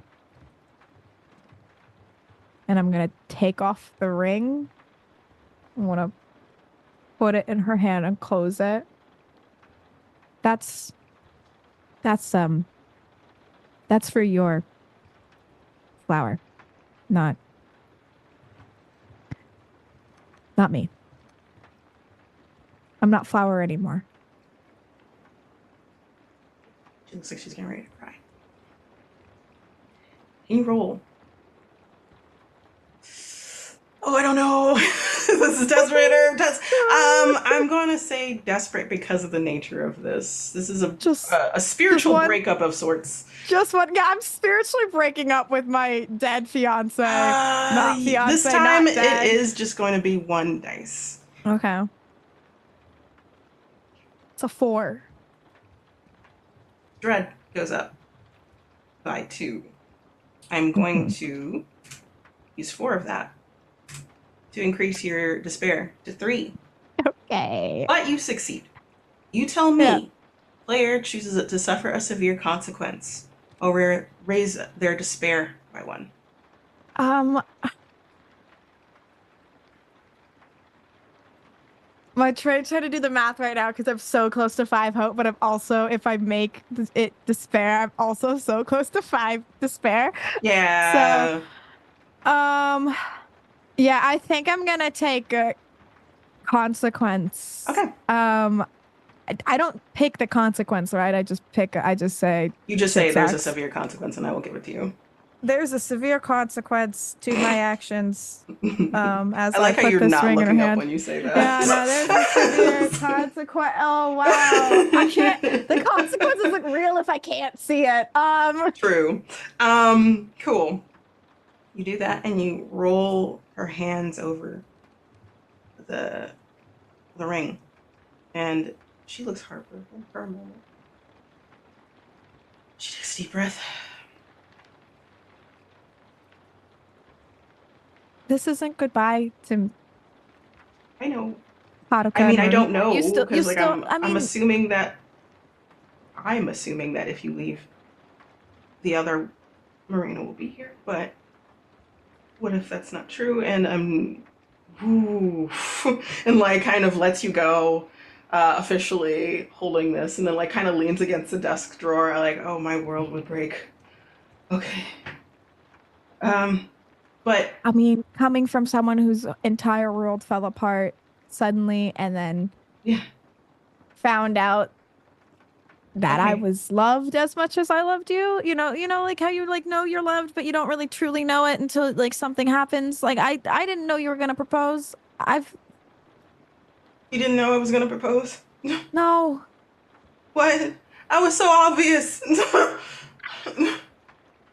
And I'm going to take off the ring. I want to put it in her hand and close it. That's for your flower, not me. I'm not flower anymore. She looks like she's getting ready to cry. Can you roll? Oh, I don't know. This is desperate or I'm going to say desperate because of the nature of this. This is a spiritual breakup of sorts. Just one. Yeah, I'm spiritually breaking up with my dead fiance. Not fiance. This time it is just going to be 1 dice. Okay. It's a 4. Dread goes up by 2. I'm going to use 4 of that to increase your despair to 3. Okay. But you succeed. You tell me, player chooses to suffer a severe consequence or raise their despair by 1. I'm trying to do the math right now because I'm so close to 5 hope, but I'm also, if I make it despair, I'm also so close to 5 despair. Yeah. So, yeah, I think I'm gonna take a consequence. Okay. I don't pick the consequence, right? I just say. You just say there's a severe consequence, and I will give it to you. there's a severe consequence to my actions. As I I like how put you're this not ring in her looking up hand. when you say Yeah, that. no, there's a severe consequence. Oh wow, I can't. The consequences look real if I can't see it. True. Cool. You do that and you roll her hands over the the ring, and she looks heartbroken for a moment. She takes a deep breath. This isn't goodbye to I know. Haruka I mean, and I don't Marina. know You because like still. I I'm mean, assuming that if you leave, the other Marina will be here. But what if that's not true? And ooh, and like kind of lets you go, officially holding this, and then like kind of leans against the desk drawer, like, oh, my world would break. Okay. Um, but I mean, coming from someone whose entire world fell apart suddenly, and then yeah, found out that I okay. was loved as much as I loved you. Like how you like know you're loved, but you don't really truly know it until like something happens. Like I didn't know you were gonna propose. I've You didn't know I was gonna propose? no. What? I was so obvious.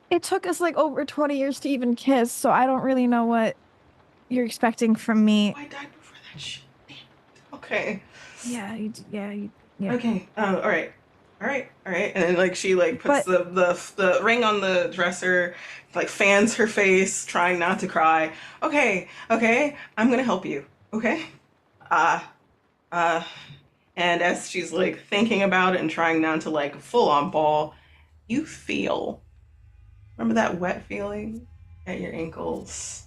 It took us like over 20 years to even kiss, so I don't really know what you're expecting from me. I died before that shit. Damn. Okay. Yeah. Okay. All right. All right. All right. And then like she like puts But the ring on the dresser, like fans her face, trying not to cry. Okay. Okay. I'm gonna help you. Okay. Uh. Uh. And as she's like thinking about it and trying not to like full on ball, you feel. Remember that wet feeling at your ankles?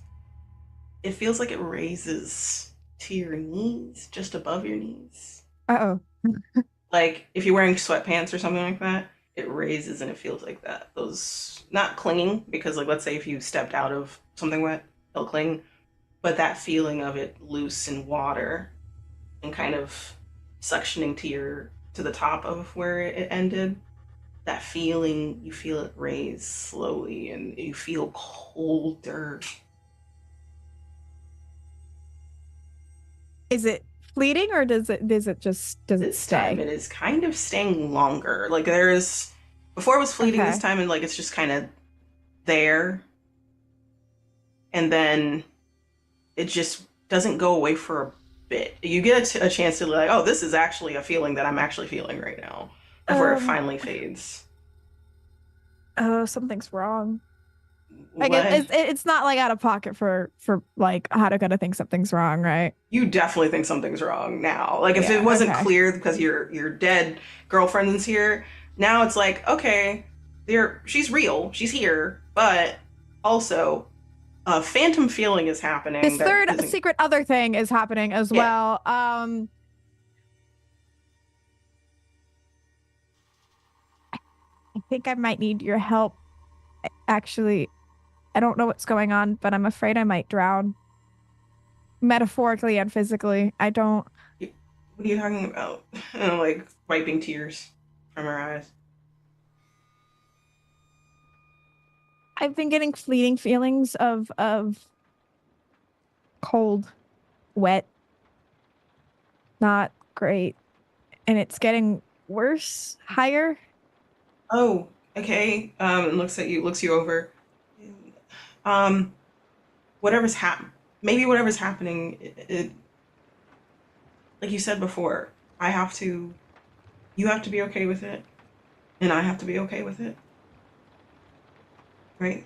It feels like it raises to your knees, just above your knees. uh-oh. Like if you're wearing sweatpants or something like that, it raises and it feels like that. Those not clinging because like let's say if you stepped out of something wet, it'll cling, but that feeling of it loose in water and kind of suctioning to the top of where it ended. That feeling, you feel it raise slowly and you feel colder. Is it fleeting or does it This time stay? it is kind of staying longer. Like there's before it was fleeting this Okay. time and like it's just kind of there and then it just doesn't go away for a bit. You get a chance to like, oh, this is actually a feeling that I'm actually feeling right now before it Um, finally fades. oh, something's wrong. Like What? it's not like out of pocket for like Haruka to think something's wrong, right? You definitely think something's wrong now. Like if it Yeah, wasn't okay. clear because your dead girlfriend is here, now it's like, okay, she's real, she's here, but also a phantom feeling is happening This that third isn't. secret other thing is happening as Yeah. well. I think I might need your help. Actually, I don't know what's going on, but I'm afraid I might drown. Metaphorically and physically. I don't. What are you talking about? And like wiping tears from her eyes. I've been getting fleeting feelings of cold, wet, not great, and it's getting worse, higher. Oh, okay. And looks you over. Um, whatever's maybe whatever's happening, like you said before, I have to, you have to be okay with it, and I have to be okay with it, right?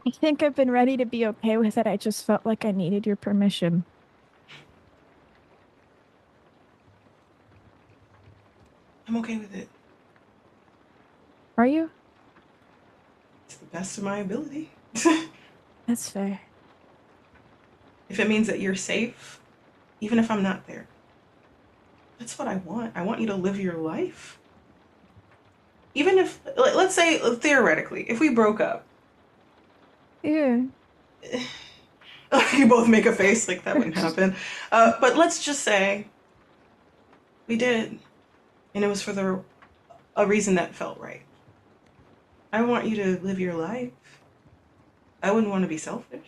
I think I've been ready to be okay with it. I just felt like I needed your permission. I'm okay with it. Are you? It's the best of my ability. That's fair. If it means that you're safe, even if I'm not there, that's what I want. I want you to live your life. Even if, let's say, theoretically, if we broke up, Yeah. you both make a face like that wouldn't happen. But let's just say we did, and it was for a reason that felt right. I want you to live your life. I wouldn't want to be selfish.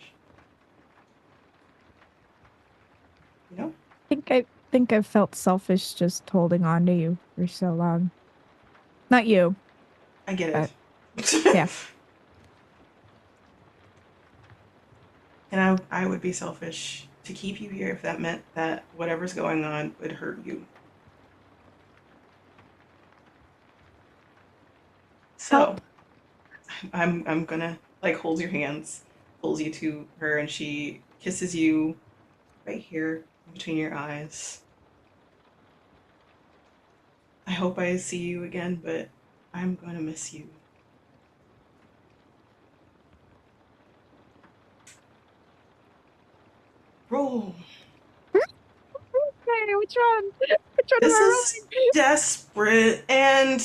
You know? I think I've felt selfish just holding on to you for so long. Not you, I get but it. yeah. And I would be selfish to keep you here if that meant that whatever's going on would hurt you. So, Help. I'm gonna like hold your hands, pulls you to her, and she kisses you right here between your eyes. I hope I see you again, but I'm gonna miss you. Roll. Hey, which one? Which one am This I is desperate, and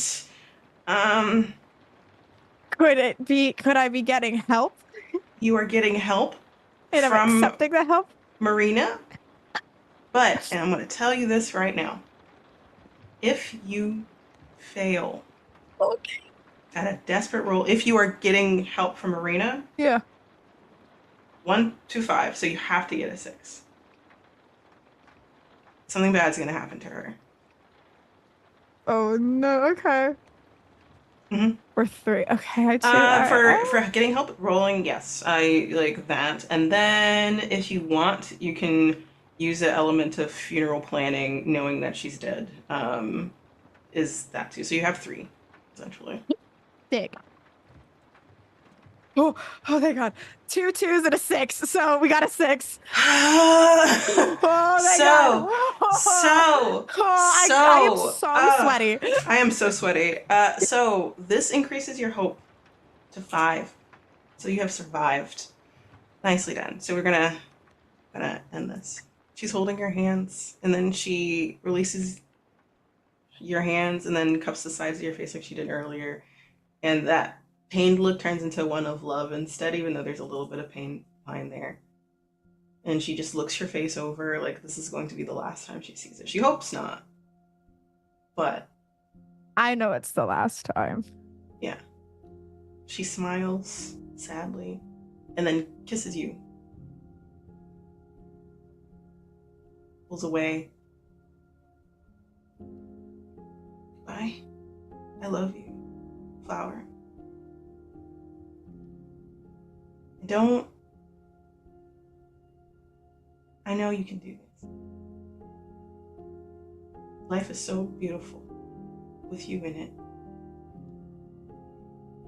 um, rolling? Could I be getting help? you are getting help And I'm from accepting the help? Marina. But, and I'm gonna tell you this right now, if you fail Okay. at a desperate roll, if you are getting help from Marina, Yeah. 1 to 5, so you have to get a 6. Something bad's gonna happen to her. Oh no, okay. Mm-hmm. Or 3. Okay, I do. For getting help rolling, yes, I like that. And then if you want, you can use the element of funeral planning, knowing that she's dead. Is that too? So you have 3, essentially. Dick. Oh, thank God. 2 2s and a 6. So we got a 6. Oh, thank God. I am so sweaty. I am so sweaty. So this increases your hope to 5. So you have survived. Nicely done. So we're gonna end this. She's holding your hands, and then she releases your hands, and then cups the sides of your face like she did earlier. And that pained look turns into one of love instead, even though there's a little bit of pain behind there. And she just looks your face over like this is going to be the last time she sees it. She hopes not. But I know it's the last time. yeah. She smiles sadly and then kisses you. Pulls away. Bye. I love you, Flower. I know you can do this. Life is so beautiful with you in it,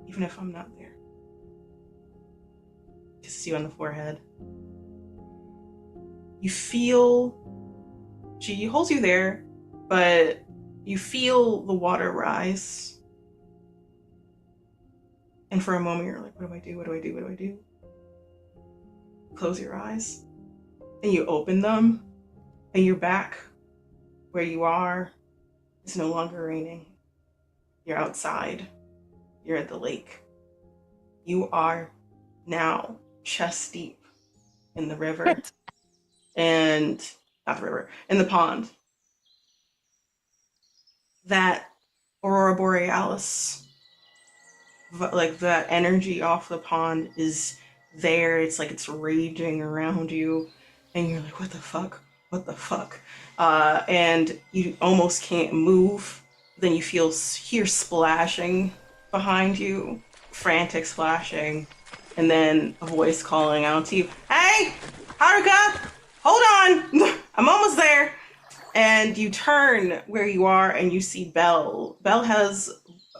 even if I'm not there. Kisses you on the forehead. You feel, she holds you there, but you feel the water rise. And for a moment you're like, what do I do? What do I do? What do I do? Close your eyes and you open them and you're back where you are. It's no longer raining. You're outside. You're at the lake. You are now chest deep in the river. And not the river, in the pond. That aurora borealis, like that energy off the pond is there. It's like it's raging around you, and you're like, what the fuck? What the fuck? And you almost can't move. Then you hear splashing behind you, frantic splashing, and then a voice calling out to you, hey, Haruka, hold on, I'm almost there. And you turn where you are and you see Belle. Belle has,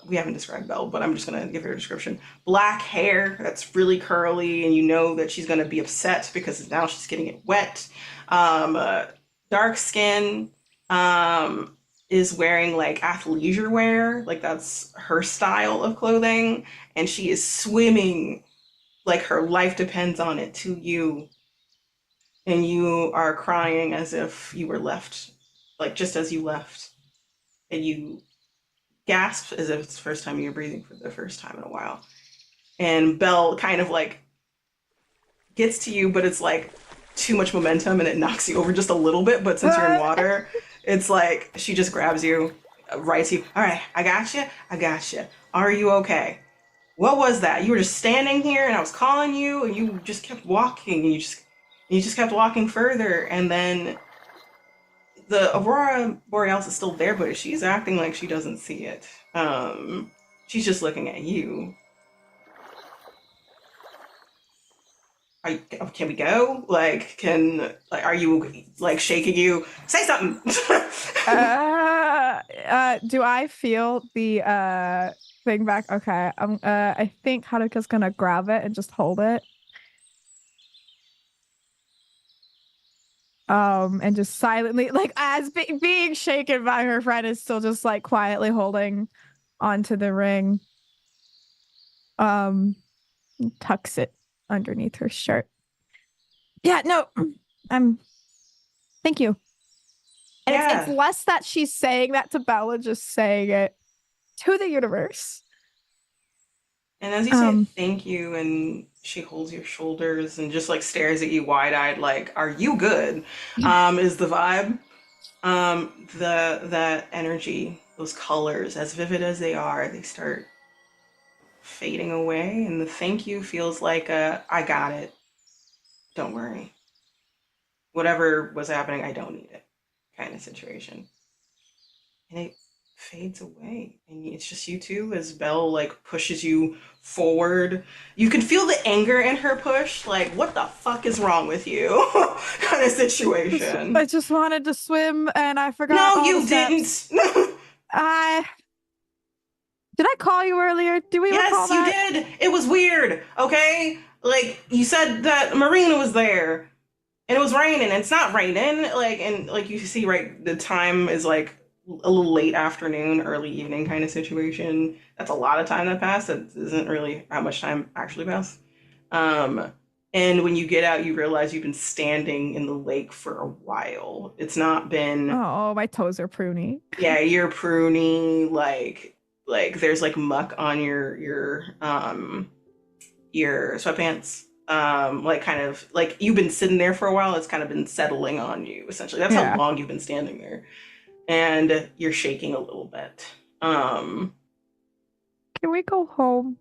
we haven't described Belle, but I'm just gonna give her a description. Black hair that's really curly, and you know that she's gonna be upset because now she's getting it wet. Dark skin, is wearing like athleisure wear, like that's her style of clothing, and she is swimming like her life depends on it to you. And you are crying as if you were left, like just as you left, and you gasp as if it's the first time you're breathing for the first time in a while. And Belle kind of like gets to you, but it's like too much momentum and it knocks you over just a little bit. But since you're in water, it's like she just grabs you, rights you. All right, I got you. Are you okay? What was that? You were just standing here and I was calling you and you just kept walking and you just kept walking further and then the Aurora Borealis is still there, but she's acting like she doesn't see it. She's just looking at you. Can we go? Are you like shaking you? Say something. Do I feel the thing back? Okay. I think Haruka's gonna grab it and just hold it. And just silently, like as being shaken by her friend, is still just like quietly holding onto the ring. Tucks it underneath her shirt. Yeah, no, thank you. And Yeah. it's less that she's saying that to Bella, just saying it to the universe. And as you say thank you, and she holds your shoulders and just like stares at you wide-eyed, like, are you good? Is the vibe. That energy, those colors, as vivid as they are, they start fading away, and the thank you feels like I got it. Don't worry. Whatever was happening, I don't need it kind of situation. And it fades away. And it's just you two as Belle like pushes you forward. You can feel the anger in her push, like, what the fuck is wrong with you? kind of situation. I just wanted to swim and I forgot. No, all you the didn't. steps. Did I call you earlier? Do we recall that? Yes, you did. It was weird, okay? Like, you said that Marina was there, and it was raining, and it's not raining. Like, and like you see, right, the time is like a little late afternoon, early evening kind of situation. That's a lot of time that passed. That isn't really how much time actually passed. And when you get out, you realize you've been standing in the lake for a while. It's not been. Oh, my toes are pruny. Yeah, you're pruny, like there's like muck on your sweatpants. Like kind of like you've been sitting there for a while, it's kind of been settling on you essentially. That's how long you've been standing there. And you're shaking a little bit. Can we go home?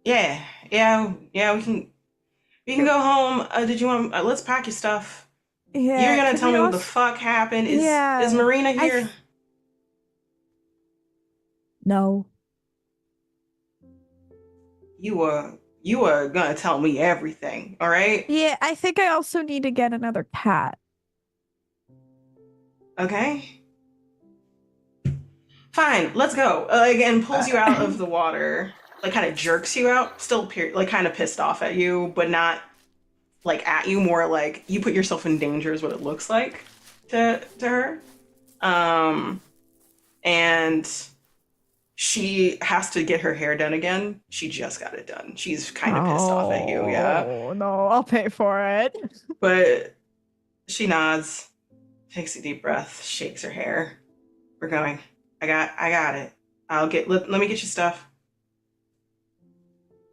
Yeah, we can go home. Did you want let's pack your stuff. Yeah. You're gonna tell me what the fuck happened. Is Marina here? No. You are gonna tell me everything, all right? Yeah, I think I also need to get another cat. Okay. Fine, let's go. And pulls you out of the water, like kind of jerks you out, still like kind of pissed off at you, but not like at you, more like you put yourself in danger is what it looks like to her. And she has to get her hair done again. She just got it done. She's kind of pissed off at you, yeah. Oh no, I'll pay for it. But she nods, takes a deep breath, shakes her hair. We're going. I got it. Let me get your stuff.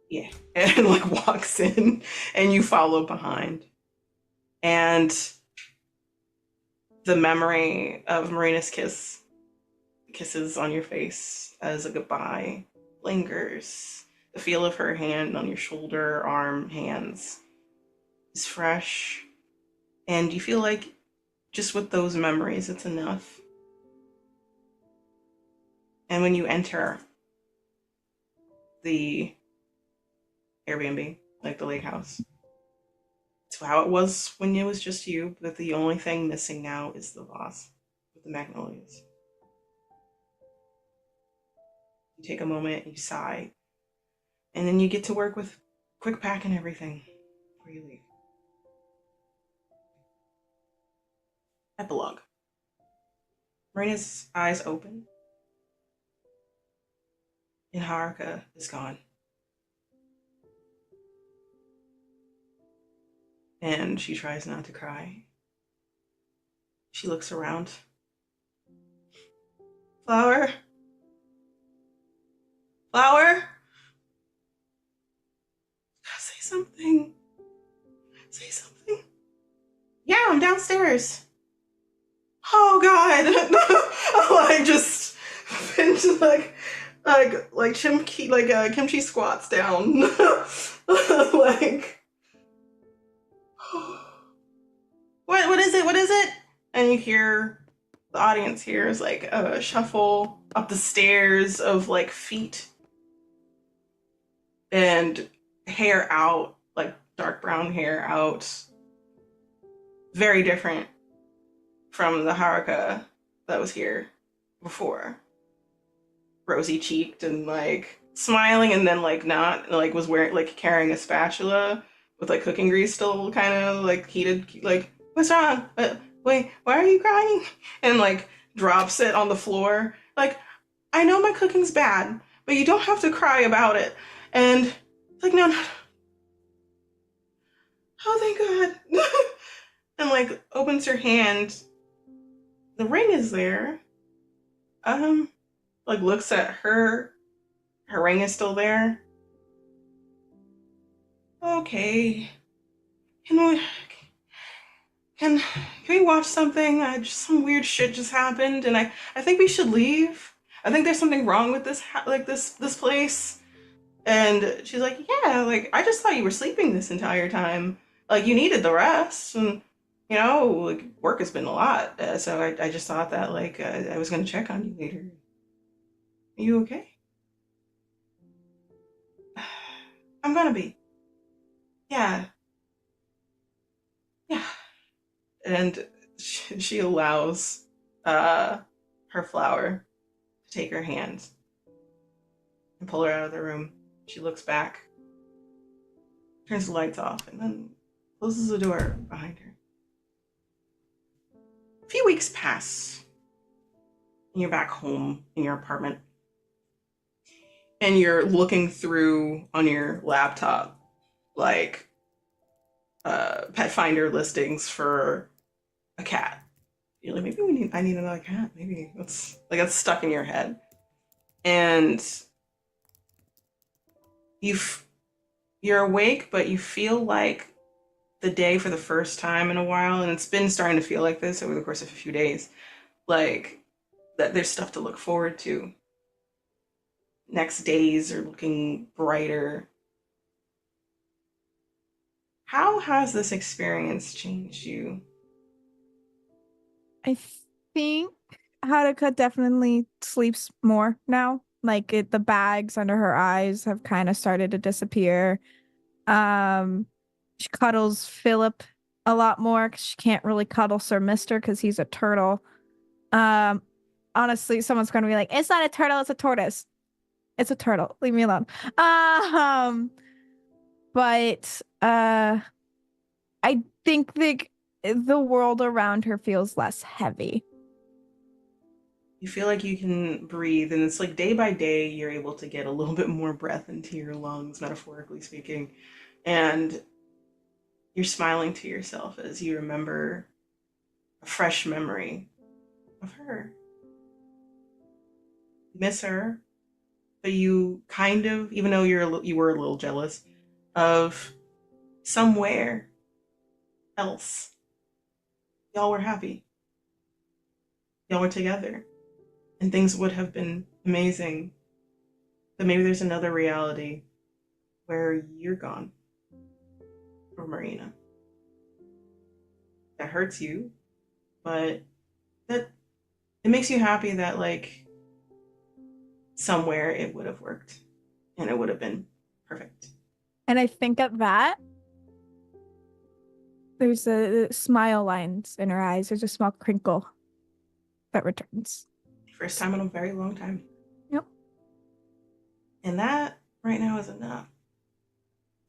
Yeah. And like walks in and you follow behind. And the memory of Marina's kisses on your face as a goodbye lingers. The feel of her hand on your shoulder, arm, hands is fresh. And you feel like just with those memories, it's enough. And when you enter the Airbnb, like the lake house, it's how it was when it was just you, but the only thing missing now is the vase with the magnolias. You take a moment, you sigh, and then you get to work with quick pack and everything before you leave. Epilogue. Marina's eyes open, and Haruka is gone. And she tries not to cry. She looks around. Flower? Flower? Say something. Say something. Yeah, I'm downstairs. Oh God. Like just Finch kimchi squats down. Like, what is it? What is it? And you hear the audience hears like a shuffle up the stairs of like feet and hair out, like dark brown hair out. Very different from the Haruka that was here before. Rosy cheeked and like smiling and then like not, like was wearing, like carrying a spatula with like cooking grease still kind of like heated, like, what's wrong? Wait, why are you crying? And like drops it on the floor. Like, I know my cooking's bad, but you don't have to cry about it. And it's like, no, no. Oh, thank God. And like opens her hand. The ring is there. Like looks at her. Her ring is still there. Okay. Can can we watch something? Some weird shit just happened, and I think we should leave. I think there's something wrong with this place. And she's like, yeah, like I just thought you were sleeping this entire time. Like you needed the rest, and like work has been a lot. So I just thought that like I was gonna check on you later. Are you okay? I'm gonna be. Yeah, yeah. And she allows her flower to take her hand and pull her out of the room. She looks back, turns the lights off, and then closes the door behind her. A few weeks pass, and you're back home in your apartment. And you're looking through on your laptop, like, pet finder listings for a cat. You're like, maybe I need another cat. Maybe that's stuck in your head. And you're awake, but you feel like the day for the first time in a while, and it's been starting to feel like this over the course of a few days, like that there's stuff to look forward to. Next days are looking brighter. How has this experience changed you? I think Haruka definitely sleeps more now. Like the bags under her eyes have kind of started to disappear. She cuddles Philip a lot more because she can't really cuddle Sir Mister because he's a turtle. Honestly, someone's going to be like, "It's not a turtle, it's a tortoise." It's a turtle. Leave me alone. But I think the world around her feels less heavy. You feel like you can breathe, and it's like day by day you're able to get a little bit more breath into your lungs, metaphorically speaking. And you're smiling to yourself as you remember a fresh memory of her. You miss her, but you kind of, even though you were a little jealous of somewhere else, y'all were happy. Y'all were together. And things would have been amazing. But maybe there's another reality where you're gone from Marina. That hurts you, but that it makes you happy that like somewhere it would have worked and it would have been perfect. And I think at that, there's a smile lines in her eyes. There's a small crinkle that returns. First time in a very long time. Yep. And that right now is enough.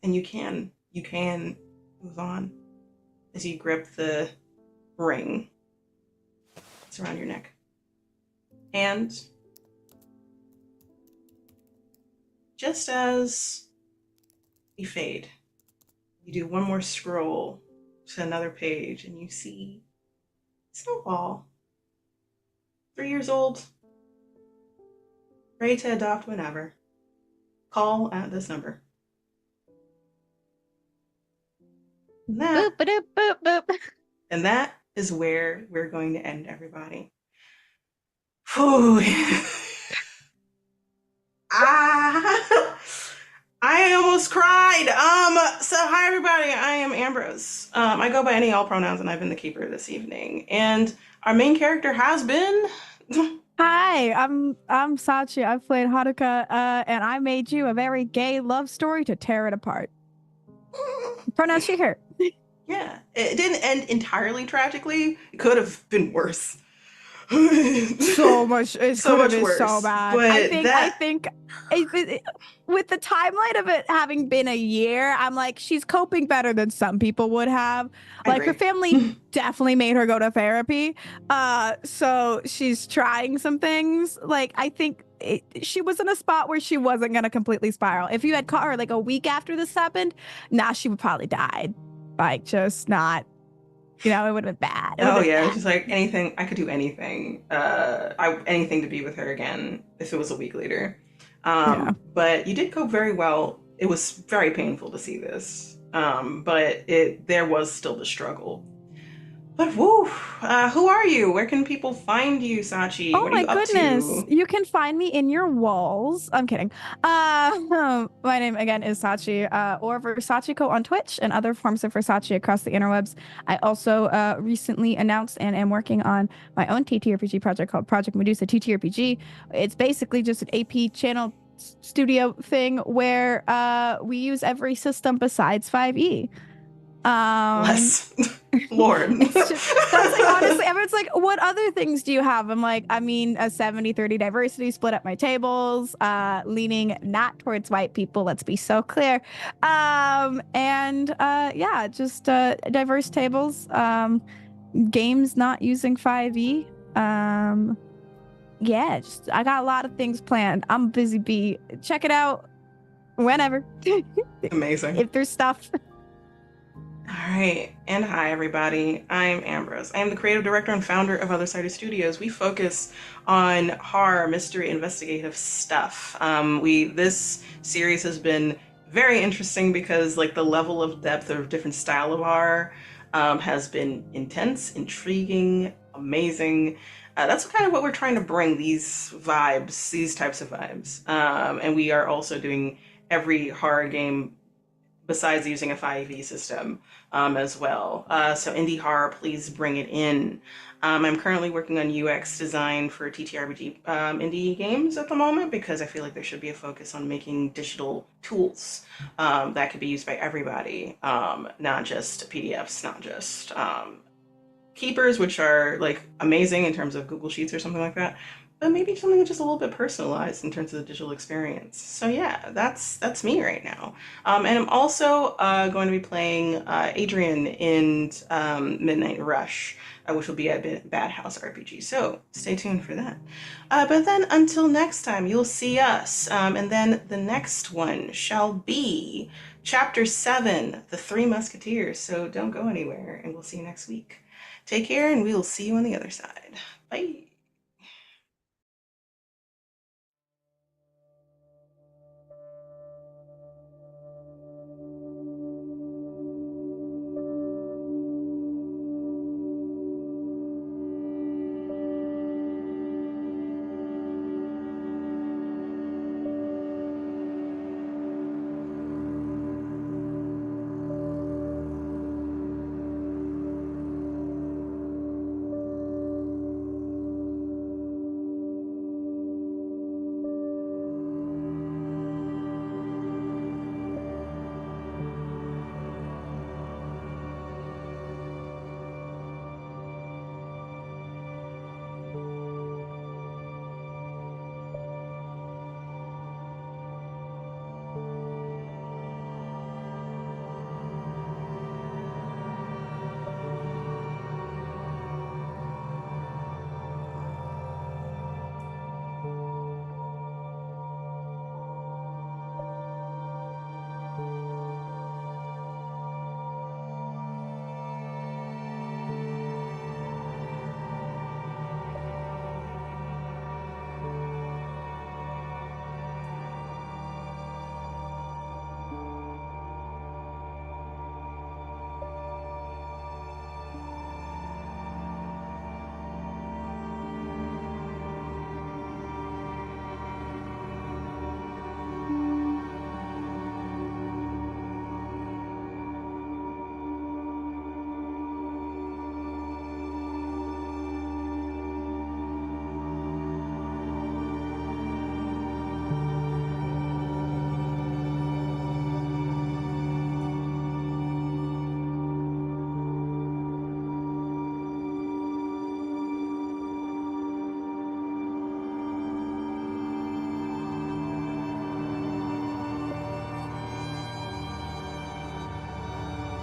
And you can move on as you grip the ring that's around your neck. And just as you fade, you do one more scroll to another page and you see Snowball. 3 years old, ready to adopt whenever. Call at this number. And that, Boop, boop, boop, boop. And that is where we're going to end, everybody. Whew. Ah, I almost cried. So hi everybody, I am Ambrose. I go by any all pronouns and I've been the keeper this evening. And our main character has been Hi, I'm Sachi. I've played Haruka, and I made you a very gay love story to tear it apart. Pronoun she her. Yeah, it didn't end entirely tragically. It could have been worse. So much. It So could have much been so worse. bad. But I think with the timeline of it having been a year, I'm like, she's coping better than some people would have. I Like her agree. family definitely made her go to therapy. So she's trying some things. Like I think she was in a spot where she wasn't gonna completely spiral. If you had caught her like a week after this happened, nah, she would probably died. Like just not. It would have been bad. It would Oh have been yeah, it was bad. just like anything. I could do anything. Anything to be with her again if it was a week later. Yeah. But you did cope very well. It was very painful to see this. But there was still the struggle. But woo, who are you? Where can people find you, Sachi? Oh What are my you up goodness. to? You can find me in your walls. I'm kidding. My name again is Sachi, or Versachiko on Twitch and other forms of Versace across the interwebs. I also recently announced and am working on my own TTRPG project called Project Medusa TTRPG. It's basically just an AP channel studio thing where we use every system besides 5e. Bless, Lord. It's just that's like honestly, everyone's like, what other things do you have? I'm like, I mean, a 70-30 diversity, split up my tables, leaning not towards white people, let's be so clear. And yeah, just diverse tables, games not using 5e. Yeah, just I got a lot of things planned. I'm a busy bee. Check it out whenever. Amazing. If there's stuff. All right, and hi everybody. I'm Ambrose. I am the creative director and founder of Other Sided Studios. We focus on horror, mystery, investigative stuff. This series has been very interesting because like the level of depth of different style of horror has been intense, intriguing, amazing. That's kind of what we're trying to bring, these vibes, these types of vibes. And we are also doing every horror game besides using a 5e system as well. So indie horror, please bring it in. I'm currently working on UX design for TTRPG indie games at the moment because I feel like there should be a focus on making digital tools that could be used by everybody, not just PDFs, not just keepers, which are like amazing in terms of Google Sheets or something like that, but maybe something that's just a little bit personalized in terms of the digital experience. So yeah, that's me right now. And I'm also going to be playing Adrian in Midnight Rush, which will be a Bad House RPG. So stay tuned for that. But then until next time, you'll see us. And then the next one shall be Chapter 7, The Three Musketeers. So don't go anywhere, and we'll see you next week. Take care, and we will see you on the other side. Bye.